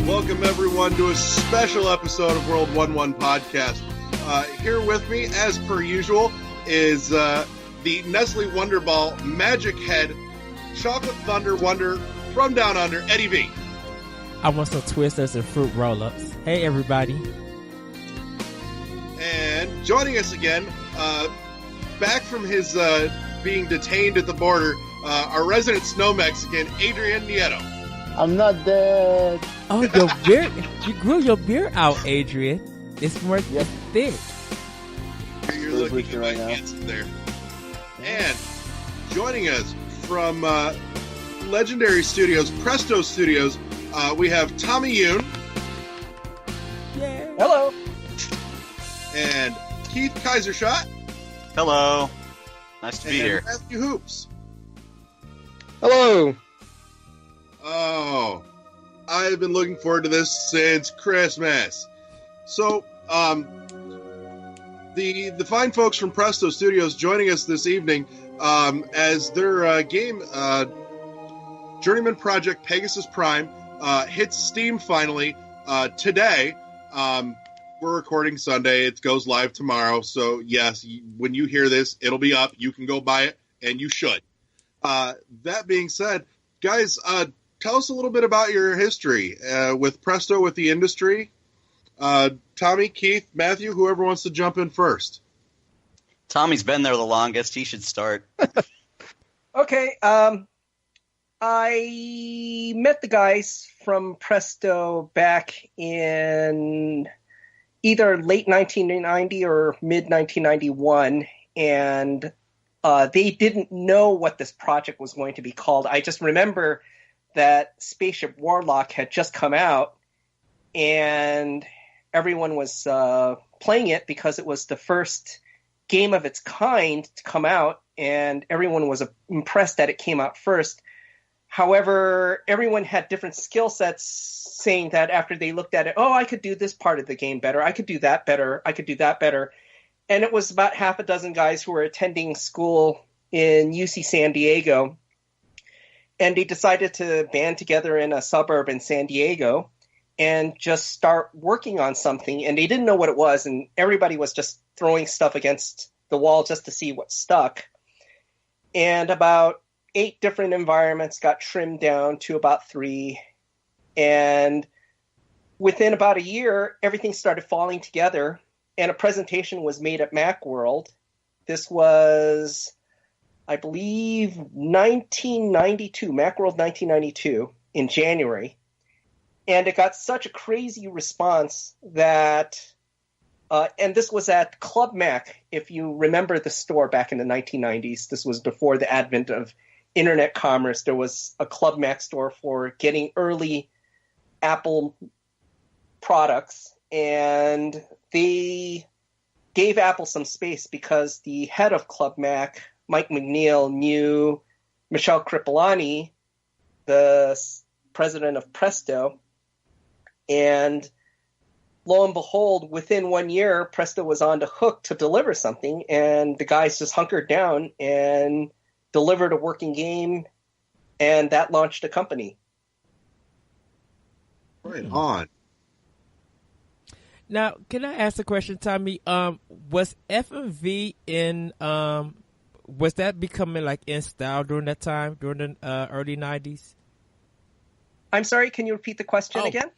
Welcome everyone to a special episode of World 1-1 Podcast. Here with me, as per usual, is the Nestle Wonderball Magic Head Chocolate Thunder Wonder from Down Under, Eddie V. I want some Twisters and Fruit Roll-Ups. Hey everybody. And joining us again, back from his being detained at the border, our resident snow Mexican, Adrian Nieto. I'm not dead. Oh, your beard. You grew your beard out, Adrian. It's more thick. You're looking right handsome there. And joining us from legendary studios, Presto Studios, we have Tommy Yune. Yeah. Hello. And Keith Kaisershot. Hello. Nice to be here. Matthew Hoops. Hello. Oh, I've been looking forward to this since Christmas. So, the fine folks from Presto Studios joining us this evening as their game, Journeyman Project Pegasus Prime, hits Steam finally today. We're recording Sunday. It goes live tomorrow. So, yes, when you hear this, it'll be up. You can go buy it, and you should. That being said, guys, tell us a little bit about your history with Presto, with the industry. Tommy, Keith, Matthew, whoever wants to jump in first. Tommy's been there the longest. He should start. Okay. I met the guys from Presto back in either late 1990 or mid 1991, and they didn't know what this project was going to be called. I just remember that Spaceship Warlock had just come out, and everyone was playing it because it was the first game of its kind to come out, and everyone was impressed that it came out first. However, everyone had different skill sets, saying that after they looked at it, oh, I could do this part of the game better, I could do that better, I could do that better. And it was about half a dozen guys who were attending school in UC San Diego, and they decided to band together in a suburb in San Diego and just start working on something. And they didn't know what it was, and everybody was just throwing stuff against the wall just to see what stuck. And about 8 different environments got trimmed down to about 3. And within about a year, everything started falling together, and a presentation was made at Macworld. This was, I believe, 1992, Macworld 1992, in January. And it got such a crazy response that, and this was at Club Mac, if you remember the store back in the 1990s. This was before the advent of internet commerce. There was a Club Mac store for getting early Apple products, and they gave Apple some space because the head of Club Mac, Mike McNeil, knew Michelle Krippolani, the president of Presto, and lo and behold, within 1 year, Presto was on the hook to deliver something, and the guys just hunkered down and delivered a working game, and that launched the company. Right on. Now, can I ask a question, Tommy? Was F&V in was that becoming like in style during that time, during the early 90s? I'm sorry, can you repeat the question again?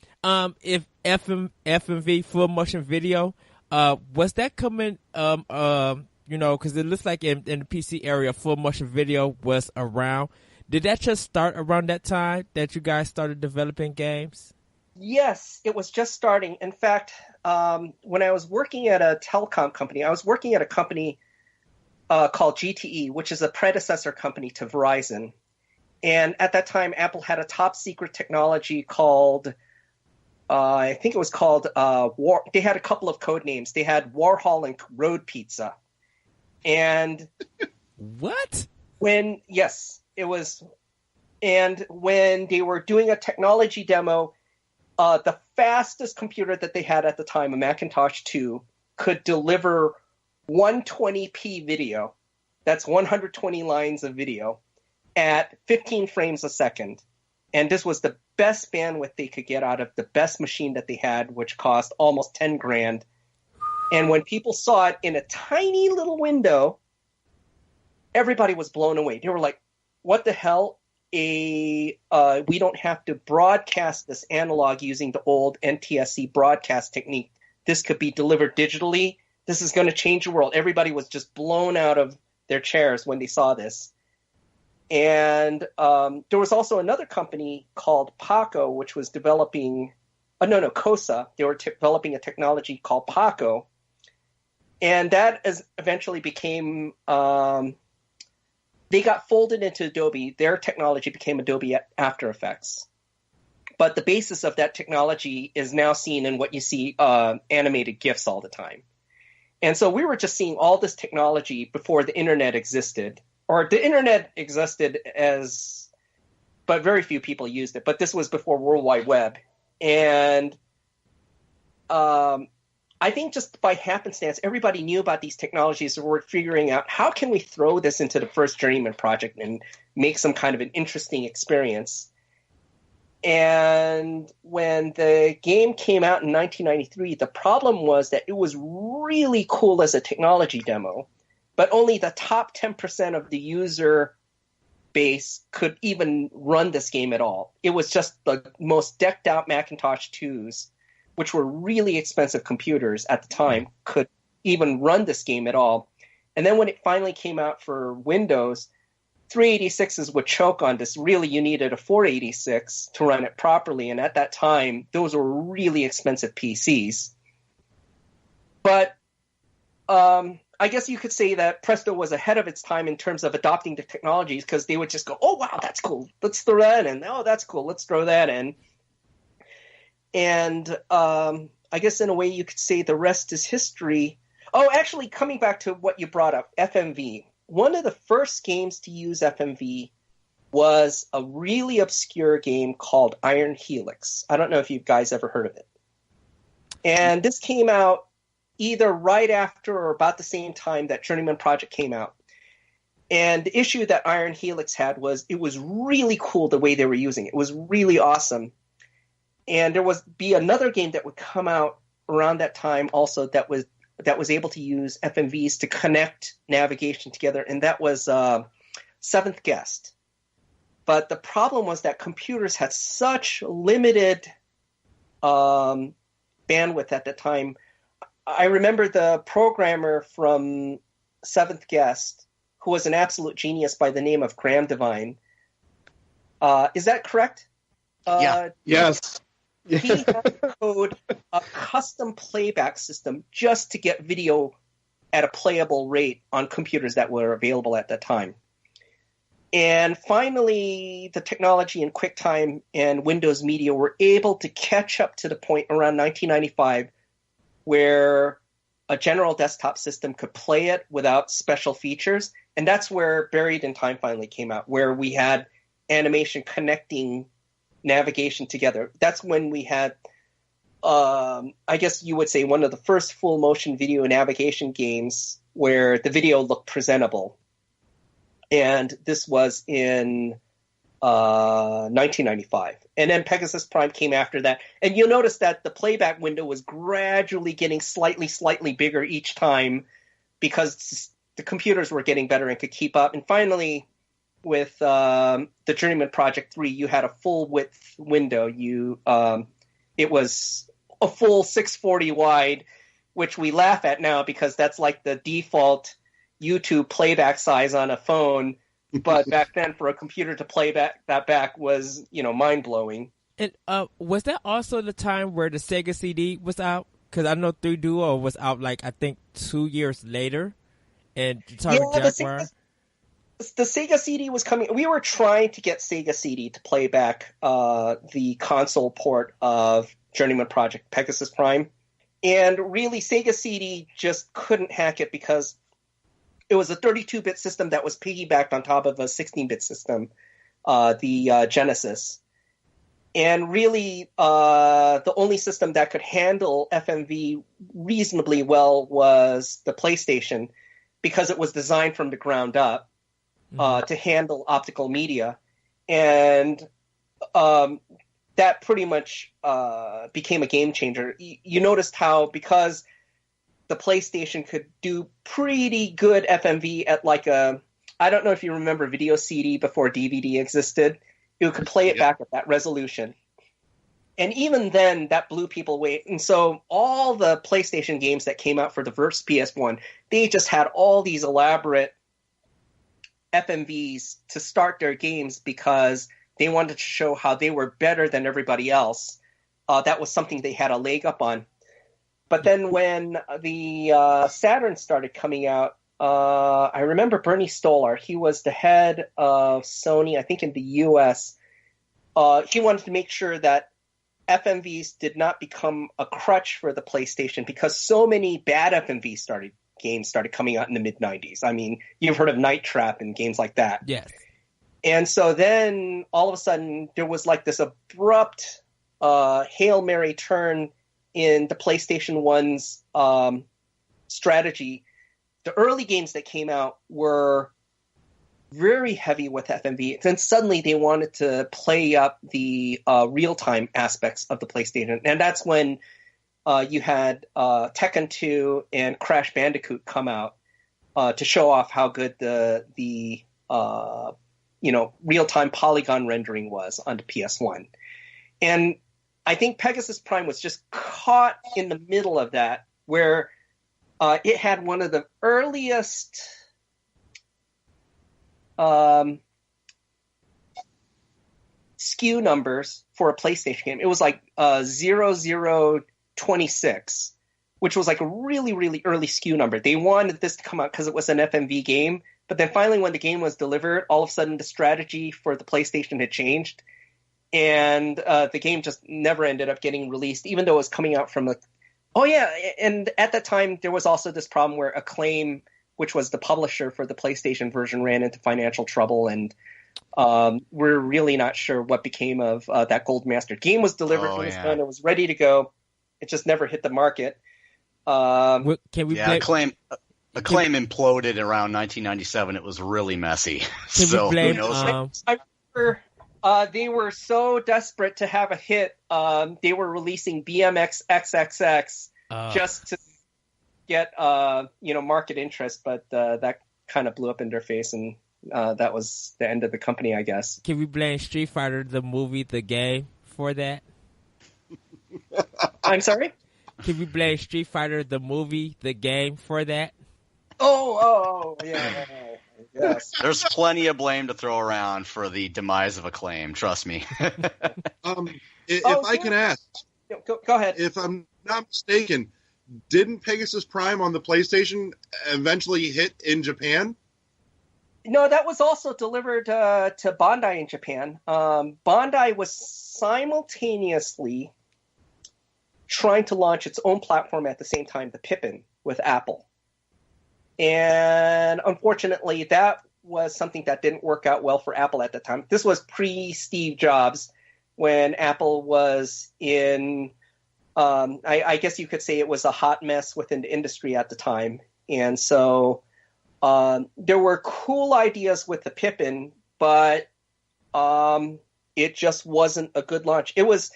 If FMV full motion video, was that coming? Because it looks like in the PC area, full motion video was around. Did that just start around that time that you guys started developing games? Yes, it was just starting. In fact, when I was working at a telecom company, I was working at a company called GTE, which is a predecessor company to Verizon. And at that time, Apple had a top secret technology called, I think it was called they had a couple of code names. They had Warhol and Road Pizza. And what? Yes, it was. And when they were doing a technology demo, the fastest computer that they had at the time, a Macintosh 2, could deliver 120p video. That's 120 lines of video at 15 frames a second. And this was the best bandwidth they could get out of the best machine that they had, which cost almost 10 grand. And when people saw it in a tiny little window, everybody was blown away. They were like, what the hell? We don't have to broadcast this analog using the old NTSC broadcast technique. This could be delivered digitally. This is going to change the world. Everybody was just blown out of their chairs when they saw this. And there was also another company called Paco, which was developing COSA. They were developing a technology called Paco. And that eventually became they got folded into Adobe. Their technology became Adobe After Effects. But the basis of that technology is now seen in what you see animated GIFs all the time. And so we were just seeing all this technology before the internet existed. Or the internet existed but very few people used it. But this was before World Wide Web. And I think just by happenstance, everybody knew about these technologies, so we're figuring out how can we throw this into the first Journeyman project and make some kind of an interesting experience. And when the game came out in 1993, the problem was that it was really cool as a technology demo, but only the top 10% of the user base could even run this game at all. It was just the most decked out Macintosh 2s, which were really expensive computers at the time, could even run this game at all. And then when it finally came out for Windows, 386s would choke on this. Really, you needed a 486 to run it properly. And at that time, those were really expensive PCs. But I guess you could say that Presto was ahead of its time in terms of adopting the technologies, because they would just go, oh, wow, that's cool. Let's throw that in. Oh, that's cool. Let's throw that in. And I guess in a way you could say the rest is history. Oh, actually, coming back to what you brought up, FMV. One of the first games to use FMV was a really obscure game called Iron Helix. I don't know if you guys ever heard of it. And this came out either right after or about the same time that Journeyman Project came out. And the issue that Iron Helix had was it was really cool the way they were using it. It was really awesome. And there was another game that would come out around that time also that was able to use FMVs to connect navigation together, and that was Seventh Guest. But the problem was that computers had such limited bandwidth at the time. I remember the programmer from Seventh Guest, who was an absolute genius by the name of Graham Devine. Is that correct? Yes. He had to code a custom playback system just to get video at a playable rate on computers that were available at that time. And finally, the technology in QuickTime and Windows Media were able to catch up to the point around 1995 where a general desktop system could play it without special features. And that's where Buried in Time finally came out, where we had animation connecting navigation together. That's when we had, I guess you would say, one of the first full motion video navigation games where the video looked presentable. And this was in 1995. And then Pegasus Prime came after that. And you'll notice that the playback window was gradually getting slightly bigger each time because the computers were getting better and could keep up. And finally, with the Journeyman Project 3, you had a full width window. It was a full 640 wide, which we laugh at now because that's like the default YouTube playback size on a phone. But back then, for a computer to play that back was, mind blowing. And was that also the time where the Sega CD was out? Because I know 3 Duo was out I think 2 years later, and Jaguar. The Sega CD was coming. We were trying to get Sega CD to play back the console port of Journeyman Project Pegasus Prime. And really, Sega CD just couldn't hack it because it was a 32-bit system that was piggybacked on top of a 16-bit system, the Genesis. And really, the only system that could handle FMV reasonably well was the PlayStation, because it was designed from the ground up. To handle optical media. And that pretty much became a game changer. You noticed how, because the PlayStation could do pretty good FMV at I don't know if you remember Video CD before DVD existed. You could play it back at that resolution. And even then, that blew people away. And so all the PlayStation games that came out for the first PS1, they just had all these elaborate FMVs to start their games because they wanted to show how they were better than everybody else. That was something they had a leg up on. But then when the Saturn started coming out, I remember Bernie Stolar. He was the head of Sony, I think in the US. He wanted to make sure that FMVs did not become a crutch for the PlayStation because so many bad FMVs games started coming out in the mid-90s. I mean, you've heard of Night Trap and games like that. Yes. And so then all of a sudden there was this abrupt Hail Mary turn in the PlayStation 1's strategy. The early games that came out were very heavy with FMV. Then suddenly they wanted to play up the real-time aspects of the PlayStation. And that's when you had Tekken 2 and Crash Bandicoot come out to show off how good the real-time polygon rendering was on the PS1. And I think Pegasus Prime was just caught in the middle of that, where it had one of the earliest SKU numbers for a PlayStation game. It was 0026, which was a really, really early SKU number. They wanted this to come out because it was an FMV game, but then finally when the game was delivered, all of a sudden the strategy for the PlayStation had changed, and the game just never ended up getting released, even though it was coming out from and at that time there was also this problem where Acclaim, which was the publisher for the PlayStation version, ran into financial trouble, and we're really not sure what became of that Gold Master. Game was delivered when it was ready to go. It just never hit the market. Can we play? Acclaim imploded around 1997. It was really messy. Who knows? I remember they were so desperate to have a hit. They were releasing BMX XXX just to get market interest, but that kind of blew up in their face, and that was the end of the company, I guess. Can we blame Street Fighter the movie, the game, for that? I'm sorry? Can we blame Street Fighter the movie, the game, for that? Oh, yeah. Yes. There's plenty of blame to throw around for the demise of Acclaim, trust me. If I can ask. Go ahead. If I'm not mistaken, didn't Pegasus Prime on the PlayStation eventually hit in Japan? No, that was also delivered to Bandai in Japan. Bandai was simultaneously trying to launch its own platform at the same time, the Pippin, with Apple. And unfortunately, that was something that didn't work out well for Apple at the time. This was pre-Steve Jobs, when Apple was in, I guess you could say it was a hot mess within the industry at the time. And so there were cool ideas with the Pippin, but it just wasn't a good launch. It was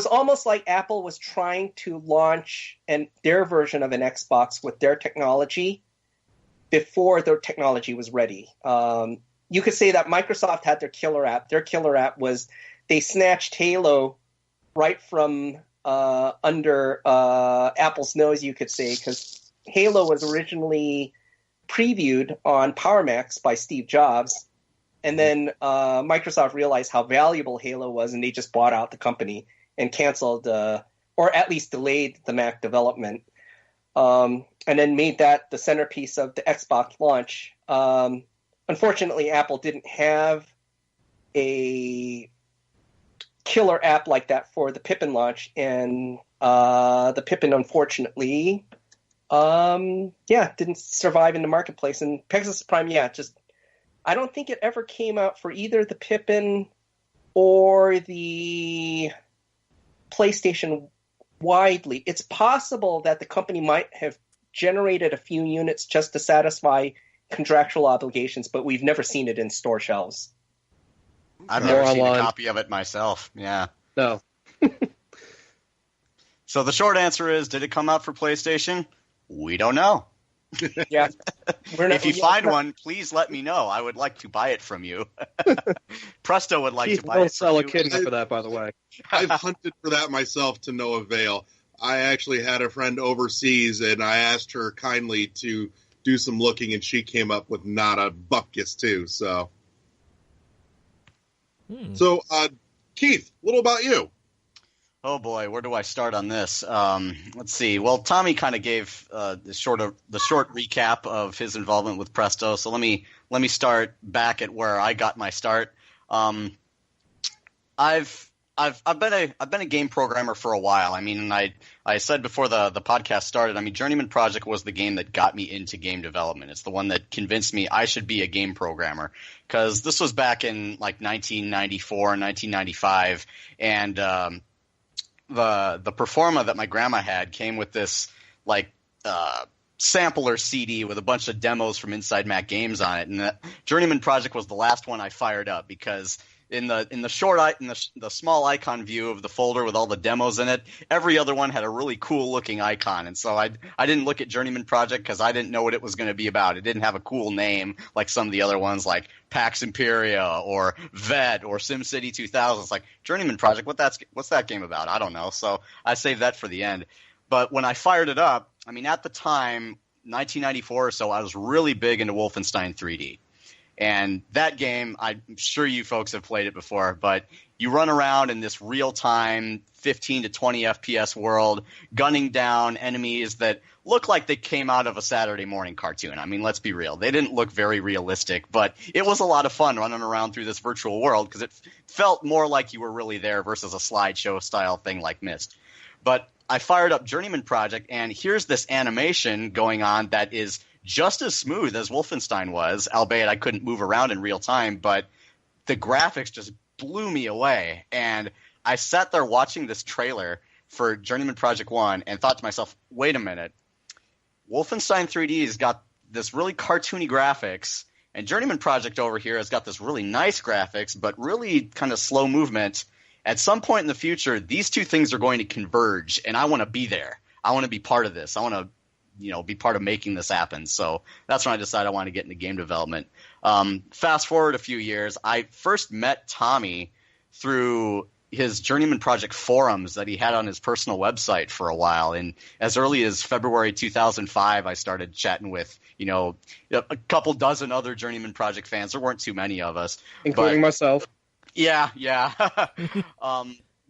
almost like Apple was trying to launch their version of an Xbox with their technology before their technology was ready. you could say that Microsoft had their killer app. Their killer app was they snatched Halo right from under Apple's nose, you could say, because Halo was originally previewed on Power Macs by Steve Jobs. And then Microsoft realized how valuable Halo was, and they just bought out the company and canceled, or at least delayed the Mac development, and then made that the centerpiece of the Xbox launch. Unfortunately, Apple didn't have a killer app like that for the Pippin launch, and the Pippin, unfortunately, didn't survive in the marketplace. And Pegasus Prime, I don't think it ever came out for either the Pippin or the PlayStation widely. It's possible that the company might have generated a few units just to satisfy contractual obligations, but we've never seen it in store shelves. I've never seen a copy of it myself. Yeah. No. So the short answer is, did it come out for PlayStation? We don't know. Yeah. If you find one, please let me know. I would like to buy it from you. Presto would like to buy it. Don't sell a kidney for that, by the way. I've hunted for that myself to no avail. I actually had a friend overseas, and I asked her kindly to do some looking, and she came up with not a bupkis too. So, Keith, a little about you. Oh boy, where do I start on this? Let's see. Well, Tommy kind of gave the short recap of his involvement with Presto. So let me start back at where I got my start. I've been a game programmer for a while. I mean, and I said before the podcast started, I mean, Journeyman Project was the game that got me into game development. It's the one that convinced me I should be a game programmer, because this was back in like 1994, 1995, and the Performa that my grandma had came with this sampler CD with a bunch of demos from Inside Mac Games on it, and the Journeyman Project was the last one I fired up, because in the small icon view of the folder with all the demos in it, every other one had a really cool looking icon, and so I didn't look at Journeyman Project because I didn't know what it was going to be about. It didn't have a cool name like some of the other ones like Pax Imperia or Vet or SimCity 2000. It's like, Journeyman Project, what's that game about? I don't know. So I saved that for the end. But when I fired it up, I mean, at the time, 1994 or so, I was really big into Wolfenstein 3D. And that game, I'm sure you folks have played it before, but you run around in this real-time 15 to 20 FPS world, gunning down enemies that look like they came out of a Saturday morning cartoon. I mean, let's be real. They didn't look very realistic, but it was a lot of fun running around through this virtual world, because it felt more like you were really there versus a slideshow-style thing like Myst. But I fired up Journeyman Project, and here's this animation going on that is just as smooth as Wolfenstein was, albeit I couldn't move around in real time, but the graphics just blew me away. And I sat there watching this trailer for Journeyman Project 1 and thought to myself, wait a minute, Wolfenstein 3D has got this really cartoony graphics, and Journeyman Project over here has got this really nice graphics, but really kind of slow movement. At some point in the future, these two things are going to converge, and I want to be there. I want to be part of this. I want to be part of making this happen. So that's when I decided I wanted to get into game development. Fast forward a few years, I first met Tommy through his Journeyman Project forums that he had on his personal website for a while. And as early as February 2005, I started chatting with, a couple dozen other Journeyman Project fans. There weren't too many of us. Including myself. Yeah.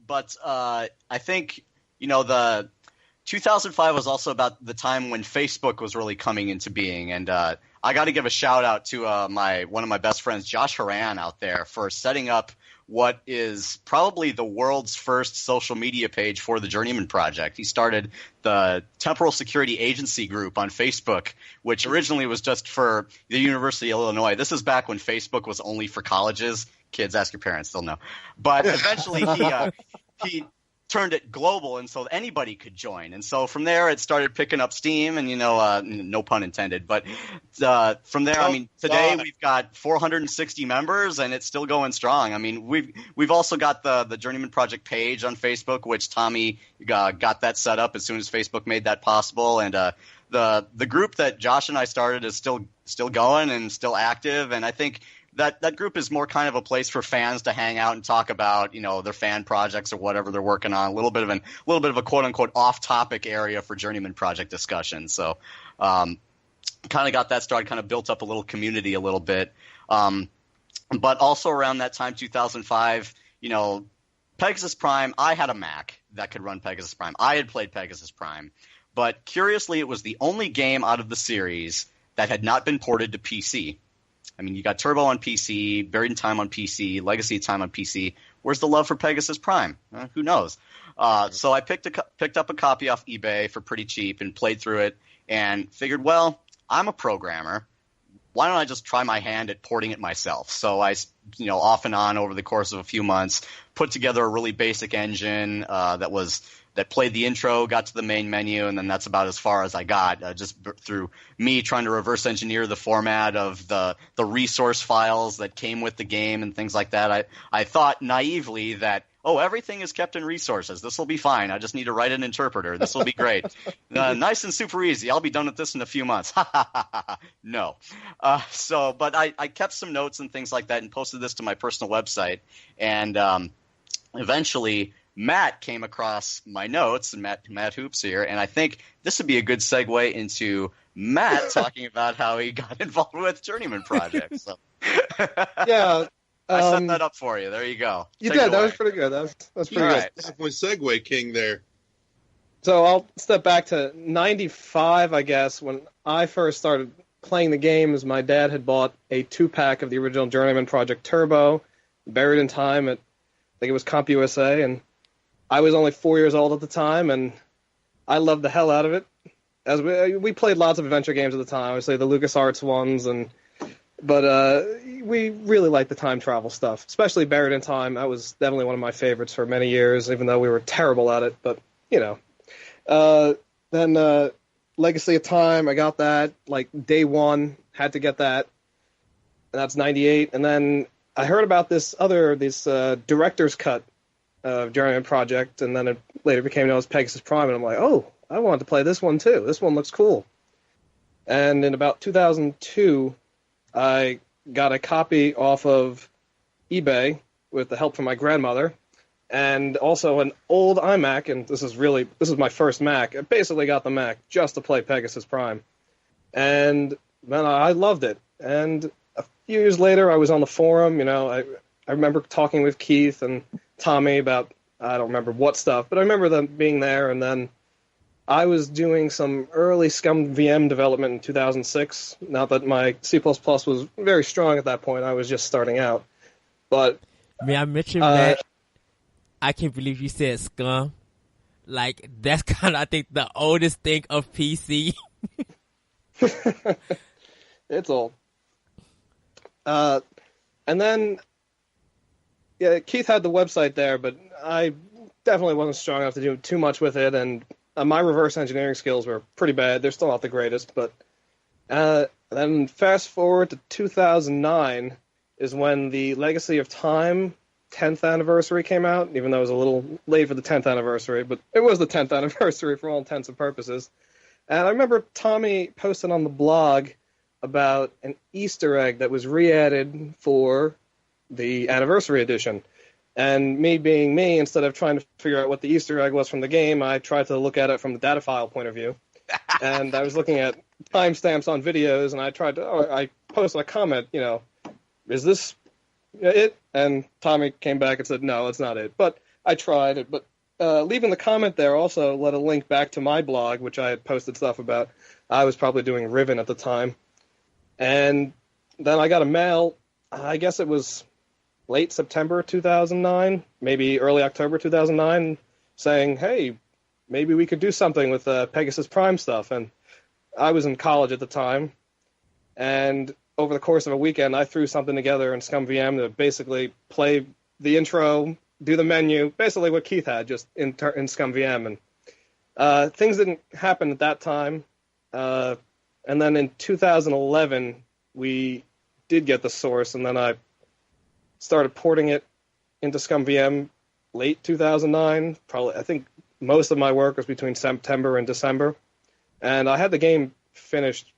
But I think, the 2005 was also about the time when Facebook was really coming into being, and I got to give a shout out to one of my best friends, Josh Horan, out there for setting up what is probably the world's first social media page for the Journeyman Project. He started the Temporal Security Agency group on Facebook, which originally was just for the University of Illinois. This is back when Facebook was only for colleges. Kids, ask your parents; they'll know. But eventually, he turned it global, and so anybody could join. And so from there, it started picking up steam, and no pun intended. But from there, I mean, today we've got 460 members, and it's still going strong. I mean, we've also got the Journeyman Project page on Facebook, which Tommy got that set up as soon as Facebook made that possible, and the group that Josh and I started is still going and still active. And I think that group is more kind of a place for fans to hang out and talk about, their fan projects or whatever they're working on. A little bit of a quote unquote off topic area for Journeyman Project discussion. So, kind of got that started, kind of built up a little community a little bit. But also around that time, 2005, Pegasus Prime, I had a Mac that could run Pegasus Prime. I had played Pegasus Prime. But curiously, it was the only game out of the series that had not been ported to PC. I mean, you got Turbo on PC, Buried in Time on PC, Legacy of Time on PC. Where's the love for Pegasus Prime? Who knows? So I picked up a copy off eBay for pretty cheap and played through it and figured, well, I'm a programmer. Why don't I just try my hand at porting it myself? So I, off and on over the course of a few months, put together a really basic engine that played the intro, got to the main menu, and then that's about as far as I got, just through me trying to reverse engineer the format of the resource files that came with the game and things like that. I thought naively that, everything is kept in resources. This will be fine. I just need to write an interpreter. This will be great. Nice and super easy. I'll be done with this in a few months. No. But I kept some notes and things like that and posted this to my personal website. And eventually Matt came across my notes, and Matt Hoops here, and I think this would be a good segue into Matt talking about how he got involved with Journeyman Project. So. Yeah. I set that up for you. There you go. You did. That was pretty good. That was pretty good. Definitely segue king there. So I'll step back to 95, I guess, when I first started playing the games. My dad had bought a 2-pack of the original Journeyman Project Turbo, Buried in Time at, I think it was CompUSA, and I was only 4 years old at the time, and I loved the hell out of it. As we played lots of adventure games at the time, obviously the LucasArts ones, but we really liked the time travel stuff, especially Buried in Time. That was definitely one of my favorites for many years, even though we were terrible at it. But, then Legacy of Time, I got that, like, day one, had to get that. And that's 98. And then I heard about this director's cut of Journeyman Project, and then it later became known as Pegasus Prime, and I'm like, I wanted to play this one too. This one looks cool. And in about 2002, I got a copy off of eBay with the help from my grandmother, and also an old iMac, and this is my first Mac. I basically got the Mac just to play Pegasus Prime. And man, I loved it. And a few years later, I was on the forum, I remember talking with Keith and Tommy about, I don't remember what stuff, but I remember them being there, and then I was doing some early Scum VM development in 2006. Not that my C++ was very strong at that point. I was just starting out. But may I mention that I can't believe you said Scum. Like, that's kind of, I think, the oldest thing of PC. It's old. And then, yeah, Keith had the website there, but I definitely wasn't strong enough to do too much with it, and my reverse engineering skills were pretty bad. They're still not the greatest, but then fast forward to 2009 is when the Legacy of Time 10th anniversary came out, even though it was a little late for the 10th anniversary, but it was the 10th anniversary for all intents and purposes. And I remember Tommy posted on the blog about an Easter egg that was re-added for the anniversary edition. And me being me, instead of trying to figure out what the Easter egg was from the game, I tried to look at it from the data file point of view. And I was looking at timestamps on videos, and I posted a comment, is this it? And Tommy came back and said, no, it's not it. But I tried it. But leaving the comment there also led a link back to my blog, which I had posted stuff about. I was probably doing Riven at the time. And then I got a mail, I guess it was late September 2009, maybe early October 2009, saying, hey, maybe we could do something with Pegasus Prime stuff. And I was in college at the time, and over the course of a weekend, I threw something together in ScumVM to basically play the intro, do the menu, basically what Keith had, just in ScumVM. And things didn't happen at that time. And then in 2011, we did get the source, and then I started porting it into ScumVM late 2009. Probably, I think most of my work was between September and December. And I had the game finished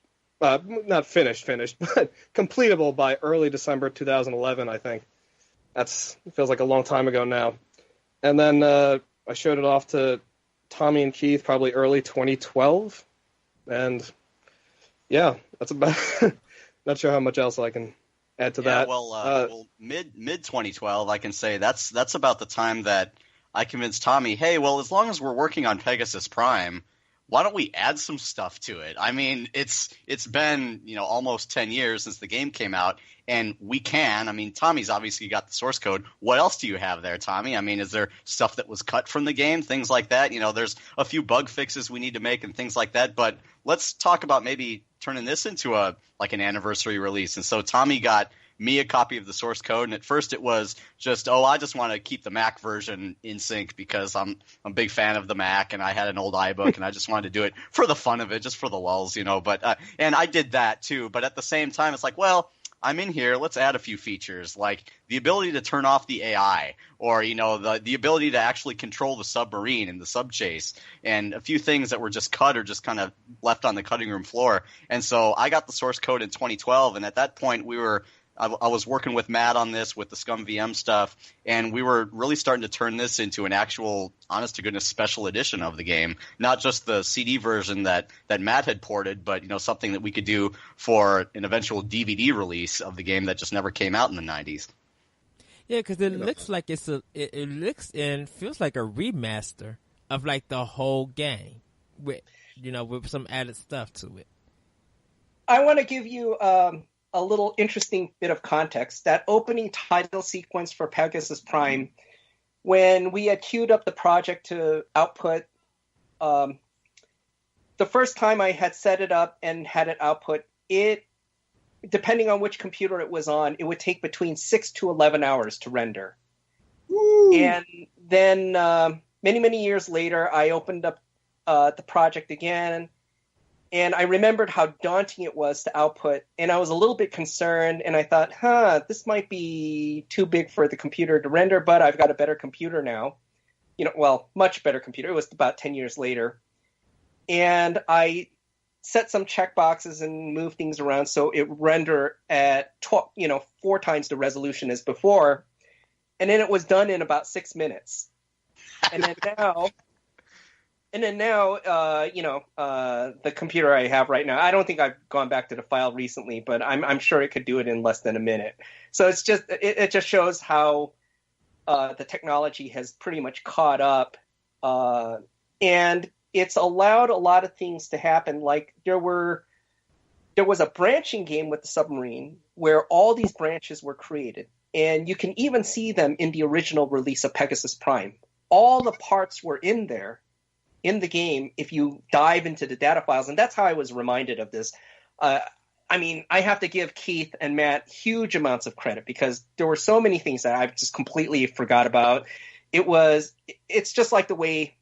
not finished, but completable by early December 2011, I think. It feels like a long time ago now. And then I showed it off to Tommy and Keith probably early 2012. And yeah, that's about. Not sure how much else I can add to that. Well, mid 2012, I can say that's about the time that I convinced Tommy, hey, well, as long as we're working on Pegasus Prime, why don't we add some stuff to it? I mean, it's been, almost 10 years since the game came out, and we can. I mean, Tommy's obviously got the source code. What else do you have there, Tommy? I mean, is there stuff that was cut from the game, things like that? There's a few bug fixes we need to make and things like that, but let's talk about maybe turning this into an anniversary release. And so Tommy got me a copy of the source code, and at first it was just, I just want to keep the Mac version in sync because I'm a big fan of the Mac, and I had an old iBook, and I just wanted to do it for the fun of it, just for the lulz, But and I did that too. But at the same time, it's like, well, I'm in here. Let's add a few features like the ability to turn off the AI, or the ability to actually control the submarine and the sub chase, and a few things that were just cut or just kind of left on the cutting room floor. And so I got the source code in 2012, and at that point I was working with Matt on this with the Scum VM stuff, and we were really starting to turn this into an actual, honest to goodness, special edition of the game. Not just the CD version that Matt had ported, but something that we could do for an eventual DVD release of the game that just never came out in the 90s. Yeah, because it looks like it looks and feels like a remaster of like the whole game with with some added stuff to it. I want to give you a little interesting bit of context. That opening title sequence for Pegasus Prime, when we had queued up the project to output, the first time I had set it up and had it output, depending on which computer it was on, it would take between 6 to 11 hours to render. Woo. And then many, many years later, I opened up the project again, and I remembered how daunting it was to output, and I was a little bit concerned, and I thought, this might be too big for the computer to render, but I've got a better computer now. Much better computer. It was about 10 years later. And I set some checkboxes and moved things around so it would render at 4 times the resolution as before, and then it was done in about 6 minutes. And then now, the computer I have right now, I don't think I've gone back to the file recently, but I'm sure it could do it in less than a minute. So it just shows how the technology has pretty much caught up, and it's allowed a lot of things to happen. Like there was a branching game with the submarine where all these branches were created, and you can even see them in the original release of Pegasus Prime. All the parts were in there in the game if you dive into the data files, and that's how I was reminded of this. I have to give Keith and Matt huge amounts of credit because there were so many things that I just completely forgot about. It's just like the way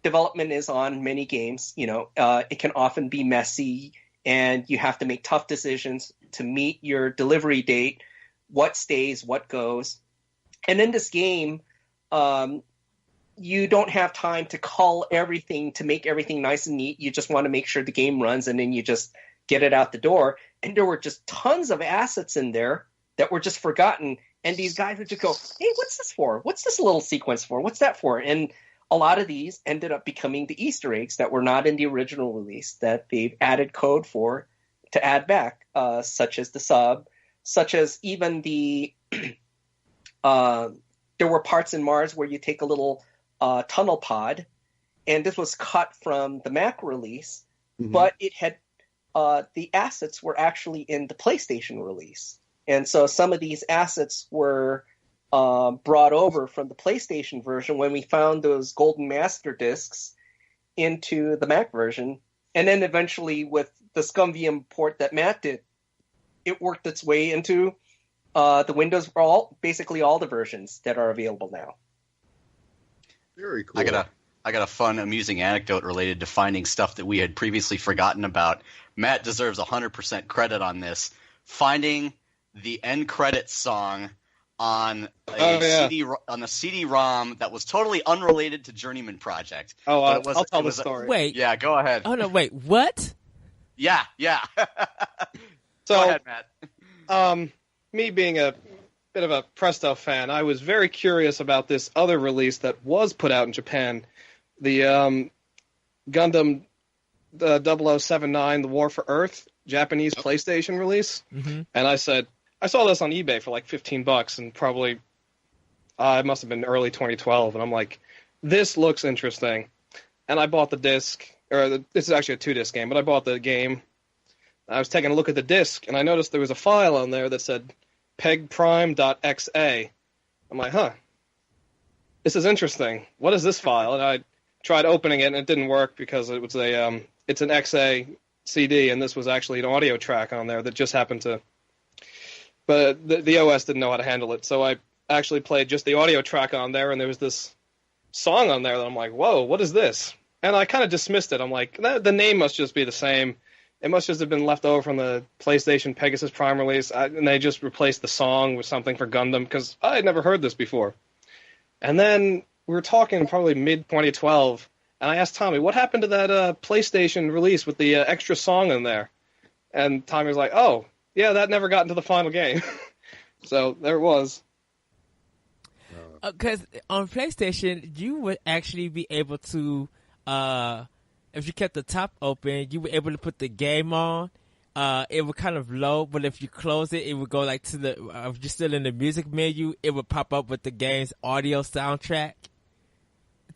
development is on many games. It can often be messy, and you have to make tough decisions to meet your delivery date, what stays, what goes. And in this game, you don't have time to cull everything to make everything nice and neat. You just want to make sure the game runs, and then you just get it out the door. And there were just tons of assets in there that were just forgotten. And these guys would just go, hey, what's this for? What's this little sequence for? What's that for? And a lot of these ended up becoming the Easter eggs that were not in the original release that they've added code for to add back, such as the sub, such as even the there were parts in Mars where you take a little tunnel pod, and this was cut from the Mac release, but it had the assets were actually in the PlayStation release, and so some of these assets were brought over from the PlayStation version when we found those golden master discs into the Mac version, and then eventually with the ScumVM port that Matt did, it worked its way into the Windows, basically all the versions that are available now. Very cool. I got a fun, amusing anecdote related to finding stuff that we had previously forgotten about. Matt deserves 100% credit on this. Finding the end credits song on a CD-ROM that was totally unrelated to Journeyman Project. I'll tell the story. Wait. Yeah, go ahead. Oh no, wait, what? Yeah. So, Go ahead, Matt. Me being a bit of a Presto fan, I was very curious about this other release that was put out in Japan, the Gundam 0079, The War for Earth, Japanese PlayStation release. Mm-hmm. And I said, I saw this on eBay for like $15, and probably it must have been early 2012, and I'm like, this looks interesting. And I bought the disc, this is actually a 2-disc game, but I bought the game. I was taking a look at the disc, and I noticed there was a file on there that said pegprime.exe. I'm like, this is interesting. What is this file? And I tried opening it, and it didn't work because it was it's an exe CD, and this was actually an audio track on there that just happened to. But the OS didn't know how to handle it, so I actually played just the audio track on there, and there was this song on there that I'm like, whoa, what is this? And I kind of dismissed it. I'm like, the name must just be the same. It must just have been left over from the PlayStation Pegasus Prime release, and they just replaced the song with something for Gundam, because I had never heard this before. And then we were talking probably mid-2012, and I asked Tommy, what happened to that PlayStation release with the extra song in there? And Tommy was like, oh, yeah, that never got into the final game. So there it was. Because on PlayStation, you would actually be able to, if you kept the top open, you were able to put the game on. It would kind of load, but if you close it, it would go like to the. If you're still in the music menu, it would pop up with the game's audio soundtrack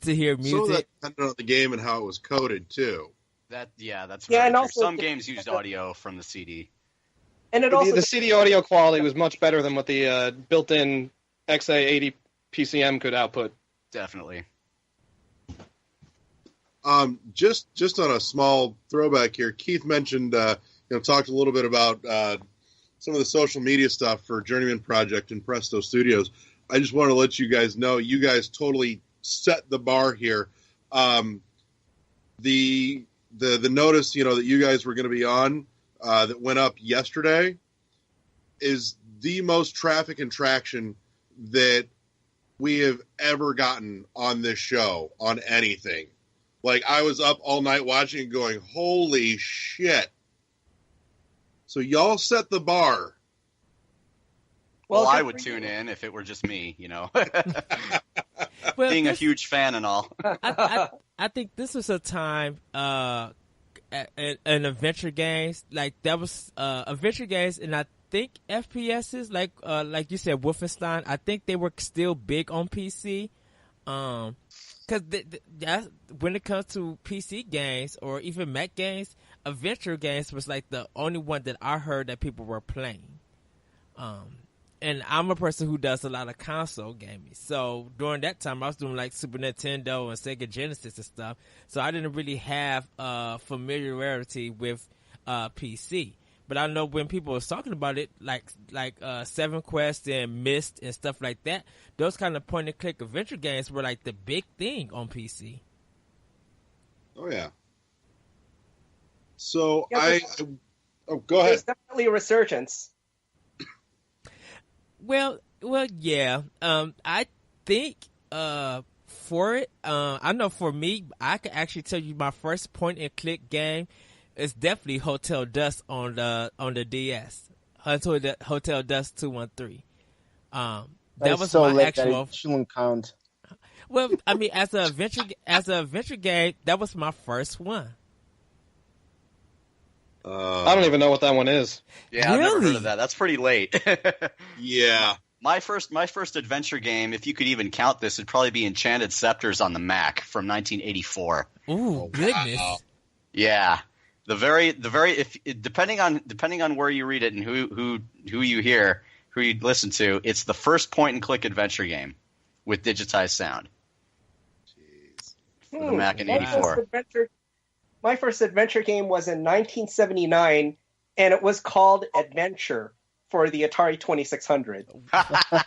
to hear music. So that depended on the game and how it was coded too. That's and very true. also Some games used audio from the CD. And it also the CD audio quality was much better than what the built-in XA80 PCM could output. Definitely. Just on a small throwback here, Keith mentioned, talked a little bit about some of the social media stuff for Journeyman Project and Presto Studios. I just want to let you guys know, you guys totally set the bar here. The notice, that you guys were going to be on, that went up yesterday, is the most traffic and traction that we have ever gotten on this show on anything. Like, I was up all night watching and going, holy shit. So y'all set the bar. Well, I would tune in if it were just me, Well, being a huge fan and all. I think this was a time in adventure games, like that was adventure games, and I think FPSs, like you said, Wolfenstein, I think they were still big on PC. Because when it comes to PC games or even Mac games, adventure games was like the only one that I heard that people were playing. And I'm a person who does a lot of console gaming. So during that time, I was doing like Super Nintendo and Sega Genesis and stuff. So I didn't really have familiarity with PC. But I know when people was talking about it, like Seven Quest and Myst and stuff like that, those kind of point-and-click adventure games were like the big thing on PC. Oh, yeah. So Yeah, go ahead. There's definitely a resurgence. Well, yeah. I think for it, I know for me, I can actually tell you my first point-and-click game. It's definitely Hotel Dusk on the DS. Hotel Dusk 213. That was so my late actual. that it shouldn't count. Well, I mean, as an adventure game, that was my first one. I don't even know what that one is. Yeah, I've never heard Really? of that. That's pretty late. Yeah. My first adventure game, if you could even count this, would probably be Enchanted Scepters on the Mac from 1984. Ooh, goodness. Wow. Yeah. Depending on where you read it and who you hear, who you listen to, it's the first point and click adventure game with digitized sound. Jeez. For the Mac in My '84. My first adventure game was in 1979, and it was called Adventure for the Atari 2600.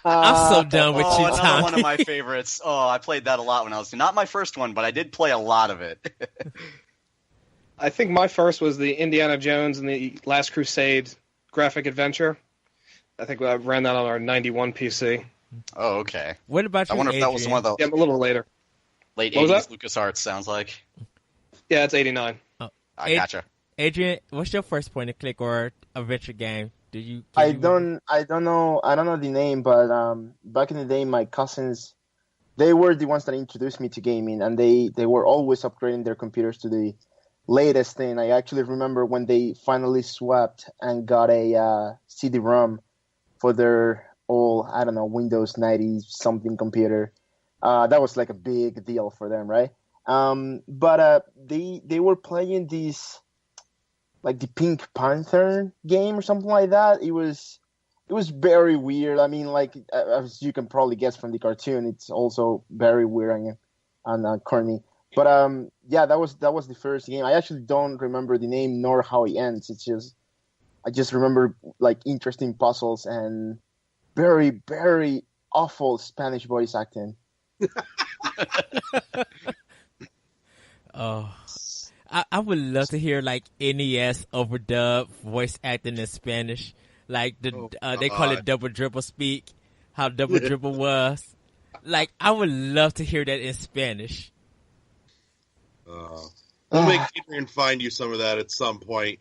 I'm so done with you, Another Tommy. one of my favorites. Oh, I played that a lot when I was not my first one, but I did play a lot of it. I think my first was the Indiana Jones and the Last Crusade graphic adventure. I think I ran that on our 91 PC. Oh, okay. What about you, I wonder if that was Adrian? one of the Yeah, a little later. late What was 80s that? LucasArts, sounds like. Yeah, it's 89. I gotcha. Adrian, what's your first point and click or adventure game? I don't know the name, but back in the day, my cousins, they were the ones that introduced me to gaming, and they were always upgrading their computers to the latest thing. I actually remember when they finally swapped and got a CD-ROM for their old, I don't know, Windows 90 something computer. That was like a big deal for them, right? But they were playing these, like the Pink Panther game or something like that. It was very weird. I mean, like as you can probably guess from the cartoon, it's also very weird and corny. But yeah, that was the first game. I actually don't remember the name nor how it ends. I just remember like interesting puzzles and very, very awful Spanish voice acting. Oh, I would love to hear like NES overdub voice acting in Spanish, like they call it double dribble speak. How double dribble was. Like I would love to hear that in Spanish. We'll make Adrian find you some of that at some point.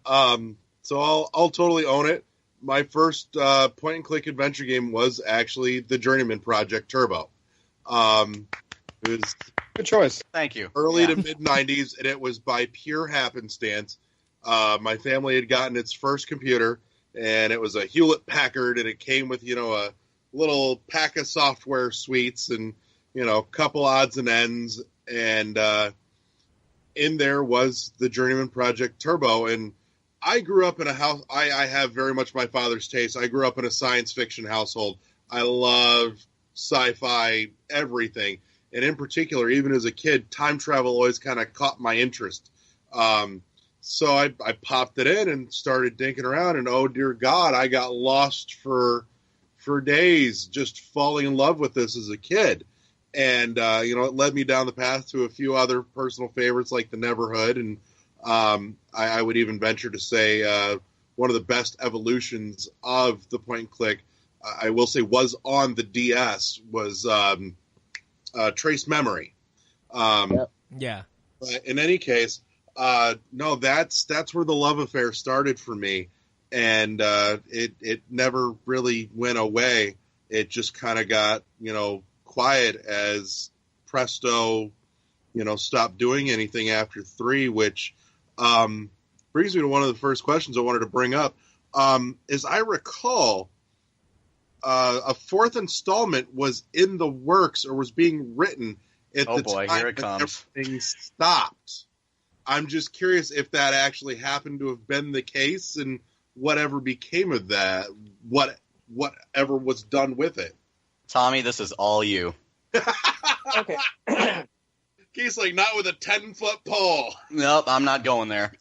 So I'll totally own it. My first point and click adventure game was actually the Journeyman Project Turbo. It was Good choice. Thank you. early to mid 90s, and it was by pure happenstance. My family had gotten its first computer, and it was a Hewlett Packard, and it came with a little pack of software suites and a couple odds and ends, and in there was the Journeyman Project Turbo. And I grew up in a house. I have very much my father's taste. I grew up in a science fiction household. I love sci-fi, everything. And in particular, even as a kid, time travel always kind of caught my interest. So I popped it in and started dinking around, and oh dear God, I got lost for days just falling in love with this as a kid. And, it led me down the path to a few other personal favorites like the Neverhood. And I would even venture to say one of the best evolutions of the point and click, I will say, was on the DS, was Trace Memory. Yep. Yeah. But in any case, no, that's where the love affair started for me. And it never really went away. It just kind of got, quiet as Presto, stopped doing anything after 3, which brings me to one of the first questions I wanted to bring up. As I recall, a 4th installment was in the works or was being written at the time here it comes. Everything stopped. I'm just curious if that actually happened to have been the case and whatever became of that, whatever was done with it. Tommy, this is all you. Okay. He's like, not with a 10-foot pole. Nope, I'm not going there.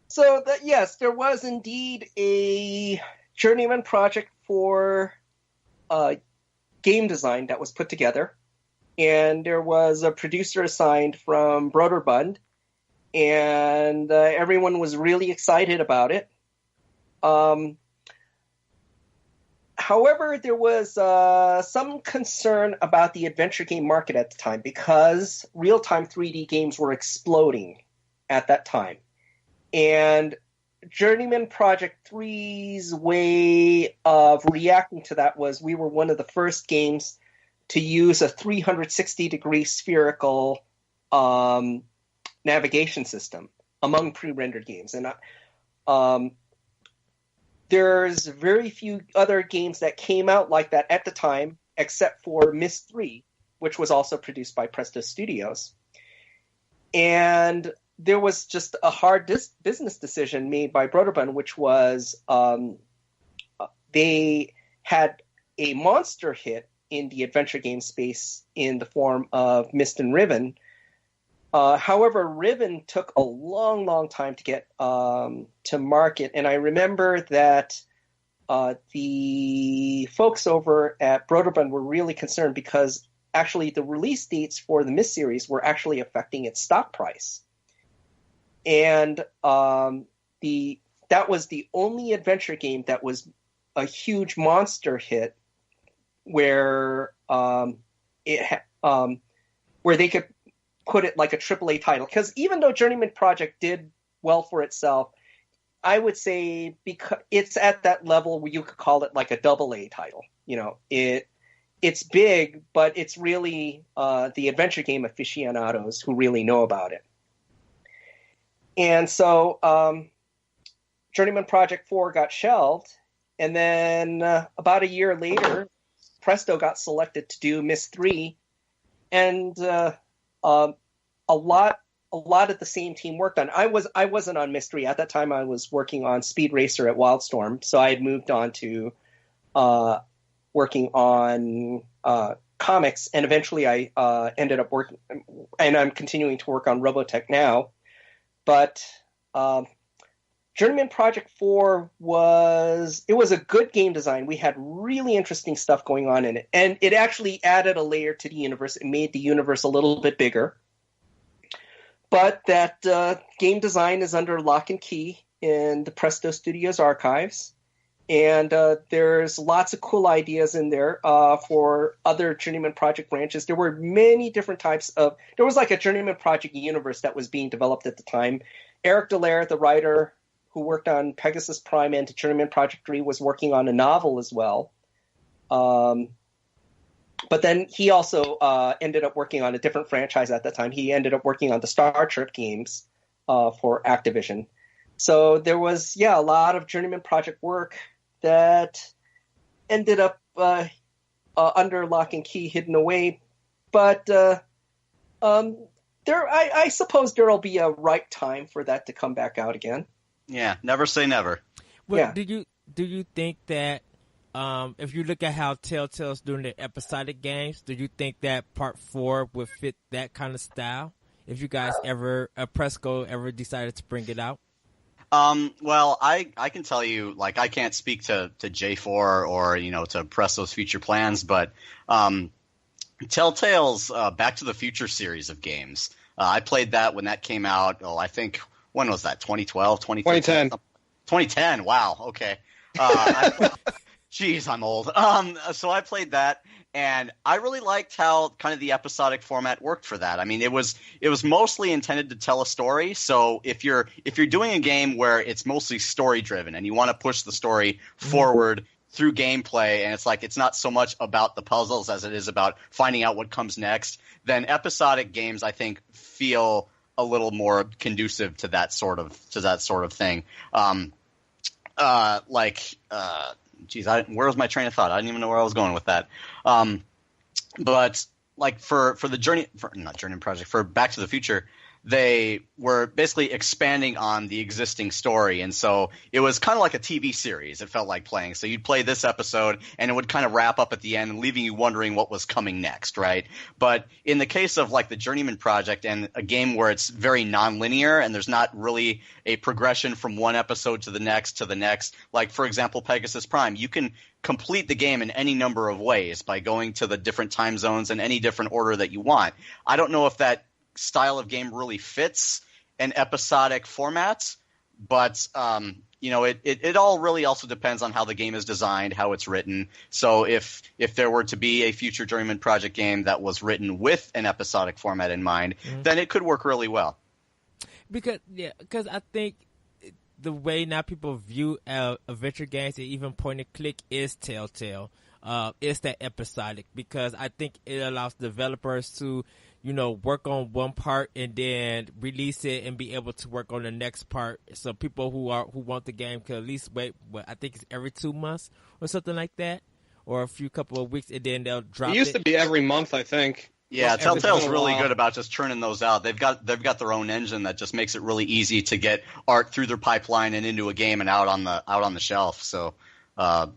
So, yes, there was indeed a Journeyman project for game design that was put together. And there was a producer assigned from Broderbund. And everyone was really excited about it. However, there was some concern about the adventure game market at the time because real-time 3D games were exploding at that time. And Journeyman Project 3's way of reacting to that was we were one of the first games to use a 360-degree spherical navigation system among pre-rendered games. And there's very few other games that came out like that at the time, except for Myst 3, which was also produced by Presto Studios. And there was just a hard business decision made by Broderbund, which was they had a monster hit in the adventure game space in the form of Myst and Riven. However, Riven took a long, long time to get to market, and I remember that the folks over at Broderbund were really concerned because actually the release dates for the Myst series were actually affecting its stock price. And that was the only adventure game that was a huge monster hit where where they could put it like a AAA title, because even though Journeyman Project did well for itself, I would say because it's at that level where you could call it like a AA title. It's big, but it's really the adventure game aficionados who really know about it. And so Journeyman Project 4 got shelved, and then about a year later, Presto got selected to do Myst 3, and a lot of the same team worked on. I wasn't on Myst 3 at that time. I was working on Speed Racer at Wildstorm, so I had moved on to working on comics, and eventually I ended up working, and I'm continuing to work on Robotech now. But Journeyman Project 4 was a good game design. We had really interesting stuff going on in it, and it actually added a layer to the universe. It made the universe a little bit bigger. But that game design is under lock and key in the Presto Studios archives. And there's lots of cool ideas in there for other Journeyman Project branches. There were many different types of... There was like a Journeyman Project universe that was being developed at the time. Eric Dallaire, the writer who worked on Pegasus Prime and Journeyman Project 3, was working on a novel as well. But then he also ended up working on a different franchise at that time. He ended up working on the Star Trek games for Activision. So there was, a lot of Journeyman Project work that ended up under lock and key, hidden away. But I suppose there will be a right time for that to come back out again. Yeah, never say never. Well, Yeah. Do you think that if you look at how Telltale's doing their episodic games, do you think that Part 4 would fit that kind of style? If you guys Presco ever decided to bring it out? Well, I can tell you, like, I can't speak to J4 or, to Presto's future plans, but Telltale's Back to the Future series of games, I played that when that came out. I think, when was that? 2012, 2013? 2010. Wow. Okay. Jeez, I'm old. So I played that, and I really liked how kind of the episodic format worked for that. I mean, it was mostly intended to tell a story. So if you're doing a game where it's mostly story driven and you want to push the story forward through gameplay, and it's not so much about the puzzles as it is about finding out what comes next, then episodic games, I think, feel a little more conducive to that sort of thing. Where was my train of thought? I didn't even know where I was going with that. But like for the Journeyman Project, for Back to the Future, they were basically expanding on the existing story, and so it was kind of like a TV series. It felt like playing. So you'd play this episode, and it would kind of wrap up at the end, leaving you wondering what was coming next, right? But in the case of like the Journeyman Project and a game where it's very non-linear and there's not really a progression from one episode to the next, like for example, Pegasus Prime, you can complete the game in any number of ways by going to the different time zones in any different order that you want. I don't know if that style of game really fits an episodic format, but it all really also depends on how the game is designed, how it's written. So if there were to be a future Journeyman Project game that was written with an episodic format in mind, then it could work really well. Because I think the way now people view adventure games and even point and click is Telltale. It's that episodic, because I think it allows developers to work on one part and then release it and be able to work on the next part. So people who want the game can at least wait. I think it's every 2 months or something like that, or a couple of weeks, and then they'll drop it. It used to be every month, I think. Yeah, Telltale's really good about just churning those out. They've got their own engine that just makes it really easy to get art through their pipeline and into a game and out on the shelf. So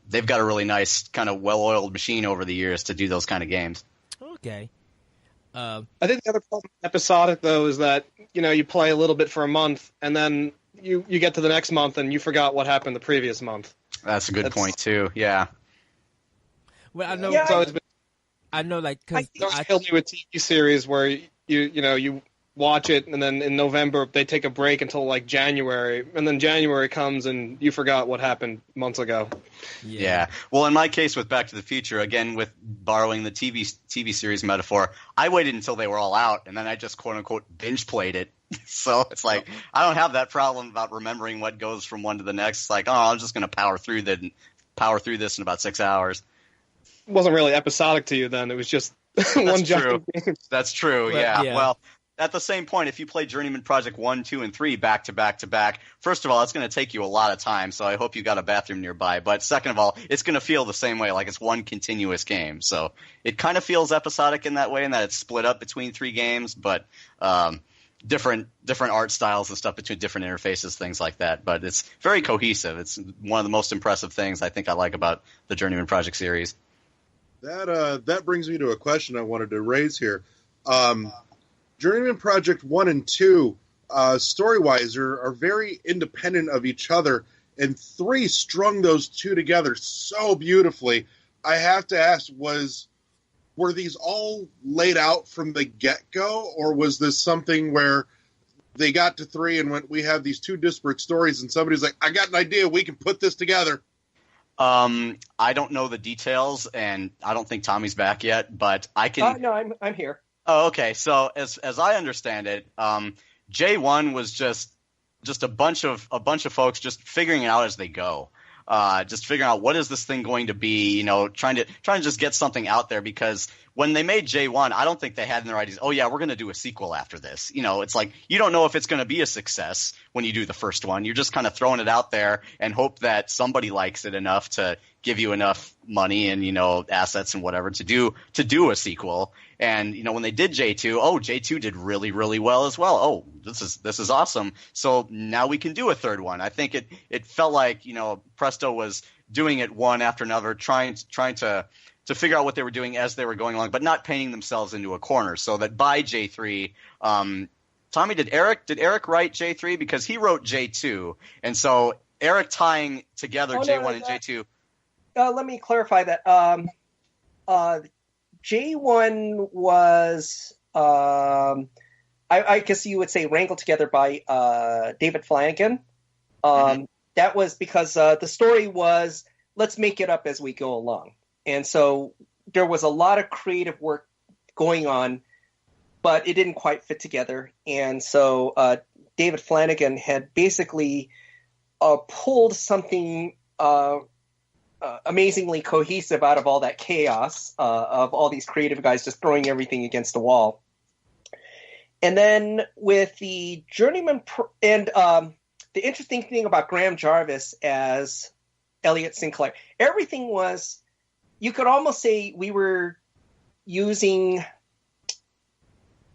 they've got a really nice kind of well-oiled machine over the years to do those kind of games. Okay. I think the other problem with episodic, though, is that you play a little bit for a month, and then you get to the next month and you forgot what happened the previous month. That's a good point too. Yeah. Well, I know. Yeah, I know, like, because Those killed me with TV series where you watch it, and then in November they take a break until like January, and then January comes and you forgot what happened months ago. Yeah. Well, in my case with Back to the Future, again with borrowing the TV series metaphor, I waited until they were all out, and then I just quote unquote binge played it. So it's like I don't have that problem about remembering what goes from one to the next. It's like, oh, I'm just going to power through this in about 6 hours. It wasn't really episodic to you then. It was just one giant game. That's true. Yeah. Well, at the same point, if you play Journeyman Project 1, 2, and 3 back to back to back, first of all, it's going to take you a lot of time, so I hope you got a bathroom nearby. But second of all, it's going to feel the same way, like it's one continuous game. So it kind of feels episodic in that way, in that it's split up between 3 games, but different art styles and stuff between different interfaces, things like that. But it's very cohesive. It's one of the most impressive things I think I like about the Journeyman Project series. That brings me to a question I wanted to raise here. Journeyman Project 1 and 2, story-wise, are very independent of each other, and 3 strung those two together so beautifully. I have to ask, were these all laid out from the get-go, or was this something where they got to 3 and went, we have these 2 disparate stories, and somebody's like, I got an idea, we can put this together? I don't know the details, and I don't think Tommy's back yet, but I can... No, I'm here. Oh, okay. So as I understand it, J1 was just a bunch of folks just figuring it out as they go. Just figuring out what is this thing going to be, trying to just get something out there, because when they made J1, I don't think they had in their ideas, oh yeah, we're going to do a sequel after this. It's like you don't know if it's going to be a success when you do the first one. You're just kind of throwing it out there and hope that somebody likes it enough to give you enough money and, assets and whatever to do a sequel. And, when they did J2, J2 did really, really well as well. Oh, this is awesome. So now we can do a third one. I think it felt like, Presto was doing it one after another, trying to figure out what they were doing as they were going along, but not painting themselves into a corner, so that by J3, Tommy, did Eric write J3? Because he wrote J2, and so Eric tying together J1 and J2. Let me clarify that. J1 was, I guess you would say, wrangled together by David Flanagan. That was because the story was, let's make it up as we go along. And so there was a lot of creative work going on, but it didn't quite fit together. And so David Flanagan had basically pulled something amazingly cohesive out of all that chaos of all these creative guys just throwing everything against the wall. And then with the Journeyman the interesting thing about Graham Jarvis as Elliot Sinclair, everything was, you could almost say we were using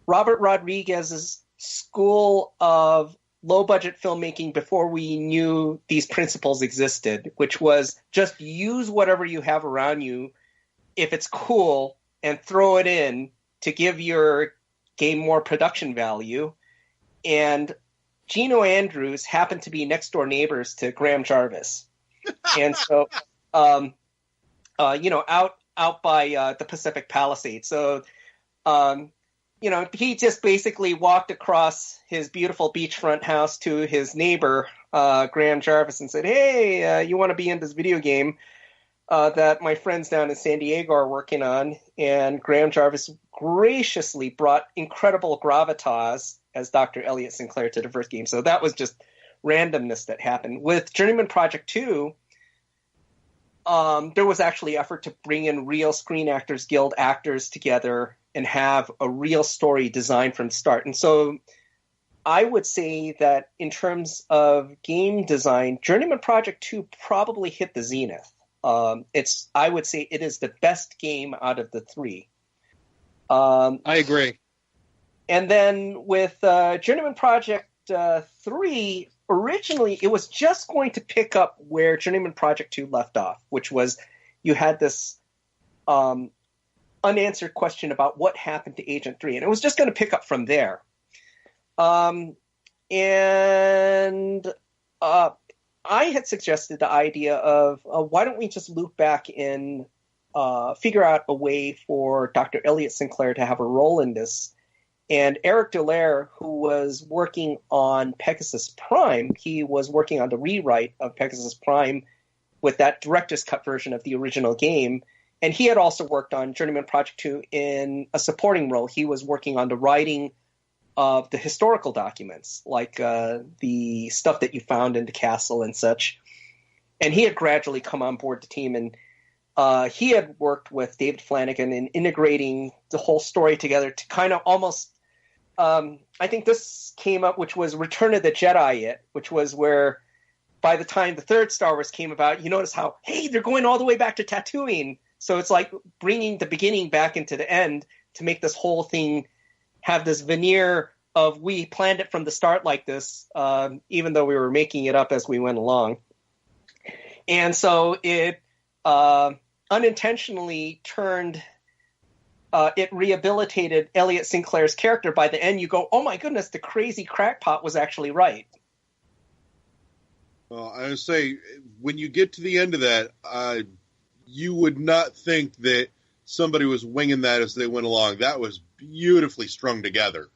Robert Rodriguez's school of low-budget filmmaking before we knew these principles existed, which was just use whatever you have around you, if it's cool, and throw it in to give your game more production value. And Gino Andrews happened to be next-door neighbors to Graham Jarvis. And so, out by the Pacific Palisades. So, he just basically walked across his beautiful beachfront house to his neighbor, Graham Jarvis, and said, hey, you want to be in this video game that my friends down in San Diego are working on? And Graham Jarvis graciously brought incredible gravitas as Dr. Elliot Sinclair to the first game. So that was just randomness that happened. With Journeyman Project 2, there was actually effort to bring in real Screen Actors Guild actors together and have a real story designed from the start. And so I would say that in terms of game design, Journeyman Project 2 probably hit the zenith. I would say it is the best game out of the 3. I agree. And then with Journeyman Project 3, originally it was just going to pick up where Journeyman Project 2 left off, which was you had this unanswered question about what happened to Agent 3, and it was just going to pick up from there. I had suggested the idea of why don't we just loop back and figure out a way for Dr. Elliot Sinclair to have a role in this. And Eric Dallaire, who was working on Pegasus Prime, he was working on the rewrite of Pegasus Prime with that director's cut version of the original game. And he had also worked on Journeyman Project 2 in a supporting role. He was working on the writing of the historical documents, like the stuff that you found in the castle and such. And he had gradually come on board the team, and he had worked with David Flanagan in integrating the whole story together to kind of almost I think this came up, which was Return of the Jedi, which was where by the time the third Star Wars came about, you notice how, hey, they're going all the way back to Tatooine. So it's like bringing the beginning back into the end to make this whole thing have this veneer of we planned it from the start like this, even though we were making it up as we went along. And so it unintentionally turned... it rehabilitated Elliot Sinclair's character. By the end, you go, oh my goodness, the crazy crackpot was actually right. Well, I would say, when you get to the end of that, you would not think that somebody was winging that as they went along. That was beautifully strung together.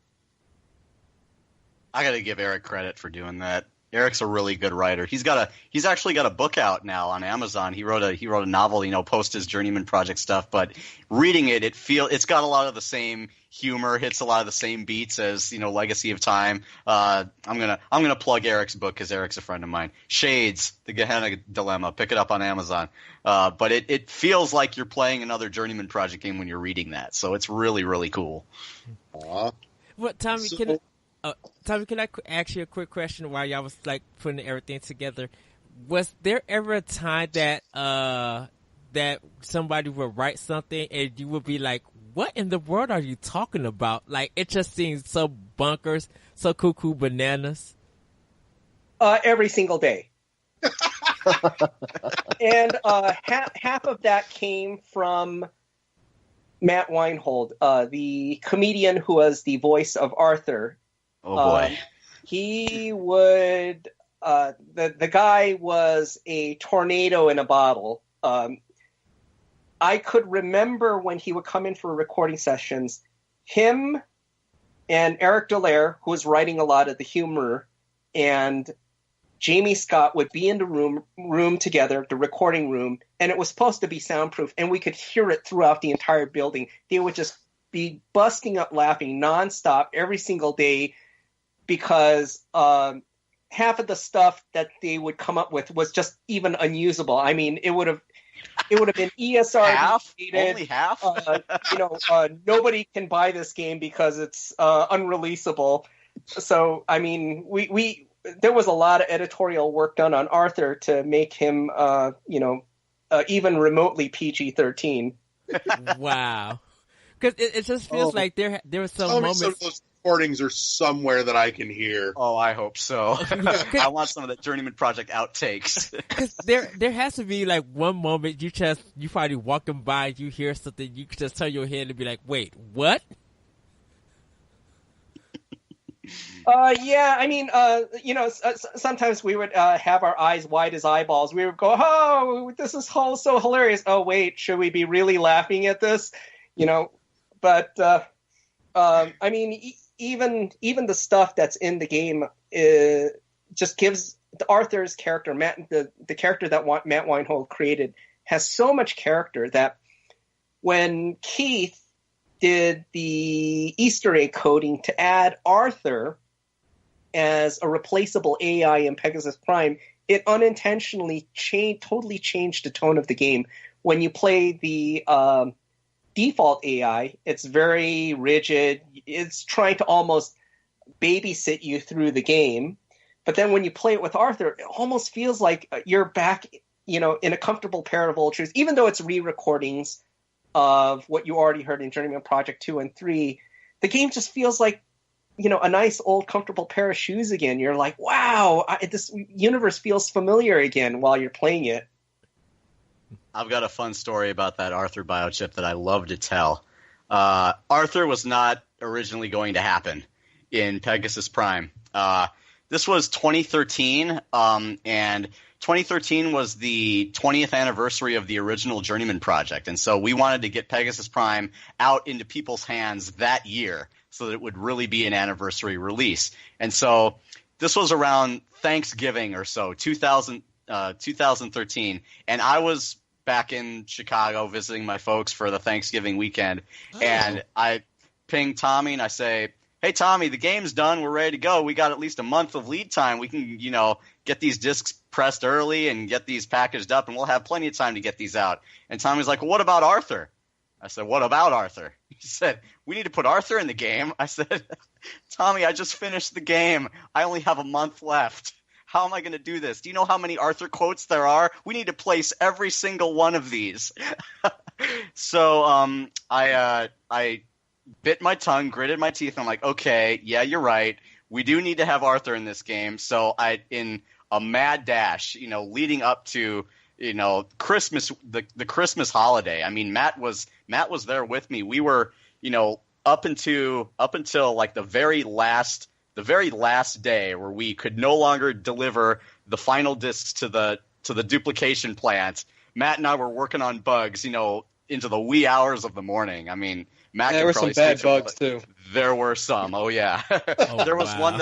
I got to give Eric credit for doing that. Eric's a really good writer. He's actually got a book out now on Amazon. He wrote a novel, post his Journeyman Project stuff, but reading it, it's got a lot of the same humor, hits a lot of the same beats as, Legacy of Time. I'm gonna plug Eric's book because Eric's a friend of mine. Shades, The Gehenna Dilemma. Pick it up on Amazon. But it feels like you're playing another Journeyman Project game when you're reading that. So it's really, really cool. Aww. What, Tommy, Tommy, can I ask you a quick question while y'all was putting everything together? Was there ever a time that that somebody would write something and you would be like, "What in the world are you talking about?" Like, it just seems so bonkers, so cuckoo bananas. Every single day. And half of that came from Matt Weinhold, the comedian who was the voice of Arthur. Oh boy. He would the guy was a tornado in a bottle. I could remember when he would come in for recording sessions, him and Eric Dallaire, who was writing a lot of the humor, and Jamie Scott would be in the room together, the recording room, and it was supposed to be soundproof, and we could hear it throughout the entire building. They would just be busting up laughing nonstop every single day, because half of the stuff that they would come up with was just even unusable. I mean, it would have been ESR half? related. Only half? Nobody can buy this game because it's unreleasable. So, I mean, we there was a lot of editorial work done on Arthur to make him, even remotely PG-13. Wow. Because it just feels like there were some moments. Some of those recordings are somewhere that I can hear. Oh, I hope so. I want some of the Journeyman Project outtakes. Because there has to be like one moment you probably walking by, you hear something, you could just turn your head and be like, "Wait, what?" Yeah, I mean, sometimes we would have our eyes wide as eyeballs. We would go, "Oh, this is so hilarious." Oh, wait, should we be really laughing at this? But I mean, even the stuff that's in the game just gives Arthur's character, the character that Matt Weinhold created, has so much character that when Keith did the Easter egg coding to add Arthur as a replaceable AI in Pegasus Prime, it unintentionally totally changed the tone of the game. When you play the default AI, it's very rigid. It's trying to almost babysit you through the game. But then when you play it with Arthur, it almost feels like you're back, in a comfortable pair of old shoes, even though it's re-recordings of what you already heard in Journeyman Project 2 and 3. The game just feels like, a nice old comfortable pair of shoes again. You're like, wow, this universe feels familiar again while you're playing it. I've got a fun story about that Arthur biochip that I love to tell. Arthur was not originally going to happen in Pegasus Prime. This was 2013, and 2013 was the 20th anniversary of the original Journeyman Project, and so we wanted to get Pegasus Prime out into people's hands that year. so that it would really be an anniversary release. And so this was around Thanksgiving or so, 2013, and I was back in Chicago visiting my folks for the Thanksgiving weekend, and I ping Tommy and I say, "Hey Tommy, the game's done. We're ready to go. We got at least a month of lead time. We can, get these discs pressed early and get these packaged up, and we'll have plenty of time to get these out." And Tommy's like, "Well, what about Arthur?" I said, "What about Arthur?" He said, "We need to put Arthur in the game." I said, "Tommy, I just finished the game. I only have a month left. How am I going to do this? Do you know how many Arthur quotes there are? We need to place every single one of these." So I bit my tongue, gritted my teeth. And I'm like, okay, yeah, you're right. We do need to have Arthur in this game. So in a mad dash, leading up to Christmas, the Christmas holiday. I mean, Matt was there with me. We were up until like the very last day where we could no longer deliver the final discs to the duplication plant. Matt and I were working on bugs, into the wee hours of the morning. I mean, Matt, there were some bad bugs too. There were some. Oh yeah. There was one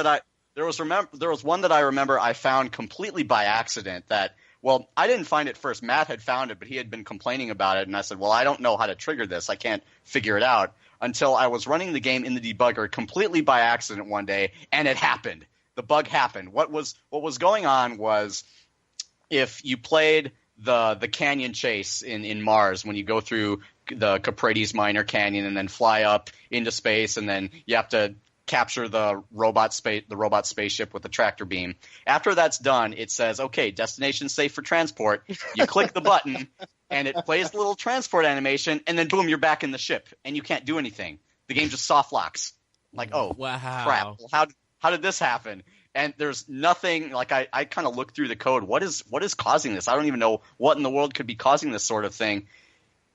that I remember I found completely by accident that, well, I didn't find it first. Matt had found it, but he had been complaining about it, and I said, "Well, I don't know how to trigger this. I can't figure it out." Until I was running the game in the debugger completely by accident one day, and it happened. The bug happened. What was going on was, if you played the canyon chase in Mars, when you go through the Caprides Minor Canyon and then fly up into space, and then you have to capture the robot spaceship with the tractor beam. After that's done, it says, "Okay, destination safe for transport." You click the button, and it plays the little transport animation, and then boom, you're back in the ship, and you can't do anything. The game just soft locks. Like, oh, wow. Crap! Well, how did this happen? And there's nothing. Like, I kind of looked through the code. What is causing this? I don't even know what in the world could be causing this sort of thing.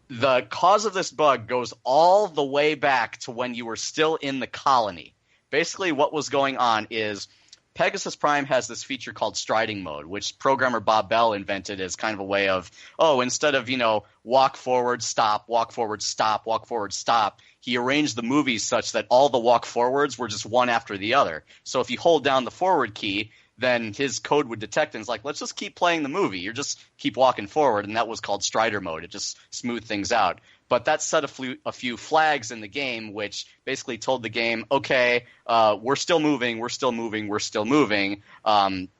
The cause of this bug goes all the way back to when you were still in the colony. Basically, what was going on is Pegasus Prime has this feature called striding mode, which programmer Bob Bell invented as kind of a way of, instead of, walk forward, stop, walk forward, stop, walk forward, stop, he arranged the movies such that all the walk forwards were just one after the other. So if you hold down the forward key, then his code would detect and it's like, let's just keep playing the movie. You just keep walking forward, and that was called strider mode. It just smoothed things out. But that set a few flags in the game, which basically told the game, okay, we're still moving, we're still moving, we're still moving. Keep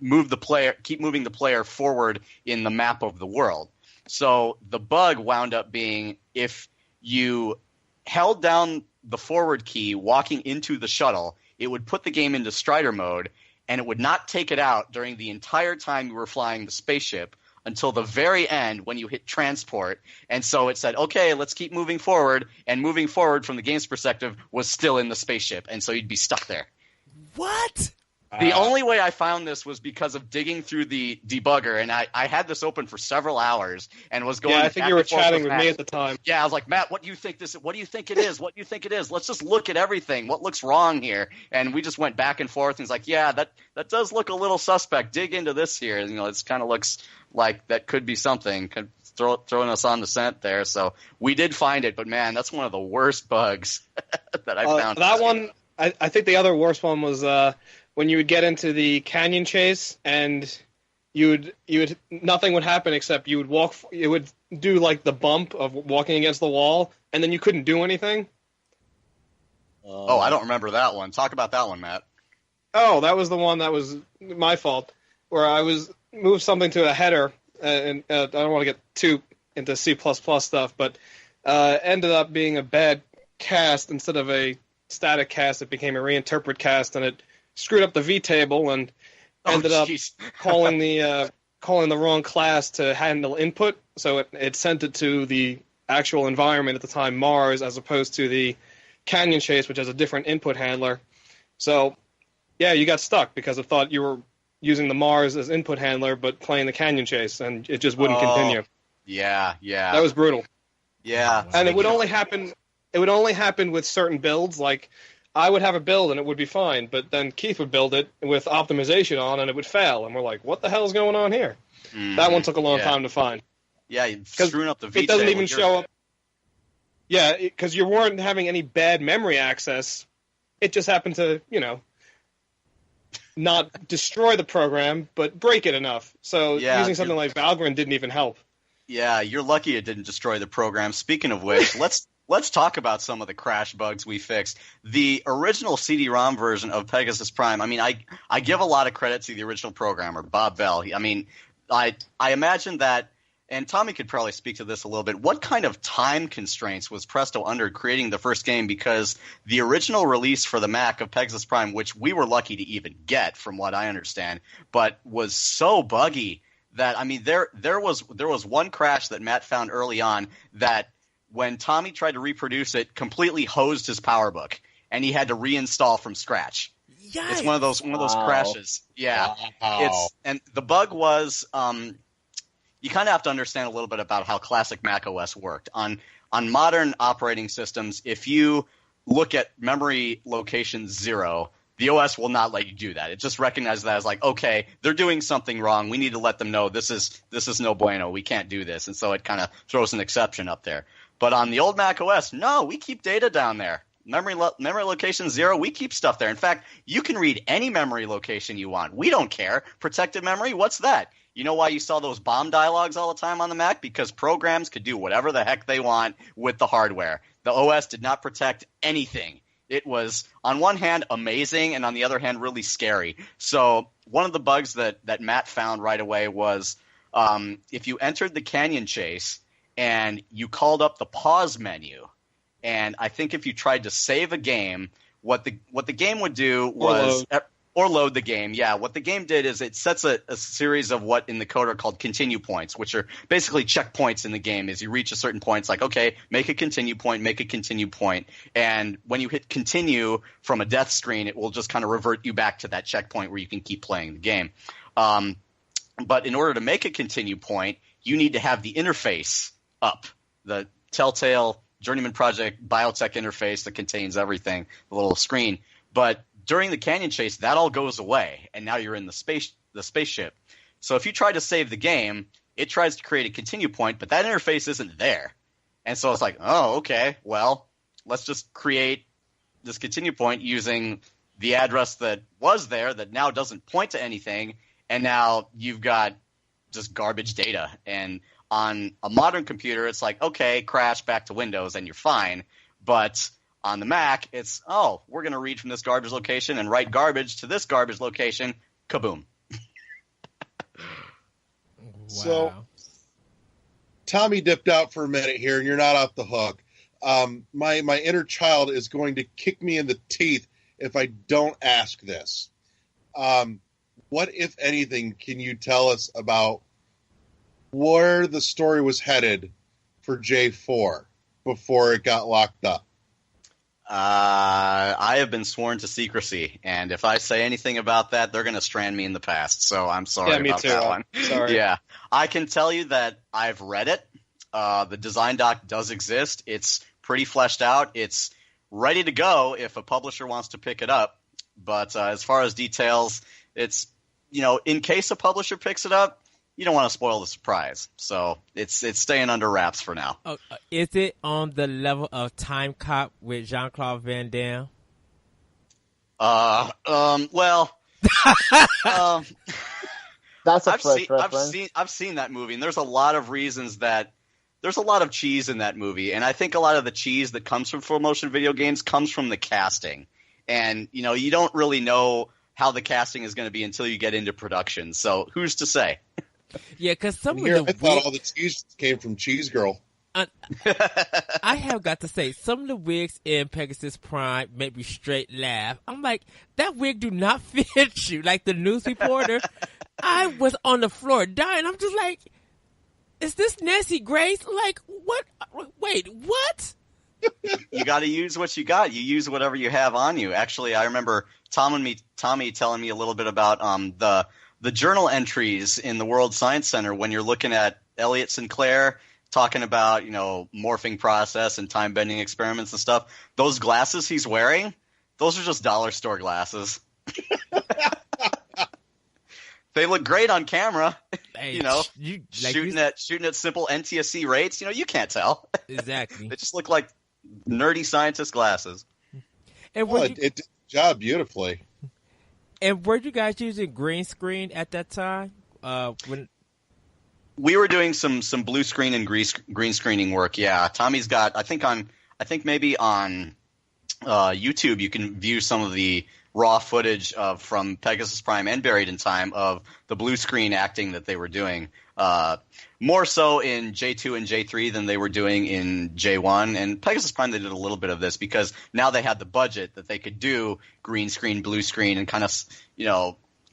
moving the player forward in the map of the world. So the bug wound up being, if you held down the forward key walking into the shuttle, it would put the game into strider mode, and it would not take it out during the entire time you were flying the spaceship until the very end when you hit transport. And so it said, okay, let's keep moving forward, and moving forward from the game's perspective was still in the spaceship, and so you'd be stuck there. What? The only way I found this was because of digging through the debugger, and I had this open for several hours and was going. Yeah, I think you were chatting with me at the time. Yeah, I was like, "Matt, what do you think this? What do you think it is? What do you think it is? Let's just look at everything. What looks wrong here?" And we just went back and forth. And he's like, "Yeah, that does look a little suspect. Dig into this here. It kind of looks like that could be something." Throwing us on the scent there. So we did find it, but man, that's one of the worst bugs that I found. That one, I think the other worst one was when you would get into the canyon chase, and you would nothing would happen except you would walk. It would do like the bump of walking against the wall, and then you couldn't do anything. I don't remember that one. Talk about that one, Matt. Oh, that was the one that was my fault, where I moved something to a header, and I don't want to get too into C++ stuff, but ended up being a bad cast instead of a static cast. It became a reinterpret cast, and it screwed up the V-table and ended up calling the wrong class to handle input. So it sent it to the actual environment at the time, Mars, as opposed to the Canyon Chase, which has a different input handler. So, yeah, you got stuck because it thought you were using the Mars as input handler, but playing the Canyon Chase, and it just wouldn't continue. Yeah. That was brutal. Yeah. And it would only happen with certain builds. Like, I would have a build and it would be fine, but then Keith would build it with optimization on and it would fail. And we're like, what the hell is going on here? That one took a long time to find. Yeah, you're screwing up the V-table. It doesn't even show up. Yeah, because you weren't having any bad memory access. It just happened to, not destroy the program, but break it enough. So using something like Valgrind didn't even help. Yeah, you're lucky it didn't destroy the program. Speaking of which, let's talk about some of the crash bugs we fixed. The original CD-ROM version of Pegasus Prime, I mean, I give a lot of credit to the original programmer, Bob Bell. I mean, I imagine that, and Tommy could probably speak to this a little bit, what kind of time constraints was Presto under creating the first game? Because the original release for the Mac of Pegasus Prime, which we were lucky to even get from what I understand, but was so buggy that, I mean, there was one crash that Matt found early on that when Tommy tried to reproduce it, completely hosed his PowerBook, and he had to reinstall from scratch. Yikes. It's one of those crashes. Yeah. Wow. And the bug was you kind of have to understand a little bit about how classic Mac OS worked. On modern operating systems, if you look at memory location 0, the OS will not let you do that. It just recognizes that as like, okay, they're doing something wrong. We need to let them know this is no bueno. We can't do this. And so it kind of throws an exception up there. But on the old Mac OS, no, we keep data down there. Memory location 0, we keep stuff there. In fact, you can read any memory location you want. We don't care. Protected memory, what's that? You know why you saw those bomb dialogues all the time on the Mac? Because programs could do whatever the heck they want with the hardware. The OS did not protect anything. It was, on one hand, amazing, and on the other hand, really scary. So one of the bugs that Matt found right away was if you entered the Canyon Chase and you called up the pause menu, and I think if you tried to save a game, what the game would do was – or load the game, yeah. What the game did is it sets a series of what in the code are called continue points, which are basically checkpoints in the game. As you reach a certain point, it's like, okay, make a continue point. And when you hit continue from a death screen, it will just kind of revert you back to that checkpoint where you can keep playing the game. But in order to make a continue point, you need to have the interface up, the Telltale Journeyman Project biotech interface that contains everything, the little screen. But during the Canyon Chase, that all goes away, and now you're in the spaceship. So if you try to save the game, it tries to create a continue point, but that interface isn't there. And so it's like, oh, okay, well, let's just create this continue point using the address that was there that now doesn't point to anything, and now you've got just garbage data. And on a modern computer, it's like, okay, crash back to Windows, and you're fine. But on the Mac, it's, we're going to read from this garbage location and write garbage to this garbage location. Kaboom. Wow. So, Tommy dipped out for a minute here, and you're not off the hook. My inner child is going to kick me in the teeth if I don't ask this. What, if anything, can you tell us about where the story was headed for J4 before it got locked up? I have been sworn to secrecy, and if I say anything about that, they're going to strand me in the past. So I'm sorry about that one. Sorry. Yeah, I can tell you that I've read it. The design doc does exist. It's pretty fleshed out. It's ready to go if a publisher wants to pick it up. But as far as details, it's, in case a publisher picks it up, you don't want to spoil the surprise. So it's staying under wraps for now. Is it on the level of Time Cop with Jean-Claude Van Damme? Well, that's a fresh reference. I've seen that movie, and there's a lot of reasons that there's a lot of cheese in that movie, and I think a lot of the cheese that comes from full motion video games comes from the casting. And you don't really know how the casting is going to be until you get into production. So who's to say? Yeah, because some of I thought all the cheese came from Cheese Girl. I have got to say, some of the wigs in Pegasus Prime make me straight laugh. I'm like, that wig do not fit you. Like the news reporter, I was on the floor dying. I'm just like, is this Nancy Grace? Like, what? Wait, what? You got to use what you got. You use whatever you have on you. Actually, I remember Tommy telling me a little bit about the journal entries in the World Science Center when you're looking at Elliot Sinclair talking about, morphing process and time-bending experiments and stuff. Those glasses he's wearing, those are just dollar store glasses. They look great on camera. Hey, shooting at simple NTSC rates, you can't tell. Exactly. They just look like nerdy scientist glasses. And it did the job beautifully. And were you guys using green screen at that time? When we were doing some blue screen and green screening work, yeah. Tommy's got, I think maybe on YouTube you can view some of the raw footage from Pegasus Prime and Buried in Time of the blue screen acting that they were doing. More so in J2 and J3 than they were doing in J1. And Pegasus Prime, they did a little bit of this because now they had the budget that they could do green screen, blue screen, and kind of,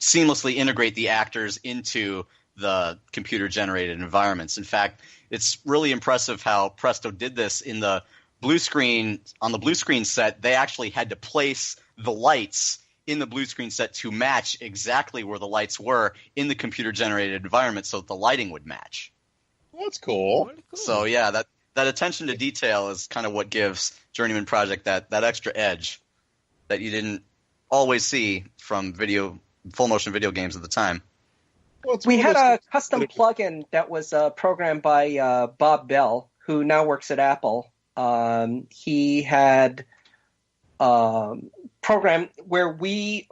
seamlessly integrate the actors into the computer-generated environments. In fact, it's really impressive how Presto did this in the blue screen. On the blue screen set, they actually had to place the lights in the blue screen set to match exactly where the lights were in the computer-generated environment so that the lighting would match. That's cool. So, yeah, that attention to detail is kind of what gives Journeyman Project that extra edge that you didn't always see from full-motion video games at the time. Well, we had a custom plugin that was programmed by Bob Bell, who now works at Apple. He had program where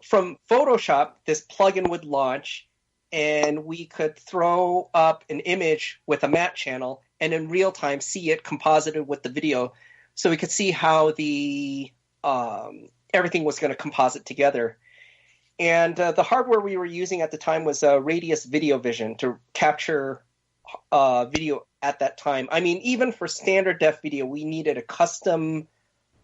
from Photoshop, this plugin would launch, and we could throw up an image with a matte channel and in real time see it composited with the video, so we could see how the everything was going to composite together. And the hardware we were using at the time was Radius Video Vision to capture video at that time. I mean, even for standard def video, we needed a custom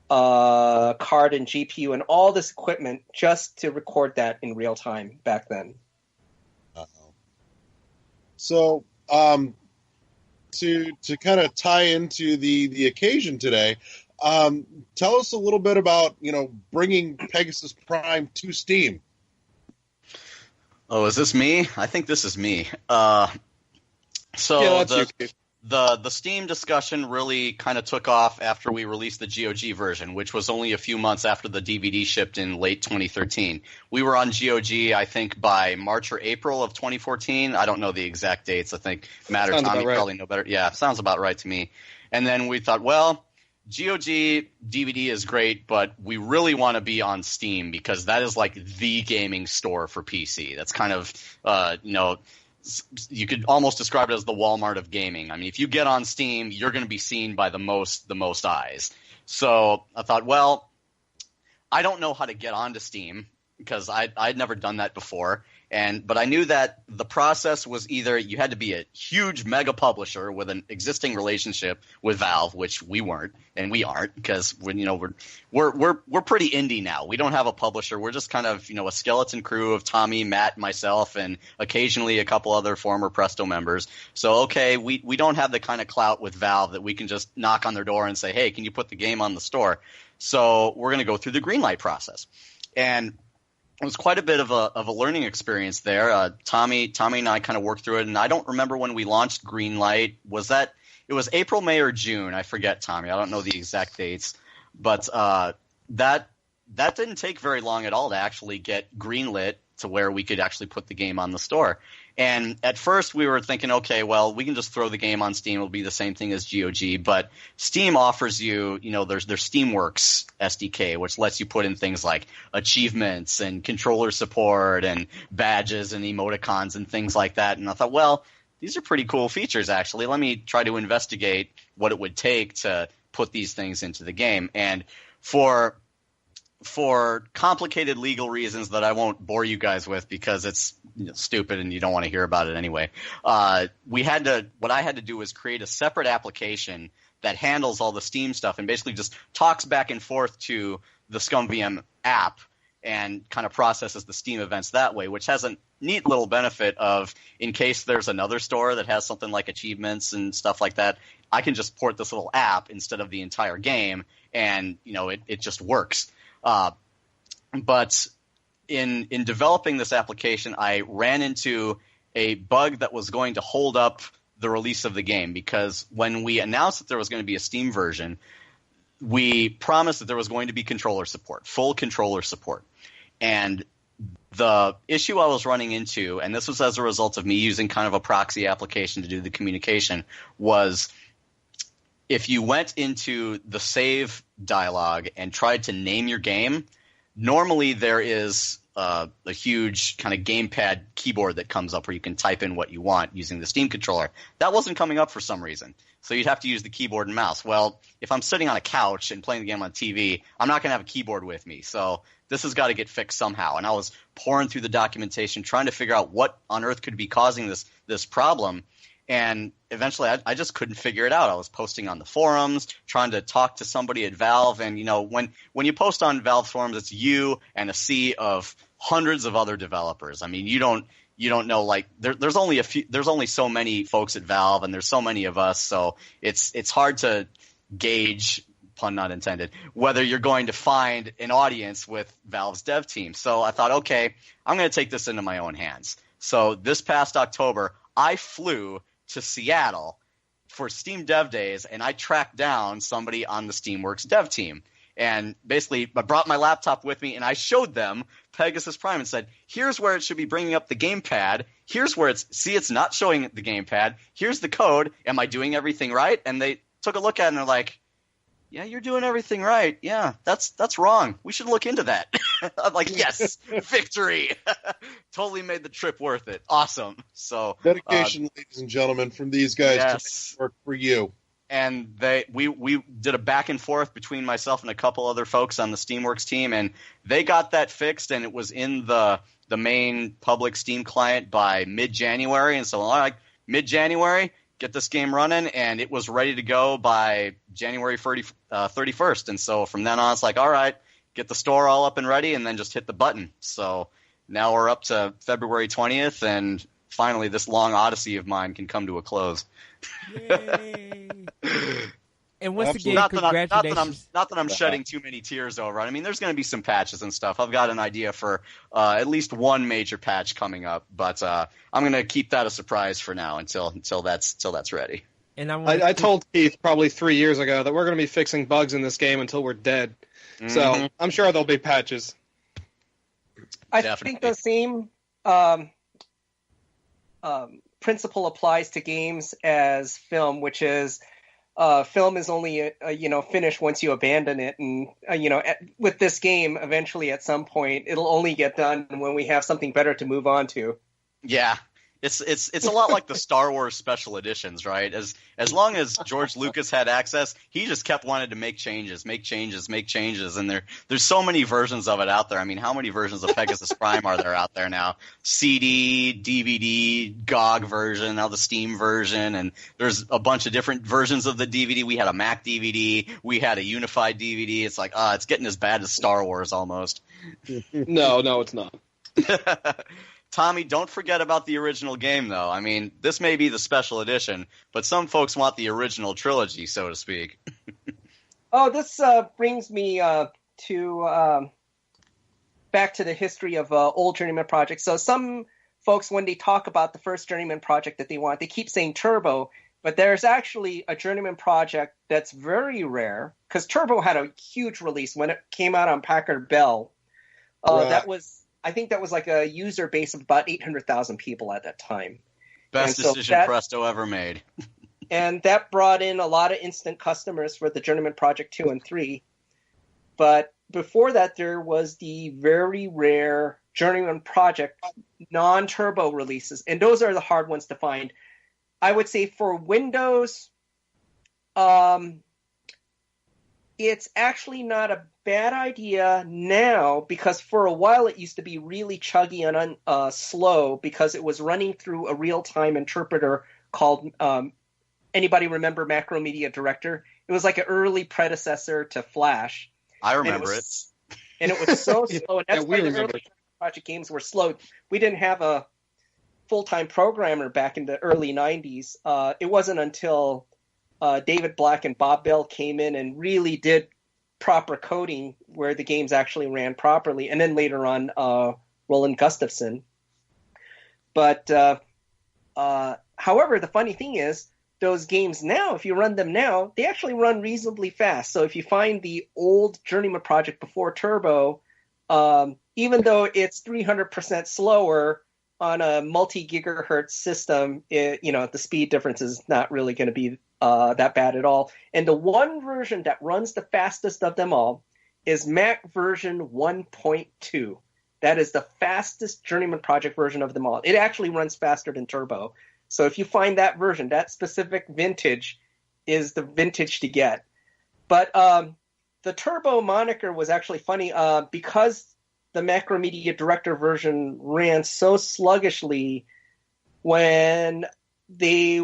card and GPU and all this equipment just to record that in real time back then. So, to kind of tie into the occasion today, tell us a little bit about bringing Pegasus Prime to Steam. Oh, is this me? I think this is me. The Steam discussion really kind of took off after we released the GOG version, which was only a few months after the DVD shipped in late 2013. We were on GOG, I think, by March or April of 2014. I don't know the exact dates. I think Matt or Tommy probably know better. Yeah, sounds about right to me. And then we thought, well, GOG DVD is great, but we really want to be on Steam because that is like the gaming store for PC. That's kind of, you could almost describe it as the Walmart of gaming. I mean, if you get on Steam, you're going to be seen by the most eyes. So I thought, well, I don't know how to get onto Steam because I'd never done that before. But I knew that the process was either you had to be a huge mega publisher with an existing relationship with Valve, which we weren't, and we aren't because we're pretty indie now. We don't have a publisher. We're just kind of a skeleton crew of Tommy, Matt, myself, and occasionally a couple other former Presto members. So okay, we don't have the kind of clout with Valve that we can just knock on their door and say, hey, can you put the game on the store? So we're going to go through the greenlight process, and it was quite a bit of a learning experience there. Tommy and I kind of worked through it, and I don't remember when we launched Greenlight. It was April, May, or June? I forget, Tommy. I don't know the exact dates, but that didn't take very long at all to actually get greenlit to where we could actually put the game on the store. And at first we were thinking, okay, well, we can just throw the game on Steam. It'll be the same thing as GOG. But Steam offers you, there's Steamworks SDK, which lets you put in things like achievements and controller support and badges and emoticons and things like that. And I thought, well, these are pretty cool features, actually. Let me try to investigate what it would take to put these things into the game. And for complicated legal reasons that I won't bore you guys with because it's stupid and you don't want to hear about it anyway, what I had to do was create a separate application that handles all the Steam stuff and basically just talks back and forth to the ScumVM app and kind of processes the Steam events that way, which has a neat little benefit of, in case there's another store that has something like achievements and stuff like that, I can just port this little app instead of the entire game, and it just works. But in developing this application, I ran into a bug that was going to hold up the release of the game, because when we announced that there was going to be a Steam version, we promised that there was going to be controller support, full controller support. And the issue I was running into, and this was as a result of me using kind of a proxy application to do the communication, was if you went into the save dialog and tried to name your game, normally there is a huge kind of gamepad keyboard that comes up where you can type in what you want using the Steam controller. That wasn't coming up for some reason. So you'd have to use the keyboard and mouse. Well, if I'm sitting on a couch and playing the game on TV, I'm not going to have a keyboard with me. So this has got to get fixed somehow. And I was pouring through the documentation trying to figure out what on earth could be causing this problem. And eventually I just couldn't figure it out. I was posting on the forums, trying to talk to somebody at Valve. And, you know, when you post on Valve forums, it's you and a sea of hundreds of other developers. I mean, you don't know, like there's only so many folks at Valve, and there's so many of us. So it's hard to gauge, pun not intended, whether you're going to find an audience with Valve's dev team. So I thought, okay, I'm going to take this into my own hands. So this past October, I flew to Seattle for Steam Dev Days, and I tracked down somebody on the Steamworks dev team. And basically, I brought my laptop with me, and I showed them Pegasus Prime and said, here's where it should be bringing up the gamepad. Here's where it's not showing the gamepad. Here's the code. Am I doing everything right? And they took a look at it, and they're like, yeah, you're doing everything right. Yeah, that's wrong. We should look into that. I'm like, yes, victory. Totally made the trip worth it. Awesome. So dedication, ladies and gentlemen, from these guys to make work for you. And we did a back and forth between myself and a couple other folks on the Steamworks team, and they got that fixed, and it was in the main public Steam client by mid-January. And so, all right, mid-January, get this game running, and it was ready to go by January 31st. And so from then on, it's like, all right, get the store all up and ready, and then just hit the button. So now we're up to February 20th, and finally this long odyssey of mine can come to a close. Yay. And once again, not congratulations. Not that I'm shedding too many tears over it. I mean, there's going to be some patches and stuff. I've got an idea for at least one major patch coming up, but I'm going to keep that a surprise for now until that's ready. And I told Keith probably 3 years ago that we're going to be fixing bugs in this game until we're dead. Mm-hmm. So I'm sure there'll be patches. I think the same principle applies to games as film, which is film is only finished once you abandon it, and with this game, eventually at some point it'll only get done when we have something better to move on to. Yeah. It's a lot like the Star Wars special editions, right? As long as George Lucas had access, he just kept wanting to make changes, and there's so many versions of it out there. I mean, how many versions of Pegasus Prime are there out there now? CD, DVD, GOG version, now the Steam version, and there's a bunch of different versions of the DVD. We had a Mac DVD, we had a unified DVD. It's like, it's getting as bad as Star Wars almost. No, it's not. Tommy, don't forget about the original game, though. I mean, this may be the special edition, but some folks want the original trilogy, so to speak. Oh, this brings me to back to the history of old Journeyman Project. So some folks, when they talk about the first Journeyman Project that they want, they keep saying Turbo, but there's actually a Journeyman Project that's very rare, because Turbo had a huge release when it came out on Packard Bell. Right. I think that was like a user base of about 800,000 people at that time. Best decision Presto ever made. And that brought in a lot of instant customers for the Journeyman Project 2 and 3. But before that, there was the very rare Journeyman Project non-turbo releases. And those are the hard ones to find. I would say for Windows, it's actually not a bad idea now, because for a while it used to be really chuggy and slow because it was running through a real-time interpreter called, anybody remember Macromedia Director? It was like an early predecessor to Flash. I remember it. And it was so slow. And that's why the early Project games were slow. We didn't have a full-time programmer back in the early 90s. It wasn't until David Black and Bob Bell came in and really did proper coding where the games actually ran properly, and then later on Roland Gustafson. But however, the funny thing is, those games now, if you run them now, they actually run reasonably fast. So if you find the old Journeyman Project before Turbo, even though it's 300% slower, on a multi-gigahertz system, the speed difference is not really going to be that bad at all. And the one version that runs the fastest of them all is Mac version 1.2. That is the fastest Journeyman Project version of them all. It actually runs faster than Turbo. So if you find that version, that specific vintage is the vintage to get. But the Turbo moniker was actually funny because the Macromedia Director version ran so sluggishly when the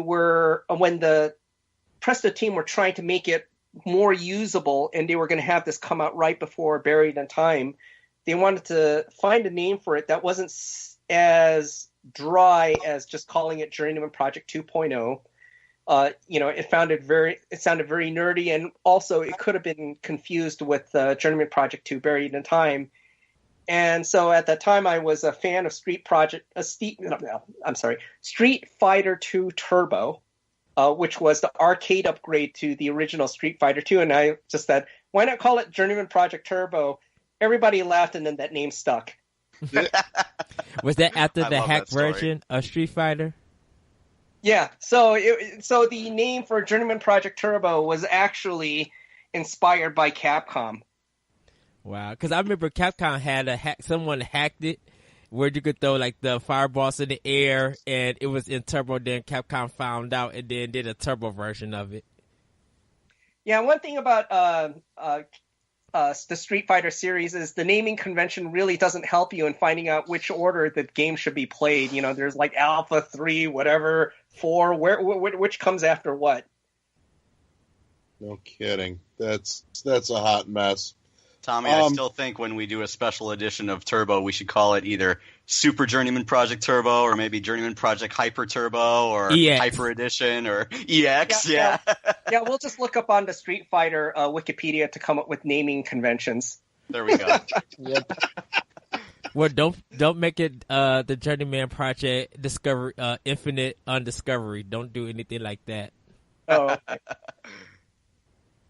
Presto team were trying to make it more usable, and they were going to have this come out right before Buried in Time. They wanted to find a name for it that wasn't as dry as just calling it Journeyman Project 2.0. It sounded very nerdy, and also it could have been confused with Journeyman Project 2 Buried in Time. And so at that time, I was a fan of Street Fighter 2 Turbo, which was the arcade upgrade to the original Street Fighter 2. And I just said, why not call it Journeyman Project Turbo? Everybody laughed, and then that name stuck. Was that after the hack version of Street Fighter? Yeah. So the name for Journeyman Project Turbo was actually inspired by Capcom. Wow, because I remember Capcom had someone hacked it where you could throw like the fireballs in the air, and it was in Turbo. Then Capcom found out and then did a Turbo version of it. Yeah, one thing about the Street Fighter series is the naming convention really doesn't help you in finding out which order the game should be played. There's like Alpha 3, whatever, 4, which comes after what. No kidding. That's a hot mess. Tommy, I still think when we do a special edition of Turbo, we should call it either Super Journeyman Project Turbo or maybe Journeyman Project Hyper Turbo or EX. Hyper Edition or EX. Yeah, we'll just look up on the Street Fighter Wikipedia to come up with naming conventions. There we go. Yep. Well, don't make it the Journeyman Project Discovery Infinite Undiscovery. Don't do anything like that. Oh.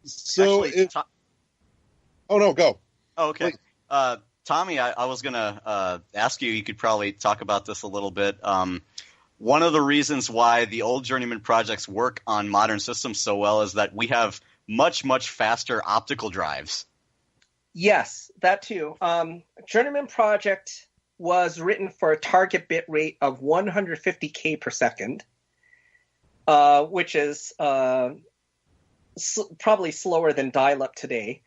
So Actually, oh no, go. Oh, okay. Tommy, I was going to ask you could probably talk about this a little bit. One of the reasons why the old Journeyman projects work on modern systems so well is that we have much, much faster optical drives. Yes, that too. Journeyman Project was written for a target bit rate of 150K per second, which is probably slower than dial-up today.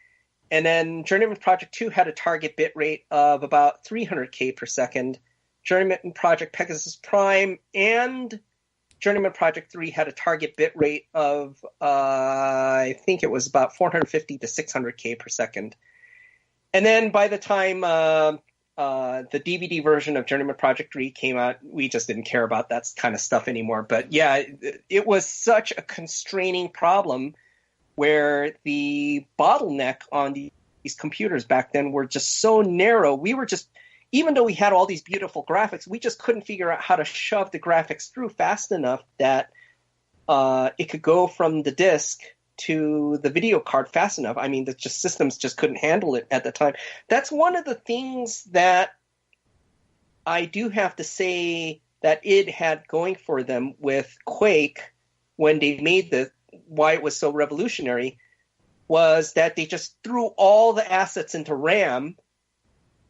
And then Journeyman Project 2 had a target bit rate of about 300K per second. Journeyman Project Pegasus Prime and Journeyman Project 3 had a target bit rate of, I think it was about 450 to 600K per second. And then by the time the DVD version of Journeyman Project 3 came out, we just didn't care about that kind of stuff anymore. But yeah, it was such a constraining problem where the bottleneck on these computers back then were just so narrow. We were just, even though we had all these beautiful graphics, we just couldn't figure out how to shove the graphics through fast enough that it could go from the disk to the video card fast enough. I mean, the systems just couldn't handle it at the time. That's one of the things that I do have to say that id had going for them with Quake when they made why it was so revolutionary was that they just threw all the assets into RAM,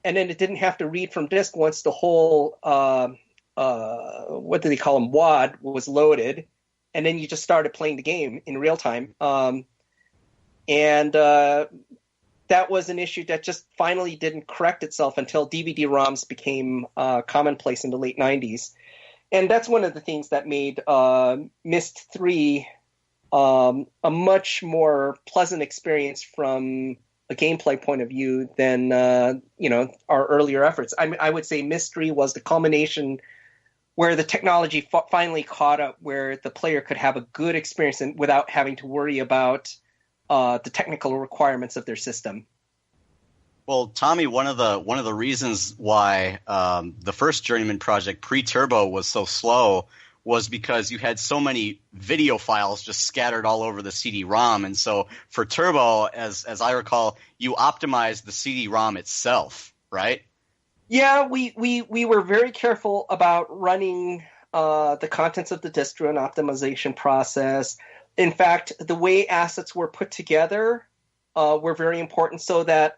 and then it didn't have to read from disk once the whole what do they call them, WAD was loaded, and then you just started playing the game in real time. And that was an issue that just finally didn't correct itself until DVD-ROMs became commonplace in the late 90s. And that's one of the things that made Myst 3 a much more pleasant experience from a gameplay point of view than our earlier efforts. I would say Mystery was the culmination where the technology finally caught up, where the player could have a good experience without having to worry about the technical requirements of their system. Well, Tommy, one of the reasons why the first Journeyman project pre-Turbo was so slow was because you had so many video files just scattered all over the CD-ROM. And so for Turbo, as I recall, you optimized the CD-ROM itself, right? Yeah, we were very careful about running the contents of the disk through an optimization process. In fact, the way assets were put together were very important, so that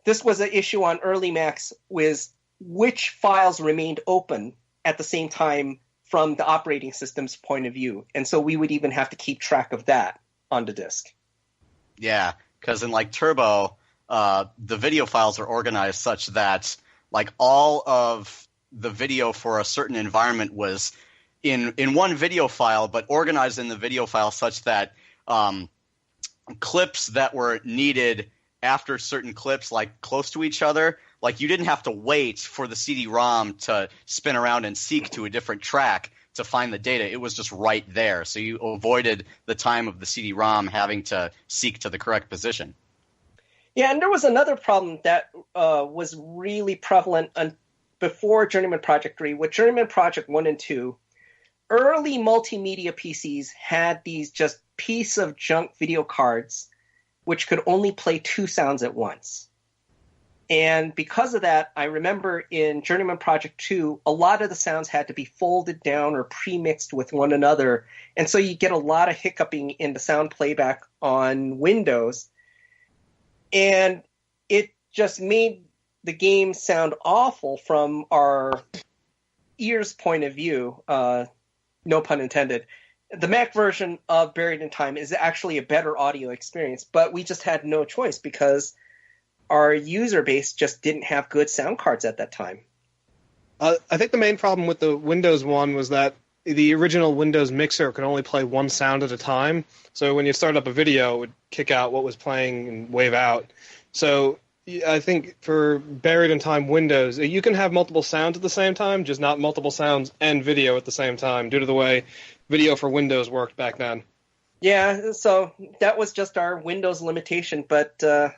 this was an issue on early Macs, was which files remained open at the same time from the operating system's point of view. And so we would even have to keep track of that on the disk. Yeah, because in like Turbo, the video files are organized such that like all of the video for a certain environment was in one video file, but organized in the video file such that clips that were needed after certain clips, like close to each other, like you didn't have to wait for the CD-ROM to spin around and seek to a different track to find the data. It was just right there. So you avoided the time of the CD-ROM having to seek to the correct position. Yeah, and there was another problem that was really prevalent before Journeyman Project 3. With Journeyman Project 1 and 2, early multimedia PCs had these just piece of junk video cards which could only play two sounds at once. And because of that, I remember in Journeyman Project 2, a lot of the sounds had to be folded down or pre-mixed with one another. And so you get a lot of hiccuping in the sound playback on Windows. And it just made the game sound awful from our ears' point of view. No pun intended. The Mac version of Buried in Time is actually a better audio experience, but we just had no choice because our user base just didn't have good sound cards at that time. I think the main problem with the Windows one was that the original Windows mixer could only play one sound at a time. So when you start up a video, it would kick out what was playing and wave out. So I think for Buried in Time Windows, you can have multiple sounds at the same time, just not multiple sounds and video at the same time, due to the way video for Windows worked back then. Yeah, so that was just our Windows limitation, but this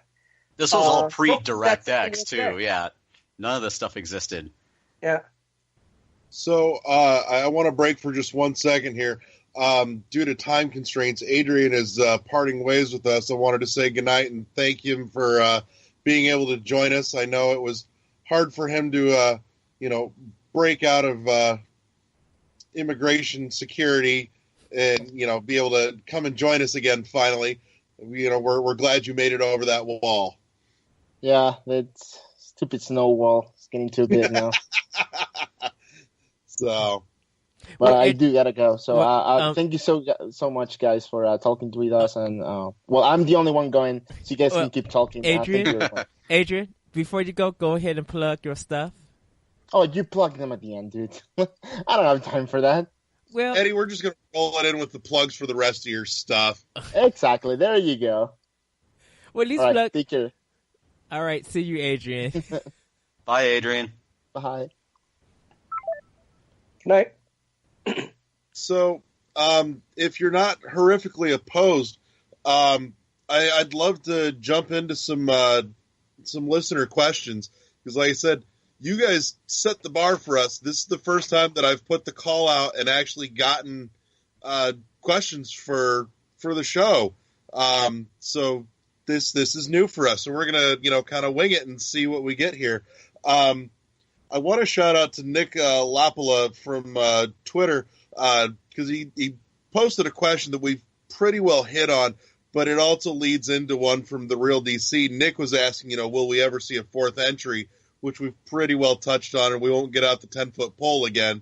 was all pre-DirectX too. Yeah, none of this stuff existed. Yeah. So I want to break for just 1 second here. Due to time constraints, Adrian is parting ways with us. I wanted to say goodnight and thank him for being able to join us. I know it was hard for him to, break out of immigration security and, be able to come and join us again finally. We're glad you made it over that wall. Yeah, that stupid snow wall is getting too big now. So, but I do gotta go. So thank you so much, guys, for talking with us. And I'm the only one going, so you guys can keep talking. Adrian, before you go ahead and plug your stuff. Oh, you plug them at the end, dude. I don't have time for that. Well, Eddie, we're just gonna roll it in with the plugs for the rest of your stuff. Exactly. There you go. Well, at least all right, plug. take care. All right, see you, Adrian. Bye, Adrian. Bye. Good night. So, if you're not horrifically opposed, I'd love to jump into some listener questions because, like I said, you guys set the bar for us. This is the first time that I've put the call out and actually gotten questions for the show. So this is new for us. So we're gonna kind of wing it and see what we get here. I want to shout out to Nick Lapola from Twitter because he posted a question that we've pretty well hit on, but it also leads into one from the Real DC. Nick was asking, will we ever see a fourth entry, which we've pretty well touched on, and we won't get out the 10-foot pole again.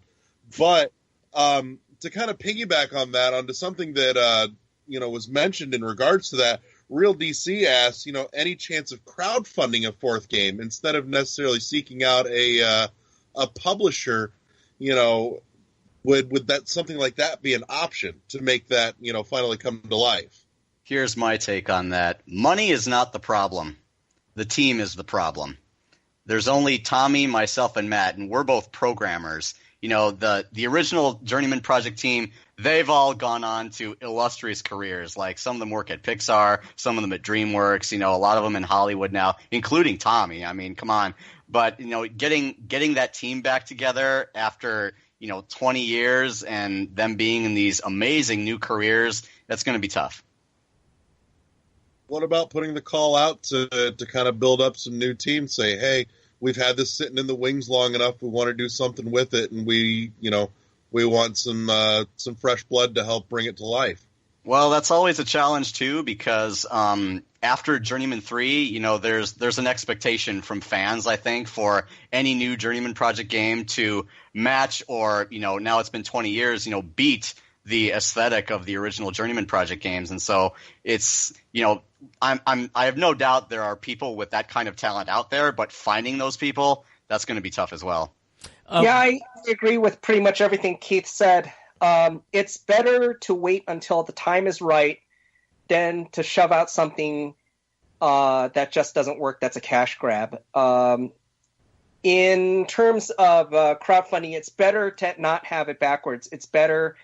But to kind of piggyback on that, onto something that was mentioned in regards to that, Real DC asks, any chance of crowdfunding a fourth game instead of necessarily seeking out a publisher? Would that something like that be an option to make that finally come to life? Here's my take on that. Money is not the problem. The team is the problem. There's only Tommy, myself, and Matt, and we're both programmers. The original Journeyman Project team, they've all gone on to illustrious careers. Like some of them work at Pixar, some of them at DreamWorks, a lot of them in Hollywood now, including Tommy. I mean, come on. But, getting that team back together after, 20 years and them being in these amazing new careers, that's going to be tough. What about putting the call out to kind of build up some new teams? Say, hey, we've had this sitting in the wings long enough. We want to do something with it, and we want some fresh blood to help bring it to life. Well, that's always a challenge too, because after Journeyman 3, there's an expectation from fans, I think, for any new Journeyman Project game to match or, now it's been 20 years, beat the aesthetic of the original Journeyman Project games. And so it's, I have no doubt there are people with that kind of talent out there, but finding those people, that's going to be tough as well. Yeah, I agree with pretty much everything Keith said. It's better to wait until the time is right than to shove out something that just doesn't work. That's a cash grab. In terms of crowdfunding, it's better to not have it backwards. It's better.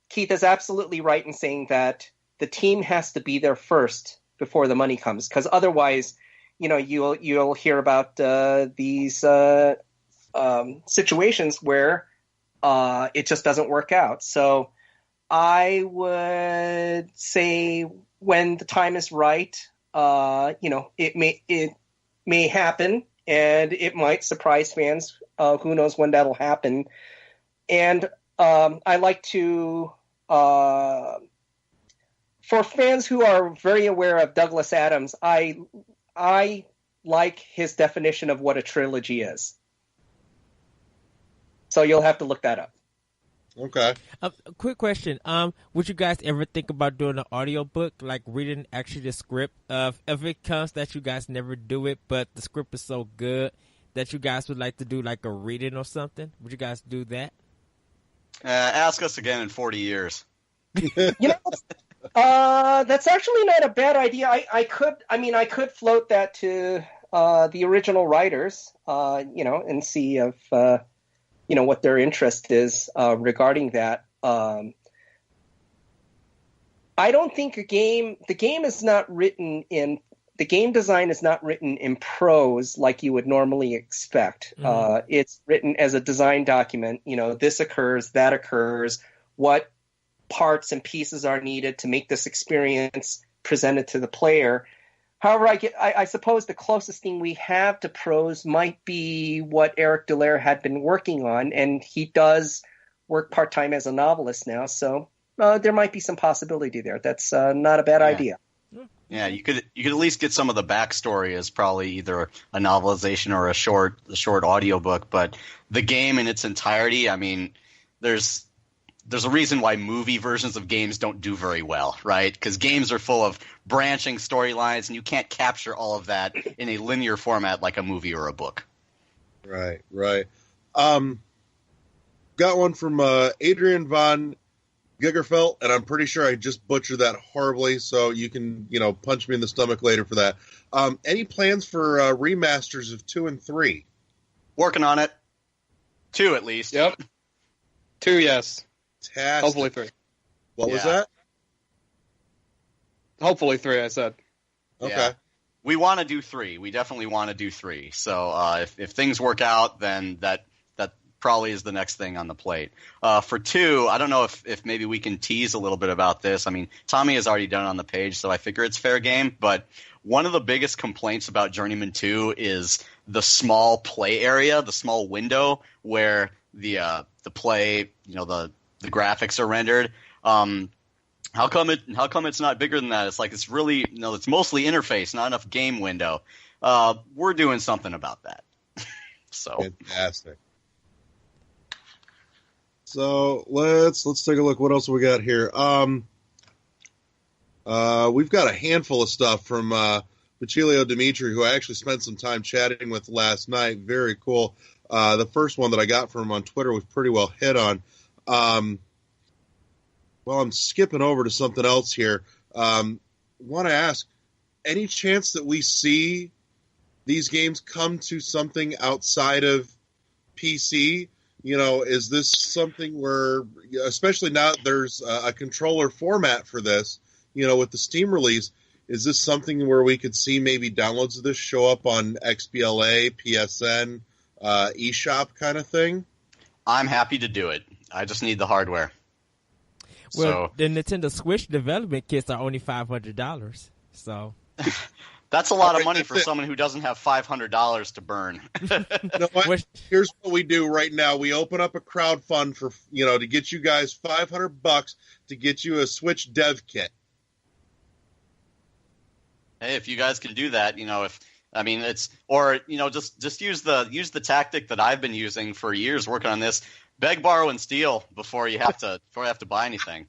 Keith is absolutely right in saying that the team has to be there first before the money comes, because otherwise, you'll hear about these situations where it just doesn't work out. So I would say when the time is right, it may happen, and it might surprise fans. Who knows when that'll happen? And I like to, for fans who are very aware of Douglas Adams, I like his definition of what a trilogy is. So you'll have to look that up. Okay. A quick question. Would you guys ever think about doing an audiobook, like reading actually the script? If it comes that you guys never do it, but the script is so good that you guys would like to do like a reading or something, would you guys do that? Ask us again in 40 years. That's actually not a bad idea. I could float that to the original writers, and see if what their interest is regarding that. I don't think the game design is not written in prose like you would normally expect. Mm-hmm. It's written as a design document. This occurs, that occurs, what parts and pieces are needed to make this experience presented to the player. However, I suppose the closest thing we have to prose might be what Eric Dallaire had been working on, and he does work part-time as a novelist now, so there might be some possibility there. That's not a bad idea. Yeah, you could at least get some of the backstory as probably either a novelization or a short audiobook, but the game in its entirety, I mean, there's a reason why movie versions of games don't do very well, right? Because games are full of branching storylines, and you can't capture all of that in a linear format like a movie or a book. Right. Got one from Adrian von Gigerfeld, and I'm pretty sure I just butchered that horribly, so you can, punch me in the stomach later for that. Any plans for remasters of 2 and 3? Working on it. 2 at least. Yep. 2, yes. Fantastic. Hopefully 3. What was that? Hopefully 3, I said. Okay. Yeah. We want to do 3. We definitely want to do 3. So if things work out, then that probably is the next thing on the plate. For 2, I don't know if maybe we can tease a little bit about this. I mean, Tommy has already done it on the page, so I figure it's fair game. But one of the biggest complaints about Journeyman 2 is the small play area, the small window where the play, the graphics are rendered. How come it's not bigger than that? It's like it's really it's mostly interface, not enough game window. We're doing something about that. So fantastic. So let's take a look. What else we got here? We've got a handful of stuff from Vachilio Dimitri, who I actually spent some time chatting with last night. Very cool. The first one that I got from him on Twitter was pretty well hit on. Well, I'm skipping over to something else here. Want to ask, any chance that we see these games come to something outside of PC? Is this something where, especially now there's a controller format for this, with the Steam release, is this something where we could see maybe downloads of this show up on XBLA, PSN, eShop kind of thing? I'm happy to do it. I just need the hardware. Well, the Nintendo Switch development kits are only $500, so. That's a lot of money for someone who doesn't have $500 to burn. You know what? Here's what we do right now. We open up a crowd fund for, to get you guys $500 to get you a Switch dev kit. Hey, if you guys can do that, just use the tactic that I've been using for years working on this. Beg, borrow, and steal before you have to buy anything.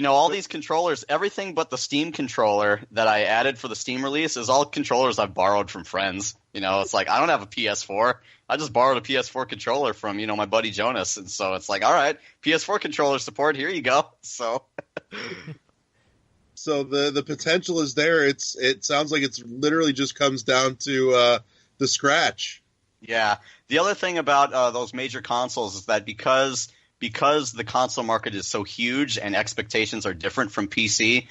All these controllers, everything but the Steam controller that I added for the Steam release is all controllers I've borrowed from friends. It's like I don't have a PS4. I just borrowed a PS4 controller from, my buddy Jonas. And so it's like, all right, PS4 controller support, here you go. So So the potential is there. It sounds like it's literally just comes down to the scratch. Yeah. The other thing about those major consoles is that because the console market is so huge and expectations are different from PC,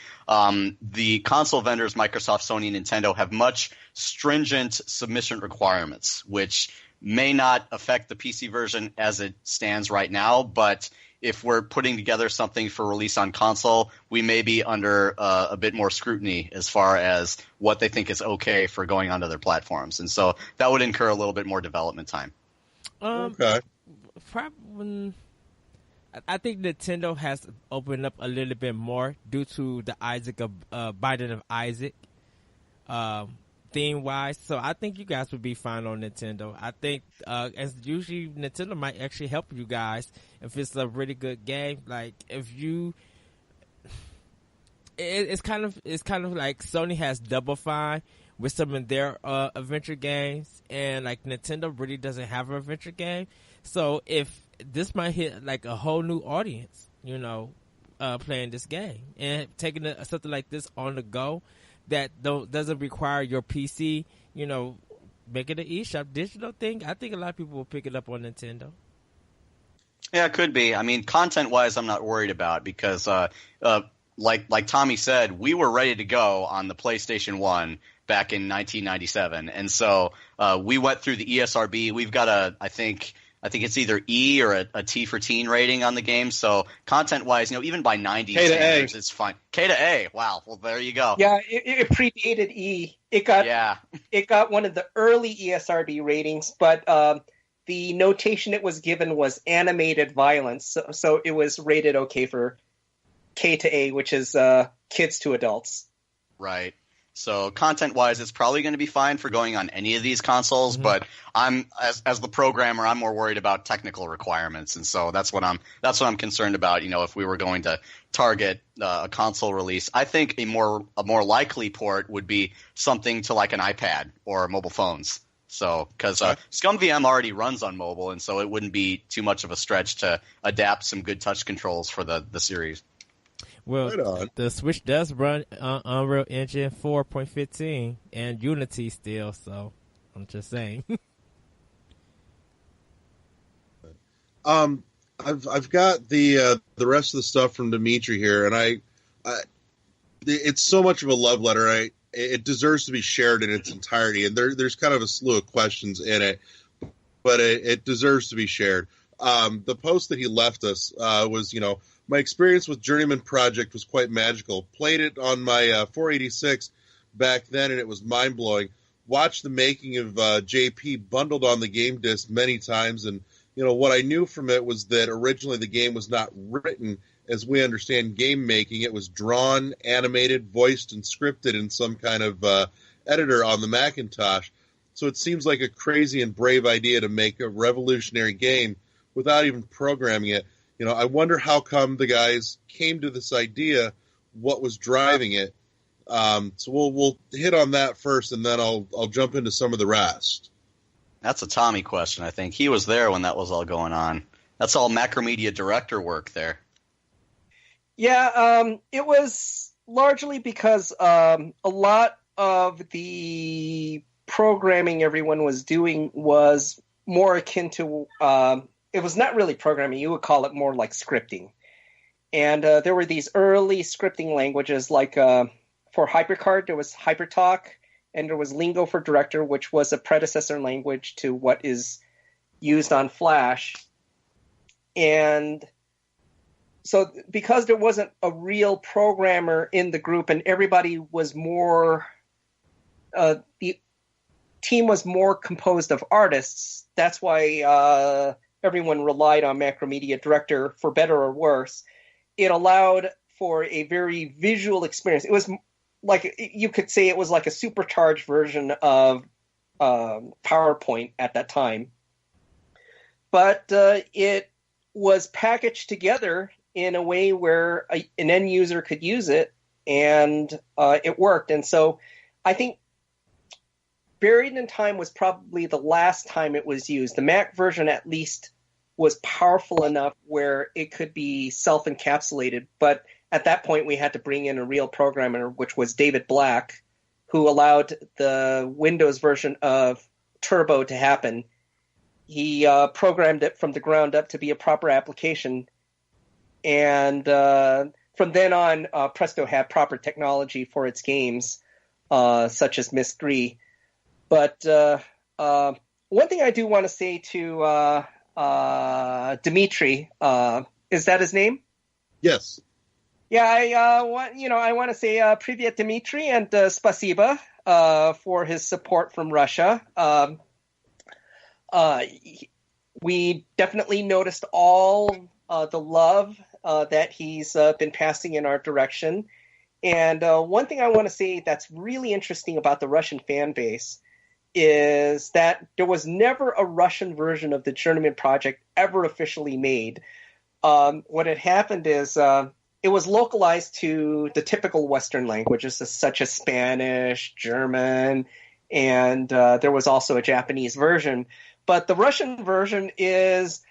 the console vendors, Microsoft, Sony, and Nintendo, have much stringent submission requirements, which may not affect the PC version as it stands right now, but if we're putting together something for release on console, we may be under a bit more scrutiny as far as what they think is okay for going onto their platforms. And so that would incur a little bit more development time. Okay. I think Nintendo has opened up a little bit more due to the Binding of Isaac theme-wise. So I think you guys would be fine on Nintendo. I think, as usually, Nintendo might actually help you guys if it's a really good game. Like if you, it's kind of like Sony has Double Fine with some of their adventure games, and like Nintendo really doesn't have an adventure game. So if this might hit like a whole new audience, playing this game and taking something like this on the go that doesn't require your PC, make it an eShop digital thing. I think a lot of people will pick it up on Nintendo. Yeah, it could be. I mean, content-wise, I'm not worried about because, like Tommy said, we were ready to go on the PlayStation 1 back in 1997, and so we went through the ESRB. We've got I think it's either E or a T for teen rating on the game. So content-wise, even by 90 standards, it's fine. K to A. Wow. Well, there you go. Yeah, it predated E. It got one of the early ESRB ratings, but the notation it was given was animated violence. So it was rated okay for K to A, which is kids to adults. Right. So content-wise, it's probably going to be fine for going on any of these consoles. Mm-hmm. But I'm, as the programmer, I'm more worried about technical requirements, and so that's what I'm concerned about. If we were going to target a console release, I think a more likely port would be something to like an iPad or mobile phones. So because ScumVM already runs on mobile, and so it wouldn't be too much of a stretch to adapt some good touch controls for the series. Well, right, the Switch does run Unreal Engine 4.15 and Unity still, so I'm just saying. I've got the rest of the stuff from Dimitri here, and I it's so much of a love letter. It deserves to be shared in its entirety, and there's kind of a slew of questions in it, but it deserves to be shared. The post that he left us was, my experience with Journeyman Project was quite magical. Played it on my 486 back then, and it was mind-blowing. Watched the making of JP bundled on the game disc many times, and what I knew from it was that originally the game was not written as we understand game making. It was drawn, animated, voiced, and scripted in some kind of editor on the Macintosh. So it seems like a crazy and brave idea to make a revolutionary game without even programming it. I wonder how come the guys came to this idea, what was driving it. So we'll hit on that first, and then I'll jump into some of the rest. That's a Tommy question, I think. He was there when that was all going on. That's all Macromedia director work there. Yeah, it was largely because a lot of the programming everyone was doing was more akin to it was not really programming. You would call it more like scripting. And there were these early scripting languages, like for HyperCard, there was HyperTalk, and there was Lingo for Director, which was a predecessor language to what is used on Flash. And so because there wasn't a real programmer in the group and everybody was more the team was more composed of artists. That's why everyone relied on Macromedia Director for better or worse. It allowed for a very visual experience. It was like, you could say it was like a supercharged version of PowerPoint at that time. But it was packaged together in a way where an end user could use it, and it worked. And so I think Buried in Time was probably the last time it was used. The Mac version, at least, was powerful enough where it could be self-encapsulated. But at that point, we had to bring in a real programmer, which was David Black, who allowed the Windows version of Turbo to happen. He programmed it from the ground up to be a proper application. And from then on, Presto had proper technology for its games, such as Myst 3. But one thing I do want to say to Dmitry, is that his name? Yes. Yeah, I want to say Privyet Dmitry, and Spasiba for his support from Russia. We definitely noticed all the love that he's been passing in our direction. And one thing I want to say that's really interesting about the Russian fan base is that there was never a Russian version of the Journeyman Project ever officially made. What had happened is it was localized to the typical Western languages, such as Spanish, German, and there was also a Japanese version. But the Russian version is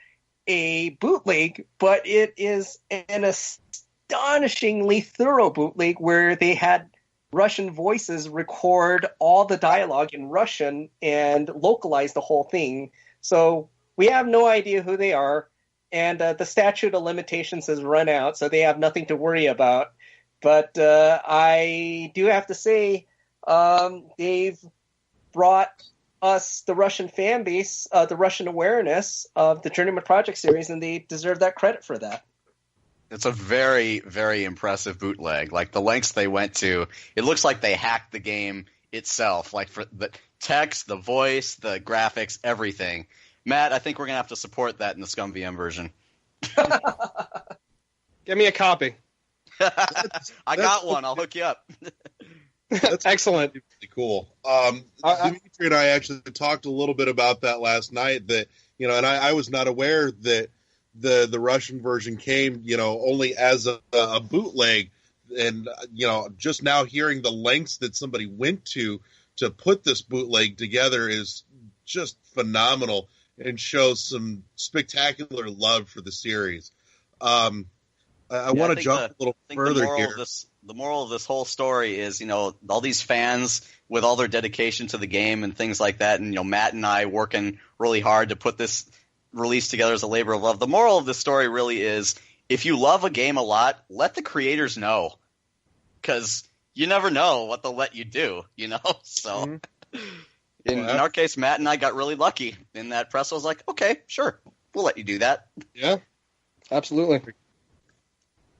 a bootleg, but it is an astonishingly thorough bootleg where they had Russian voices record all the dialogue in Russian and localize the whole thing. So we have no idea who they are, and the statute of limitations has run out, so they have nothing to worry about. But I do have to say they've brought us, the Russian fan base, the Russian awareness of the Journeyman Project series, and they deserve that credit for that. It's a very, very impressive bootleg. Like, the lengths they went to, it looks like they hacked the game itself. Like, for the text, the voice, the graphics, everything. Matt, I think we're going to have to support that in the ScumVM version. Give me a copy. I got one. I'll hook you up. That's excellent. Really cool. Dimitri and I actually talked a little bit about that last night. That, you know, and I was not aware that the Russian version came, you know, only as a bootleg, and you know, just now hearing the lengths that somebody went to put this bootleg together is just phenomenal and shows some spectacular love for the series. I want to jump a little further here. The moral of this whole story is, you know, all these fans with all their dedication to the game and things like that, and, you know, Matt and I working really hard to put this release together as a labor of love. The moral of this story really is, if you love a game a lot, let the creators know, because you never know what they'll let you do, you know? So in our case, Matt and I got really lucky in that Presto was like, okay, sure, we'll let you do that. Yeah, absolutely.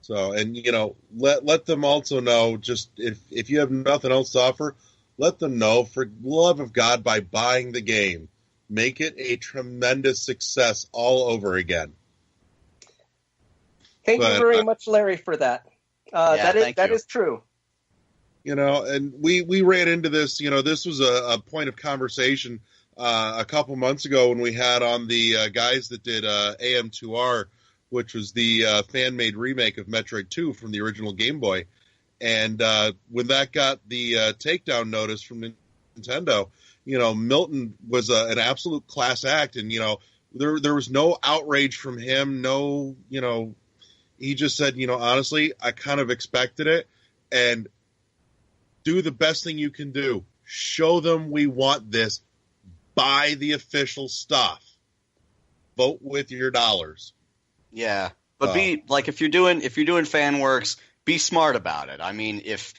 So, and, you know, let them also know, just if you have nothing else to offer, let them know, for love of God, by buying the game. Make it a tremendous success all over again. Thank you very much, Larry, for that. That is true. You know, and we ran into this, you know, this was a point of conversation a couple months ago when we had on the guys that did AM2R, which was the fan-made remake of Metroid 2 from the original Game Boy. And when that got the takedown notice from Nintendo, you know, Milton was an absolute class act, and, you know, there was no outrage from him, no, you know, he just said, you know, honestly, I kind of expected it, and do the best thing you can do. Show them we want this. Buy the official stuff. Vote with your dollars. Yeah, but be like, if you're doing fan works, be smart about it. I mean, if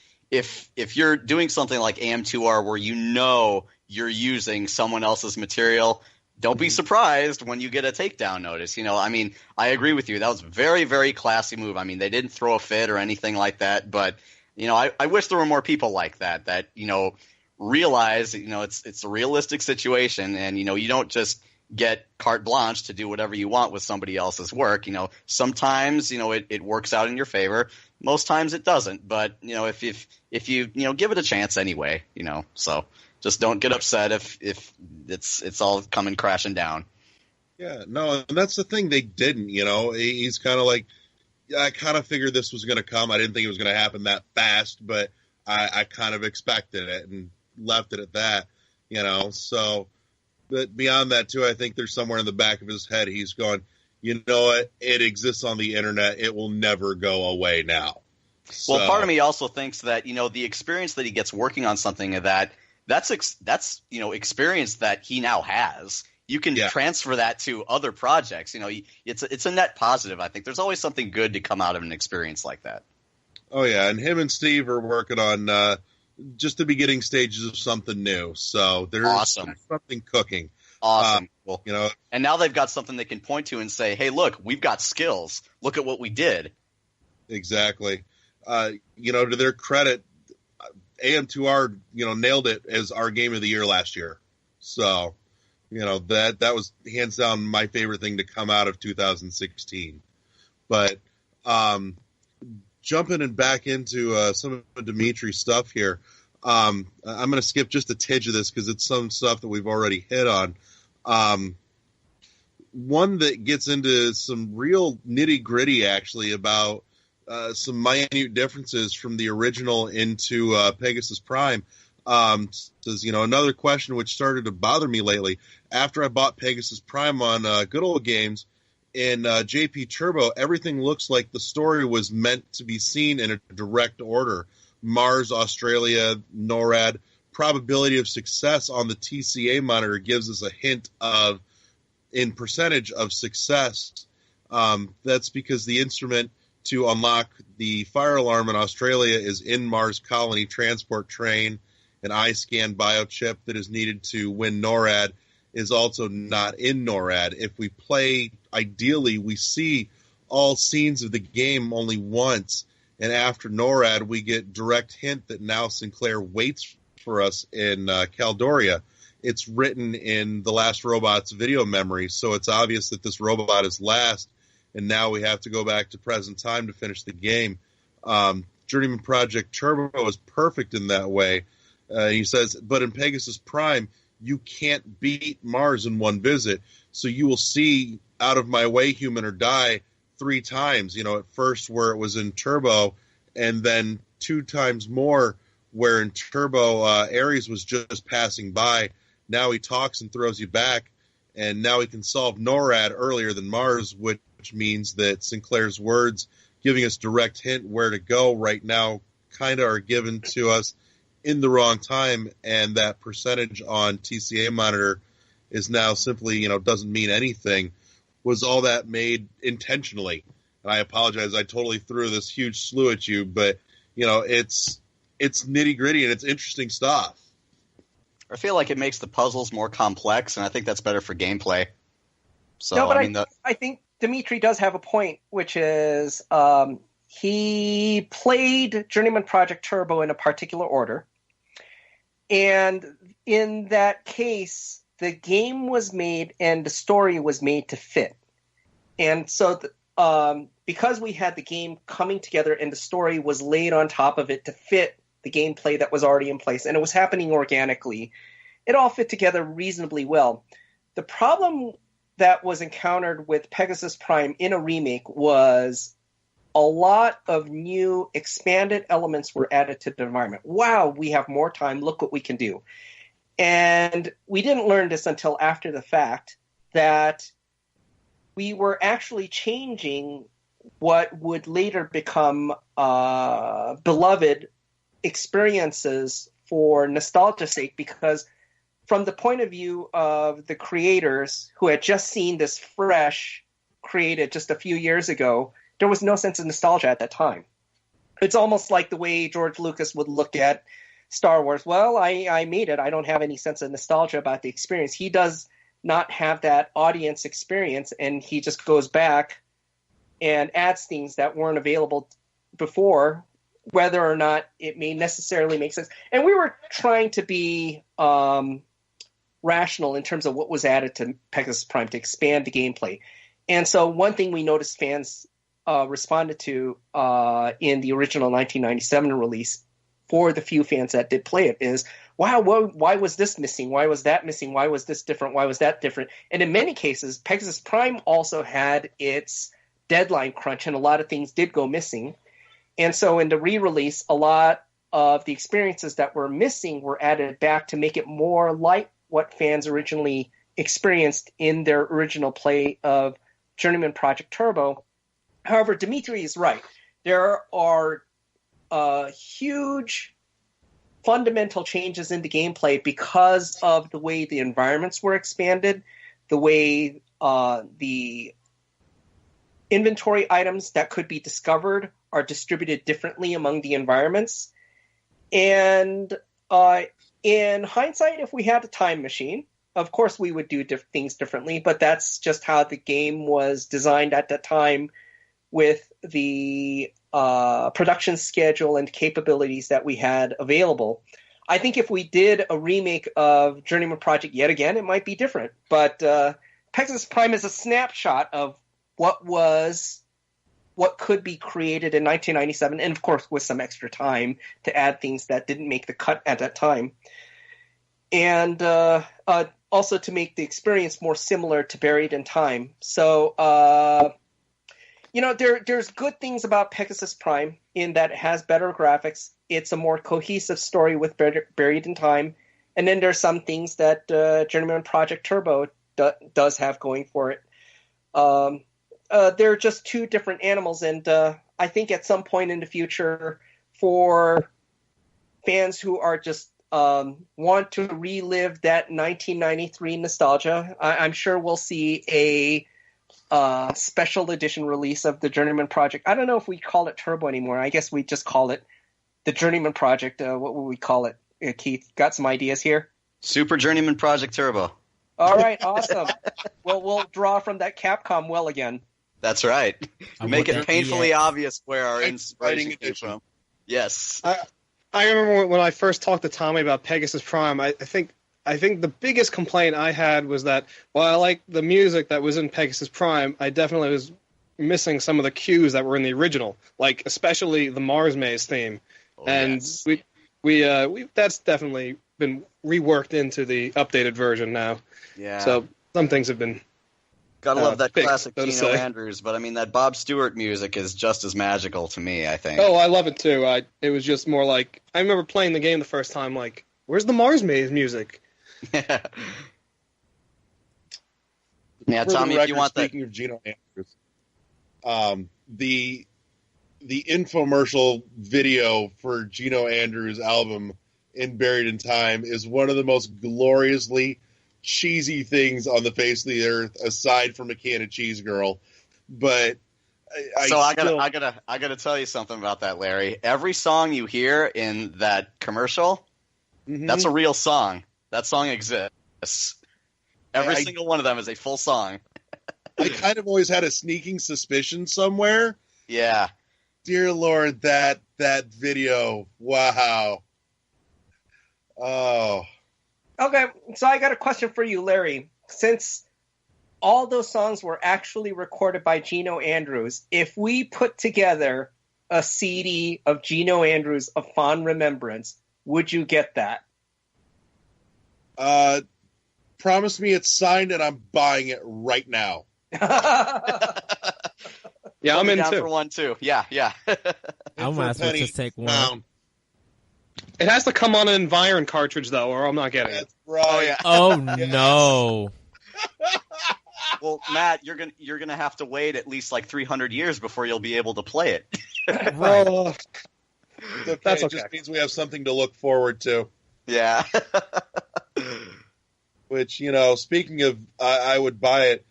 you're doing something like AM2R where you know you're using someone else's material, don't be surprised when you get a takedown notice. You know, I mean, I agree with you. That was a very, very classy move. I mean, they didn't throw a fit or anything like that, but, you know, I wish there were more people like that, you know, realize, it's a realistic situation, and, you don't just get carte blanche to do whatever you want with somebody else's work. Sometimes, it works out in your favor. Most times it doesn't. But, if you give it a chance anyway, so just don't get upset if it's all coming crashing down. Yeah, no, and that's the thing. They didn't, he's kind of like, I kind of figured this was going to come. I didn't think it was going to happen that fast, but I kind of expected it and left it at that, so. But beyond that, too, I think there's somewhere in the back of his head he's going, you know what? It exists on the internet. It will never go away now. So, well, part of me also thinks that, the experience that he gets working on something that's experience that he now has. You can transfer that to other projects. It's a net positive, I think. There's always something good to come out of an experience like that. Oh, yeah. And him and Steve are working on just the beginning stages of something new. So there's something cooking. Awesome. Well, and now they've got something they can point to and say, hey, look, we've got skills. Look at what we did. Exactly. To their credit, AM2R, nailed it as our game of the year last year. So, that was hands down my favorite thing to come out of 2016. But, jumping and back into some of Dimitri's stuff here, I'm going to skip just a tidge of this because it's some stuff that we've already hit on. One that gets into some real nitty-gritty, actually, about some minute differences from the original into Pegasus Prime. Says, another question which started to bother me lately. After I bought Pegasus Prime on Good Old Games, in JP Turbo, everything looks like the story was meant to be seen in a direct order. Mars, Australia, NORAD. Probability of success on the TCA monitor gives us a hint of, in percentage of success. That's because the instrument to unlock the fire alarm in Australia is in Mars Colony Transport Train. An iScan biochip that is needed to win NORAD is also not in NORAD. If we play, ideally, we see all scenes of the game only once, and after NORAD, we get direct hint that now Sinclair waits for us in Caldoria. It's written in The Last Robot's video memory, so it's obvious that this robot is last, and now we have to go back to present time to finish the game. Journeyman Project Turbo is perfect in that way. He says, but in Pegasus Prime, you can't beat Mars in one visit, so you will see Out of My Way, Human or Die 3 times, at first where it was in Turbo, and then 2 times more where in Turbo Ares was just passing by. Now he talks and throws you back, and now he can solve NORAD earlier than Mars, which means that Sinclair's words giving us direct hint where to go right now kind of are given to us in the wrong time, and that percentage on TCA monitor is now simply, doesn't mean anything. Was all that made intentionally? And I apologize, I totally threw this huge slew at you, but, it's nitty-gritty and it's interesting stuff. I feel like it makes the puzzles more complex, and I think that's better for gameplay. So, no, but I think Dimitri does have a point, which is he played Journeyman Project Turbo in a particular order. And in that case, the game was made and the story was made to fit. And so because we had the game coming together and the story was laid on top of it to fit the gameplay that was already in place, and it was happening organically, it all fit together reasonably well. The problem that was encountered with Pegasus Prime in a remake was a lot of new expanded elements were added to the environment. Wow, we have more time. Look what we can do. And we didn't learn this until after the fact, that we were actually changing what would later become beloved experiences for nostalgia's sake, because from the point of view of the creators who had just seen this fresh created just a few years ago, there was no sense of nostalgia at that time. It's almost like the way George Lucas would look at Star Wars. Well, I made it. I don't have any sense of nostalgia about the experience. He does not have that audience experience, and he just goes back and adds things that weren't available before whether or not it may necessarily make sense. And we were trying to be rational in terms of what was added to Pegasus Prime to expand the gameplay. And so one thing we noticed fans responded to in the original 1997 release, for the few fans that did play it, is, wow, why was this missing? Why was that missing? Why was this different? Why was that different? And in many cases, Pegasus Prime also had its deadline crunch, and a lot of things did go missing. And so in the re-release, a lot of the experiences that were missing were added back to make it more like what fans originally experienced in their original play of Journeyman Project Turbo. However, Dimitri is right. There are huge fundamental changes in the gameplay because of the way the environments were expanded, the way the inventory items that could be discovered are distributed differently among the environments. And in hindsight, if we had a time machine, of course we would do things differently, but that's just how the game was designed at that time with the production schedule and capabilities that we had available. I think if we did a remake of Journeyman Project yet again, it might be different. But Pegasus Prime is a snapshot of what could be created in 1997, and of course with some extra time to add things that didn't make the cut at that time. And also to make the experience more similar to Buried in Time. So, there's good things about Pegasus Prime in that it has better graphics. It's a more cohesive story with Buried in Time. And then there's some things that Journeyman Project Turbo does have going for it. They're just two different animals, and I think at some point in the future, for fans who are just want to relive that 1993 nostalgia, I'm sure we'll see a special edition release of the Journeyman Project. I don't know if we call it Turbo anymore. I guess we just call it the Journeyman Project. What would we call it? Keith, got some ideas here? Super Journeyman Project Turbo. All right, awesome. Well, we'll draw from that Capcom well again. That's right. Make it painfully obvious where our inspiration came from. Yes. I remember when I first talked to Tommy about Pegasus Prime, I think the biggest complaint I had was that while I liked the music that was in Pegasus Prime, I definitely was missing some of the cues that were in the original, like especially the Mars Maze theme. Yes. We that's definitely been reworked into the updated version now. Yeah. So some things have been gotta love that fixed, classic Gino Andrews, but I mean that Bob Stewart music is just as magical to me, I think. Oh, I love it too. It was just more like, I remember playing the game the first time, like, where's the Mars Maze music? Yeah, Tommy, if you want that. Speaking of Gino Andrews, the infomercial video for Gino Andrews' album in Buried in Time is one of the most gloriously cheesy things on the face of the earth, aside from a can of cheese girl. But I gotta tell you something about that, Larry. Every song you hear in that commercial, that's a real song. That song exists. Every single one of them is a full song. I kind of always had a sneaking suspicion somewhere. Yeah. Dear Lord, that video. Wow. Oh. Okay, so I got a question for you, Larry. Since all those songs were actually recorded by Gino Andrews, if we put together a CD of Gino Andrews of Fond Remembrance, would you get that? Promise me it's signed and I'm buying it right now. Yeah, I'm in down too. For one too. Yeah. I might as well just take one. Pound. It has to come on an Environ cartridge though, or I'm not getting it. That's right. Oh yeah. Oh no. Well, Matt, you're gonna have to wait at least like 300 years before you'll be able to play it. Well, It's okay. That's It okay. just means we have something to look forward to. Yeah. Which, speaking of, I would buy it.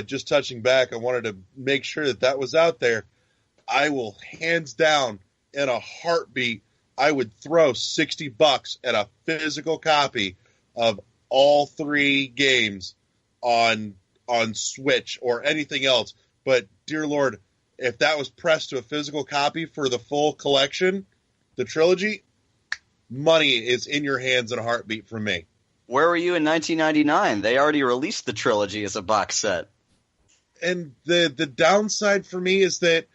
Just touching back, I wanted to make sure that was out there. I will, hands down, in a heartbeat, I would throw $60 at a physical copy of all three games on Switch or anything else. But, dear Lord, if that was pressed to a physical copy for the full collection, the trilogy, money is in your hands in a heartbeat from me. Where were you in 1999? They already released the trilogy as a box set. And the downside for me is that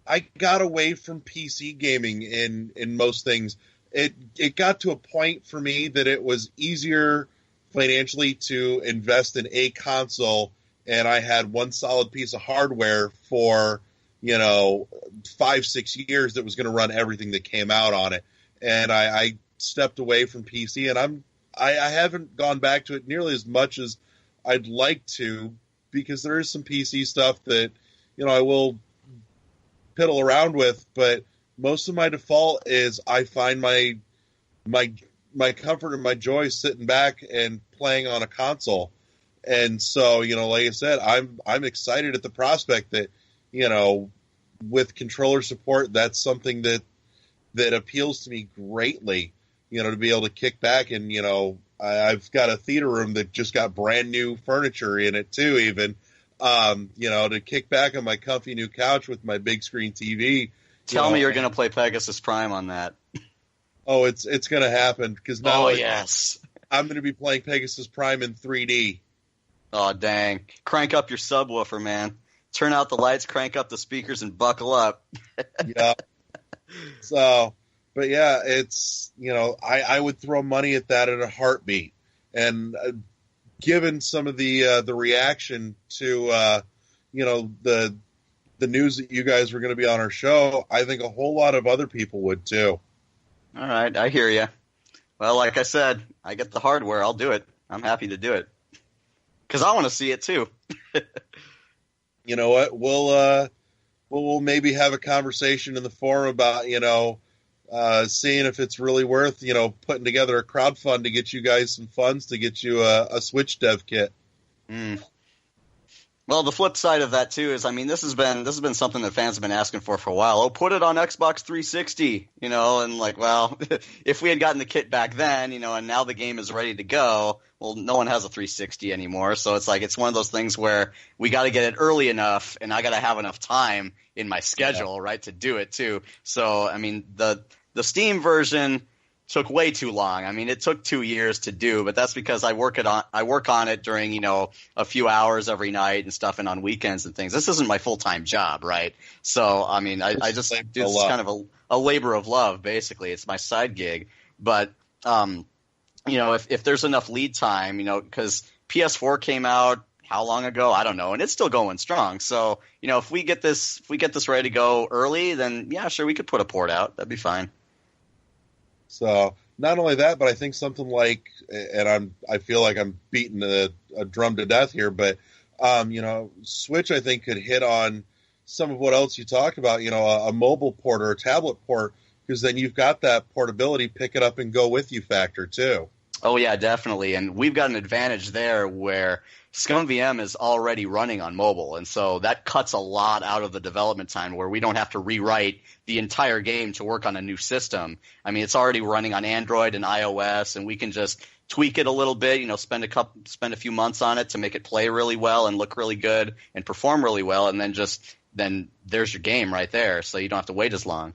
I got away from PC gaming in most things. It got to a point for me that it was easier financially to invest in a console, and I had one solid piece of hardware for 5-6 years that was going to run everything that came out on it. And I stepped away from PC, and I haven't gone back to it nearly as much as I'd like to, because there is some PC stuff that I will piddle around with, but most of my default is I find my comfort and my joy sitting back and playing on a console. And so, like I said, I'm excited at the prospect that, with controller support, that's something that appeals to me greatly, to be able to kick back. And, I've got a theater room that just got brand new furniture in it too, even, to kick back on my comfy new couch with my big screen TV. Tell me you're going to play Pegasus Prime on that. Oh, it's going to happen, because now yes, I'm going to be playing Pegasus Prime in 3D. Oh, dang. Crank up your subwoofer, man. Turn out the lights, crank up the speakers, and buckle up. Yeah. So, but yeah, it's, I would throw money at that in a heartbeat. And given some of the reaction to, the news that you guys were going to be on our show, I think a whole lot of other people would too. All right, I hear you. Well, like I said, I get the hardware. I'll do it. I'm happy to do it, because I want to see it too. You know what? We'll maybe have a conversation in the forum about seeing if it's really worth putting together a crowdfund to get you guys some funds to get you a Switch dev kit. Mm. Well, the flip side of that too is, this has been something that fans have been asking for a while. Oh, put it on Xbox 360, and well, if we had gotten the kit back then, and now the game is ready to go, well, no one has a 360 anymore. So it's one of those things where we got to get it early enough, and I got to have enough time in my schedule, right, to do it too. So, the Steam version took way too long. It took 2 years to do, but that's because I work on it during, a few hours every night and stuff, and on weekends and things. This isn't my full-time job, right? So, I just do this kind of a labor of love, basically. It's my side gig. But, if there's enough lead time, because PS4 came out how long ago? I don't know, and it's still going strong. So, if we get this ready to go early, then yeah, sure, we could put a port out. That'd be fine. So not only that, but I think something like, and I feel like I'm beating a drum to death here, but Switch, I think, could hit on some of what else you talked about, a mobile port or a tablet port, because then you've got that portability, pick it up and go with you factor too. Oh yeah, definitely. And we've got an advantage there where ScumVM is already running on mobile, and so that cuts a lot out of the development time, where we don't have to rewrite the entire game to work on a new system. It's already running on Android and iOS, and we can just tweak it a little bit, spend a few months on it to make it play really well and look really good and perform really well, and then there's your game right there, so you don't have to wait as long.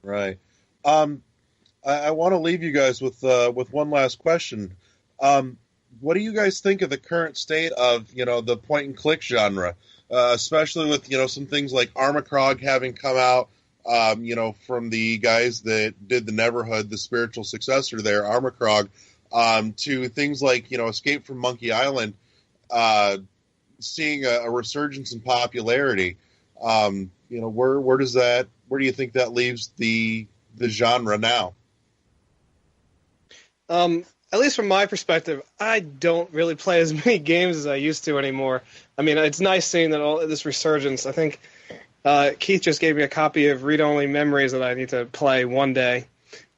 Right. I want to leave you guys with one last question. What do you guys think of the current state of, the point-and-click genre, especially with, some things like Armacrog having come out, from the guys that did the Neverhood, the spiritual successor there, Armacrog, to things like, Escape from Monkey Island, seeing a resurgence in popularity. Where do you think that leaves the genre now? At least from my perspective, I don't really play as many games as I used to anymore. It's nice seeing that all this resurgence. I think Keith just gave me a copy of Read Only Memories that I need to play one day.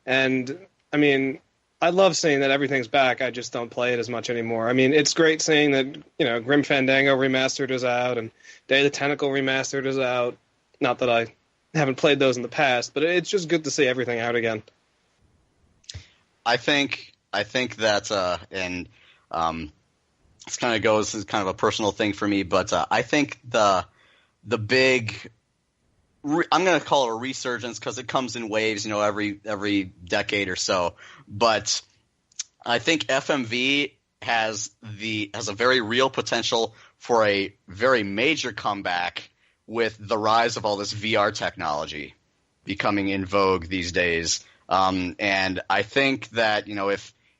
And, I love seeing that everything's back. I just don't play it as much anymore. It's great seeing that, Grim Fandango Remastered is out and Day of the Tentacle Remastered is out. Not that I haven't played those in the past, but it's just good to see everything out again. I think that, and this kind of goes as kind of a personal thing for me, but I think the big I'm going to call it a resurgence because it comes in waves, every decade or so. But I think FMV has a very real potential for a very major comeback with the rise of all this VR technology becoming in vogue these days. And I think that,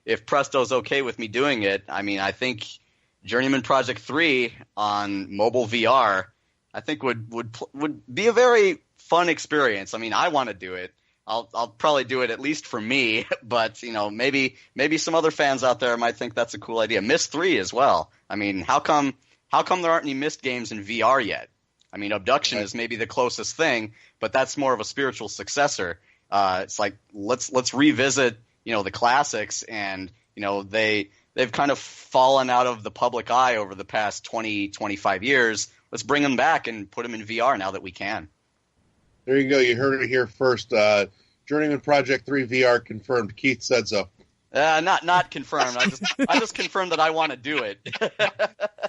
if Presto's okay with me doing it, I think Journeyman Project 3 on mobile VR, I think would be a very fun experience. I want to do it. I'll probably do it at least for me, but maybe some other fans out there might think that's a cool idea. Myst 3 as well. How come there aren't any Myst games in VR yet? Abduction is maybe the closest thing, but that's more of a spiritual successor. It's like let's revisit the classics, and they've kind of fallen out of the public eye over the past 20-25 years. Let's bring them back and put them in VR now that we can. There you go. You heard it here first. Journeyman Project 3 VR confirmed. Keith said so. Not confirmed. I just confirmed that I want to do it.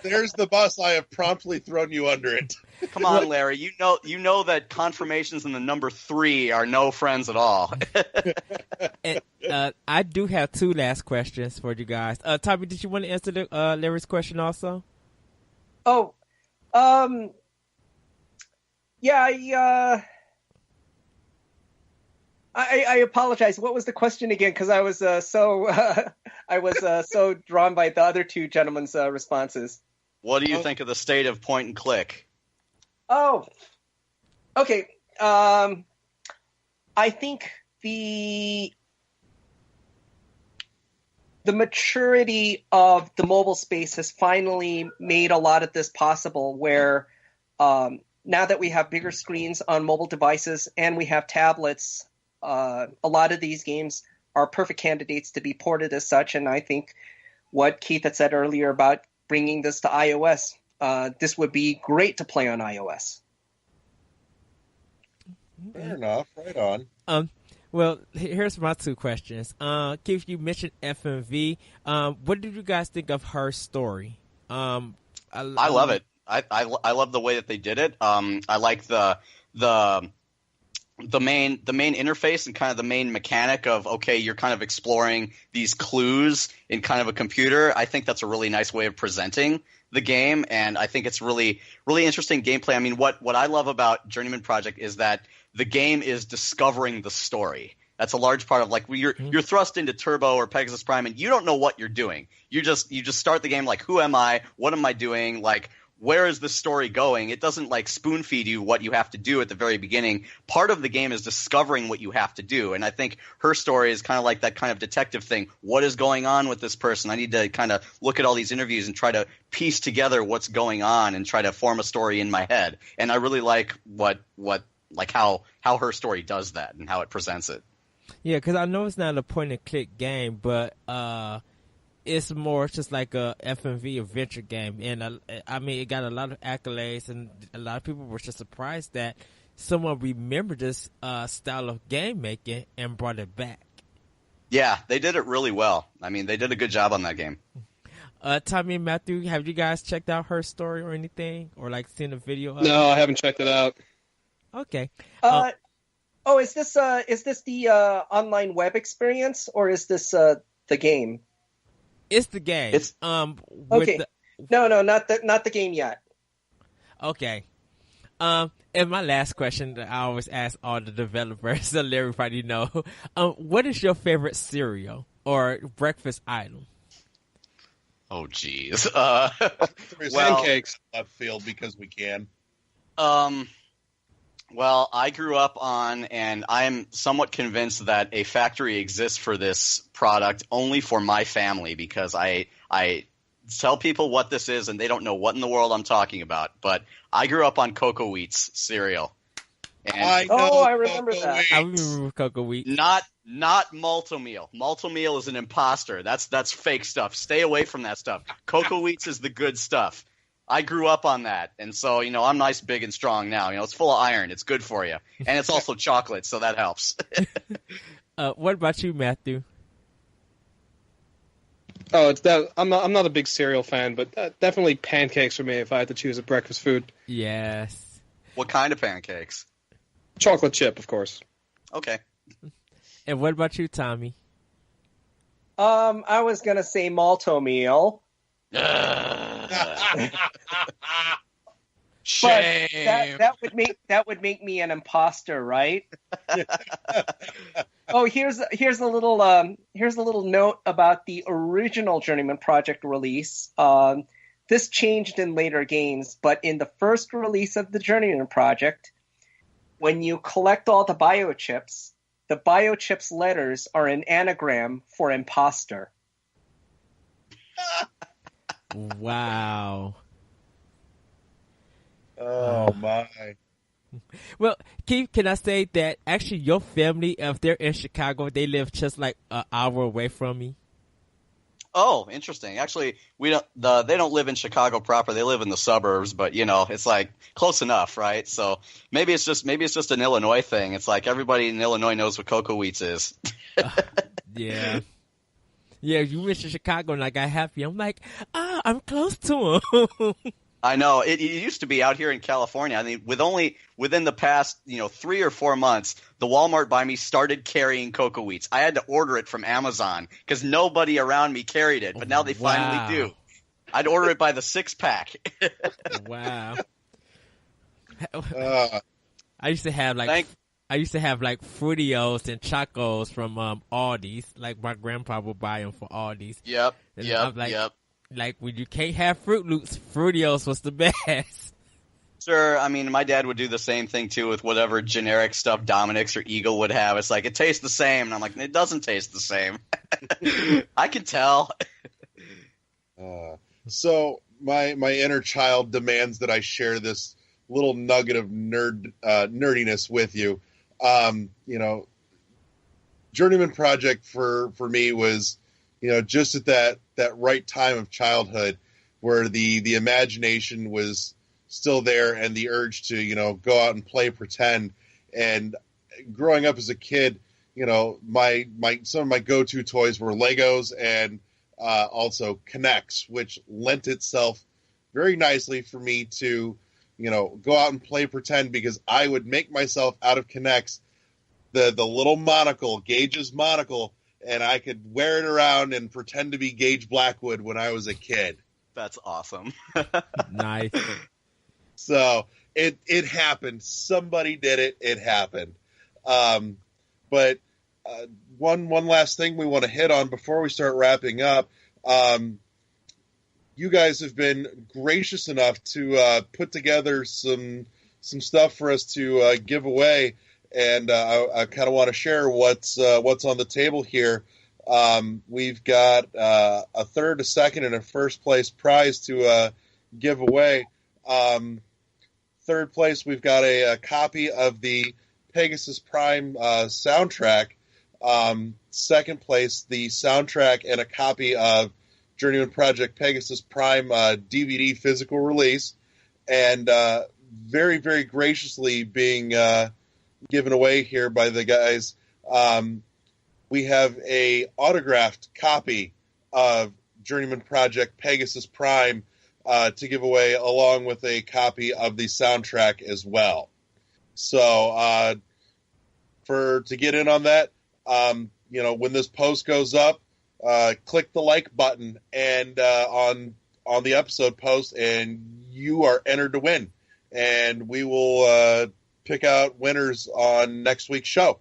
There's the bus. I have promptly thrown you under it. Come on, Larry. You know that confirmations in the number 3 are no friends at all. And, I do have 2 last questions for you guys. Tommy, did you want to answer Larry's question also? Oh, yeah. I apologize. What was the question again? Because I was so drawn by the other 2 gentlemen's responses. What do you think of the state of point and click? Oh, okay. I think the maturity of the mobile space has finally made a lot of this possible, where now that we have bigger screens on mobile devices and we have tablets, a lot of these games are perfect candidates to be ported as such. And I think what Keith had said earlier about bringing this to iOS, this would be great to play on iOS. Fair enough. Right on. Well, here's my 2 questions. Keith, you mentioned FMV. What did you guys think of her story? I love it. I love the way that they did it. I like the main interface and kind of the main mechanic of, okay, you're kind of exploring these clues in kind of a computer. I think that's a really nice way of presenting the game, and I think it's really, really interesting gameplay. What I love about Journeyman Project is that the game is discovering the story. That's a large part of, like, you're thrust into Turbo or Pegasus Prime, and you don't know what you're doing. You just start the game like, who am I? What am I doing? Like, where is the story going? It doesn't like spoon feed you what you have to do at the very beginning. Part of the game is discovering what you have to do. And I think her story is kind of like that kind of detective thing. What is going on with this person? I need to kind of look at all these interviews and try to piece together what's going on and try to form a story in my head. And I really like how her story does that and how it presents it. Yeah, because I know it's not a point-and-click game, but it's more just like a FMV adventure game. And, it got a lot of accolades, and a lot of people were just surprised that someone remembered this style of game making and brought it back. Yeah, they did it really well. They did a good job on that game. Tommy and Matthew, have you guys checked out her story or anything? Or, seen a video of it? No, I haven't checked it out. Okay. Is this the online web experience, or is this the game? It's the game. It's okay. No, not the game yet. Okay. And my last question that I always ask all the developers, so let everybody know, what is your favorite cereal or breakfast item? Oh, geez. Pancakes left field because we can. Well, I grew up on, and I'm somewhat convinced that a factory exists for this product only for my family, because I tell people what this is and they don't know what in the world I'm talking about. But I grew up on Cocoa Wheats cereal. And I remember that. I remember Cocoa Wheat. Not Malto-Meal. Malto-Meal is an imposter. That's fake stuff. Stay away from that stuff. Cocoa Wheats is the good stuff. I grew up on that, and so, I'm nice, big, and strong now. It's full of iron. It's good for you. And it's also chocolate, so that helps. What about you, Matthew? Oh, it's that. I'm not a big cereal fan, but definitely pancakes for me if I had to choose a breakfast food. Yes. What kind of pancakes? Chocolate chip, of course. Okay. And what about you, Tommy? I was gonna say malto meal. Shame. But that would make me an imposter, right? Oh, here's a little note about the original Journeyman Project release. This changed in later games, but in the first release of the Journeyman Project, when you collect all the biochips, the biochips letters are an anagram for imposter. Wow. Oh my. Well, Keith, can I say that actually your family, if they're in Chicago, they live just like an hour away from me? Oh, interesting. Actually, they don't live in Chicago proper. They live in the suburbs, but it's like close enough, right? So maybe it's just an Illinois thing. It's like everybody in Illinois knows what cocoa wheats is. Yeah. Yeah, you mentioned Chicago and I got happy. I'm like, I'm close to him. I know. It used to be out here in California. I mean, within the past, 3 or 4 months, the Walmart by me started carrying cocoa wheats. I had to order it from Amazon because nobody around me carried it, but now they finally do. I'd order it by the 6-pack. Wow. I used to have like Fruitios and Chocos from Aldi's. Like my grandpa would buy them for Aldi's. Yep. And Yep. I'm Yep. Like when you can't have Fruit Loops, Fruitios was the best. Sure, I mean, my dad would do the same thing too with whatever generic stuff Dominic's or Eagle would have. It's like, it tastes the same. And I'm like, it doesn't taste the same. I can tell. So my inner child demands that I share this little nugget of nerdiness with you. Journeyman Project for me was, just at that right time of childhood where the imagination was still there and the urge to, go out and play pretend. And growing up as a kid, some of my go-to toys were Legos and also Kinects, which lent itself very nicely for me to, go out and play pretend because I would make myself out of Kinects the little monocle, Gage's monocle, and I could wear it around and pretend to be Gage Blackwood when I was a kid. That's awesome. Nice. So it happened. Somebody did it. It happened. But one last thing we want to hit on before we start wrapping up. You guys have been gracious enough to put together some stuff for us to give away, and I kind of want to share what's on the table here. We've got a third, a second, and a first place prize to give away. Third place, we've got a copy of the Pegasus Prime soundtrack. Second place, the soundtrack and a copy of Journeyman Project Pegasus Prime DVD physical release. And very, very graciously being given away here by the guys, we have a autographed copy of Journeyman Project Pegasus Prime to give away, along with a copy of the soundtrack as well. So to get in on that, when this post goes up, click the like button and on the episode post, and you are entered to win. And we will pick out winners on next week's show.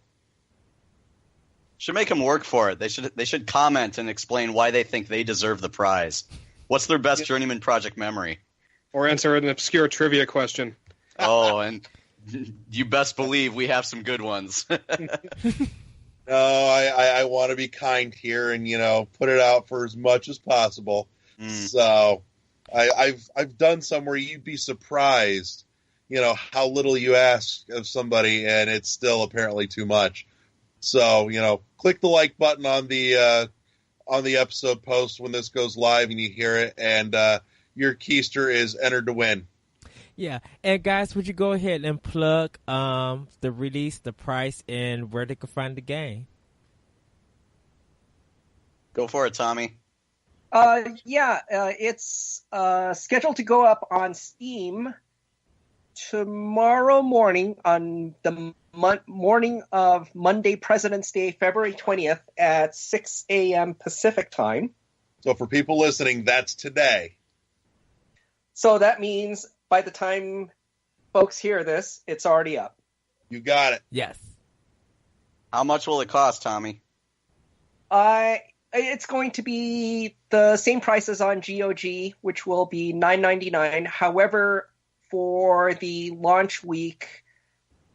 Should make them work for it. They should comment and explain why they think they deserve the prize. What's their best Journeyman Project memory? Or answer an obscure trivia question. Oh, and you best believe we have some good ones. No, I want to be kind here and, put it out for as much as possible. So I've done some where you'd be surprised, how little you ask of somebody, and it's still apparently too much. So, click the like button on the episode post when this goes live and you hear it, and your keister is entered to win. Yeah, and guys, would you go ahead and plug the release, the price, and where they can find the game? Go for it, Tommy. It's scheduled to go up on Steam tomorrow morning on the morning of Monday, President's Day, February 20th at 6 a.m. Pacific time. So for people listening, that's today. So that means by the time folks hear this, it's already up. You got it. Yes. How much will it cost, Tommy? It's going to be the same price as on GOG, which will be $9.99. However, for the launch week,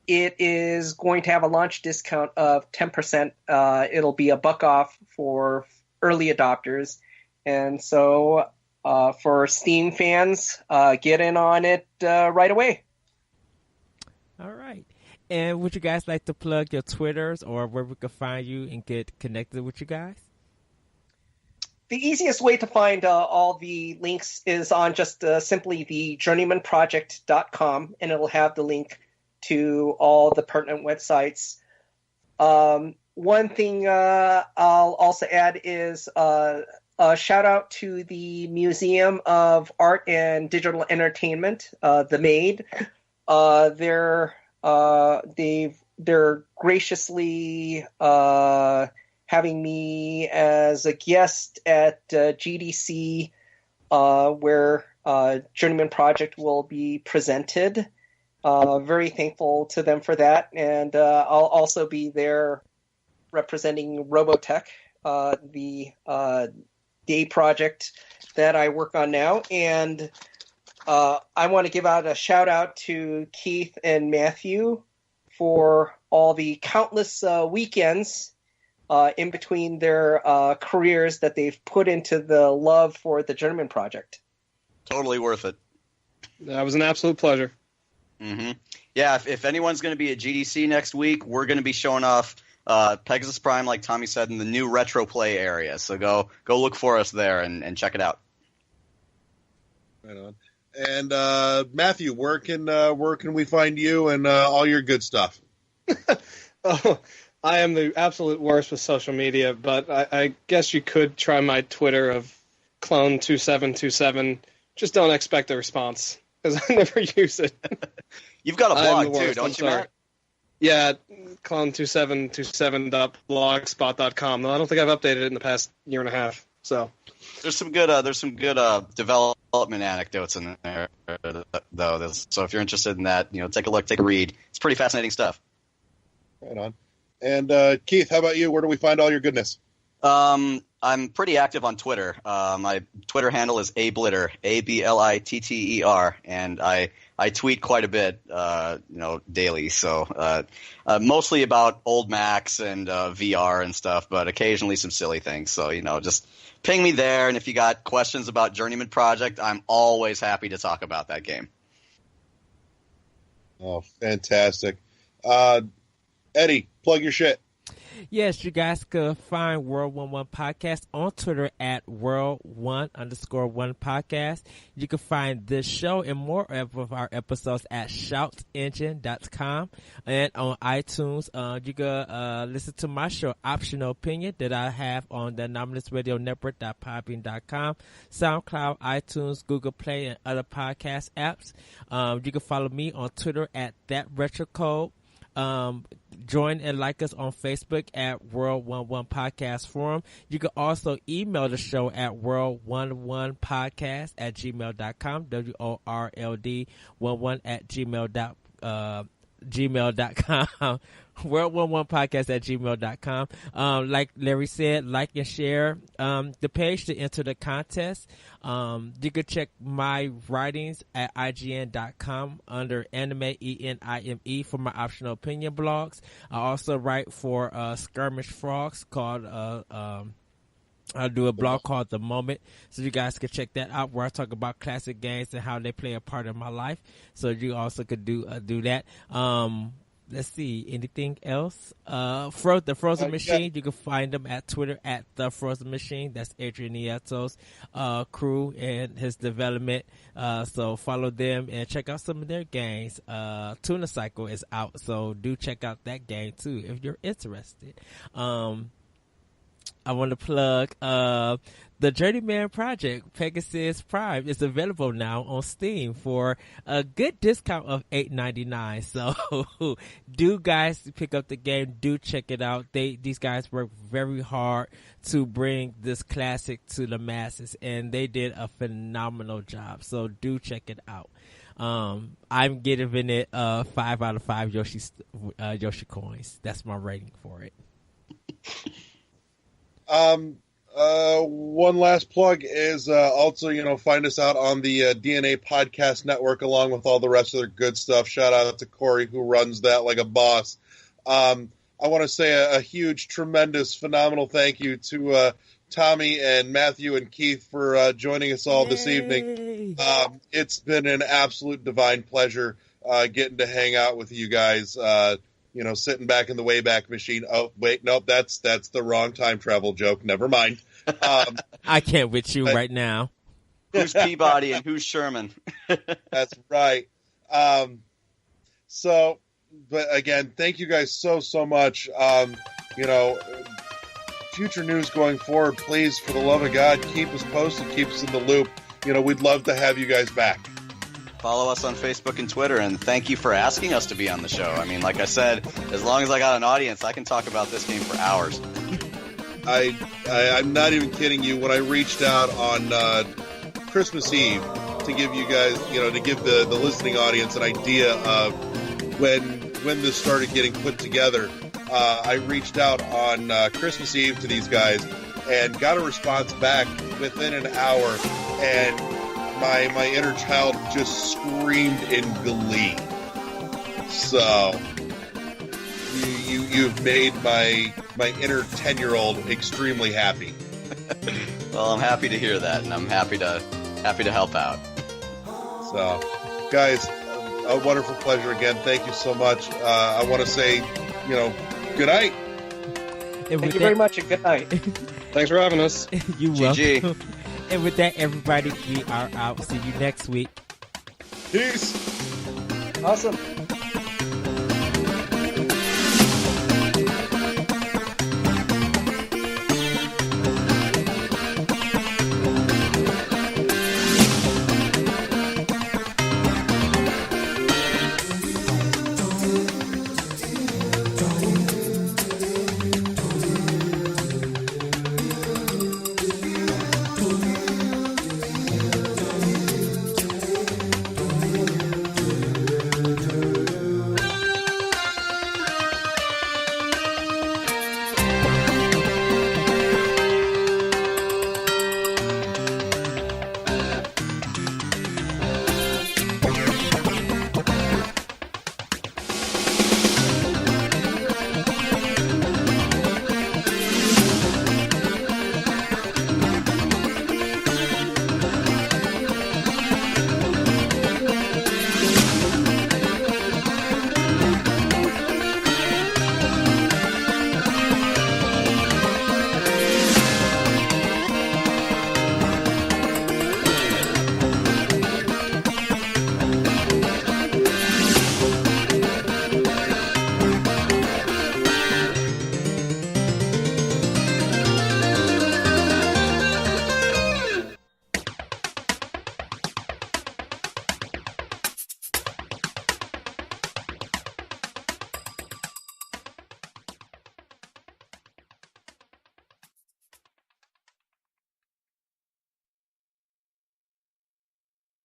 it is going to have a launch discount of 10%. It'll be $1 off for early adopters. And so for Steam fans, get in on it right away. All right. And would you guys like to plug your Twitters or where we can find you and get connected with you guys? The easiest way to find all the links is on just simply the journeymanproject.com, and it'll have the link to all the pertinent websites. One thing I'll also add is a shout out to the Museum of Art and Digital Entertainment, the MAID. They're graciously having me as a guest at GDC, where Journeyman Project will be presented. Very thankful to them for that. And I'll also be there representing Robotech, the day project that I work on now. And I want to give out a shout out to Keith and Matthew for all the countless weekends in between their careers that they've put into the love for the Journeyman Project. Totally worth it. That was an absolute pleasure. Mm-hmm. Yeah, if anyone's going to be at GDC next week, we're going to be showing off Pegasus Prime, like Tommy said, in the new Retro Play area. So go look for us there and check it out. Right on. And Matthew, where can we find you and all your good stuff? Oh, I am the absolute worst with social media, but I guess you could try my Twitter of clone2727. Just don't expect a response, because I never use it. You've got a blog, too, don't you, Matt? Yeah, clone2727.blogspot.com. Though I don't think I've updated it in the past year and a half. So there's some good development anecdotes in there, though. So if you're interested in that, take a look, take a read. It's pretty fascinating stuff. Right on. And Keith, how about you? Where do we find all your goodness? I'm pretty active on Twitter. My Twitter handle is ablitter, ABLITTER, and I tweet quite a bit, daily. So mostly about old Macs and VR and stuff, but occasionally some silly things. So just ping me there, and if you got questions about Journeyman Project, I'm always happy to talk about that game. Oh, fantastic. Eddie, plug your shit. Yes, you guys can find World 11 Podcast on Twitter at World1_1 Podcast. You can find this show and more of our episodes at shoutengine.com and on iTunes. You can listen to my show, Optional Opinion, that I have on the Anomalous Radio Network.podbean.com, SoundCloud, iTunes, Google Play, and other podcast apps. You can follow me on Twitter at ThatRetroCode. Join and like us on Facebook at World 11 Podcast Forum. You can also email the show at world11podcast at gmail.com, WORLD11 at gmail.com. World11podcast at gmail.com. Like Larry said, like and share the page to enter the contest. You can check my writings at IGN.com under anime, ENIME, for my optional opinion blogs. I also write for Skirmish Frogs called I do a blog called The Moment, so you guys can check that out, where I talk about classic games and how they play a part in my life. So you also could do that. Let's see, anything else? The Frozen Machine, you can find them at Twitter at The Frozen Machine. That's Adrian Nieto's crew and his development. So follow them and check out some of their games. Tuna Cycle is out, so do check out that game too if you're interested. I want to plug the Journeyman Project, Pegasus Prime, is available now on Steam for a good discount of $8.99. So do guys pick up the game, do check it out. These guys work very hard to bring this classic to the masses, and they did a phenomenal job. So do check it out. I'm giving it 5 out of 5 Yoshi coins. That's my rating for it. One last plug is also, find us out on the DNA Podcast Network along with all the rest of their good stuff. Shout out to Corey, who runs that like a boss. I want to say a huge, tremendous, phenomenal thank you to Tommy and Matthew and Keith for joining us all this evening. It's been an absolute divine pleasure getting to hang out with you guys. Sitting back in the Wayback Machine. Oh, wait, nope, that's the wrong time travel joke. Never mind. I can't with you right now. Who's Peabody and who's Sherman? That's right. But again, thank you guys so much. Future news going forward, please, for the love of God, keep us posted, keep us in the loop. We'd love to have you guys back. Follow us on Facebook and Twitter, and thank you for asking us to be on the show. I mean, like I said, as long as I got an audience, I can talk about this game for hours. I'm not even kidding you. When I reached out on Christmas Eve to give you guys, to give the listening audience an idea of when this started getting put together, I reached out on Christmas Eve to these guys and got a response back within an hour, and my inner child just screamed in glee. So you've made my inner 10-year-old extremely happy. Well, I'm happy to hear that, and I'm happy to help out. So, guys, a wonderful pleasure again. Thank you so much. I want to say, good night. Thank you very much, and good night. Thanks for having us. You're GG. welcome. And with that, everybody, we are out. See you next week. Peace. Awesome.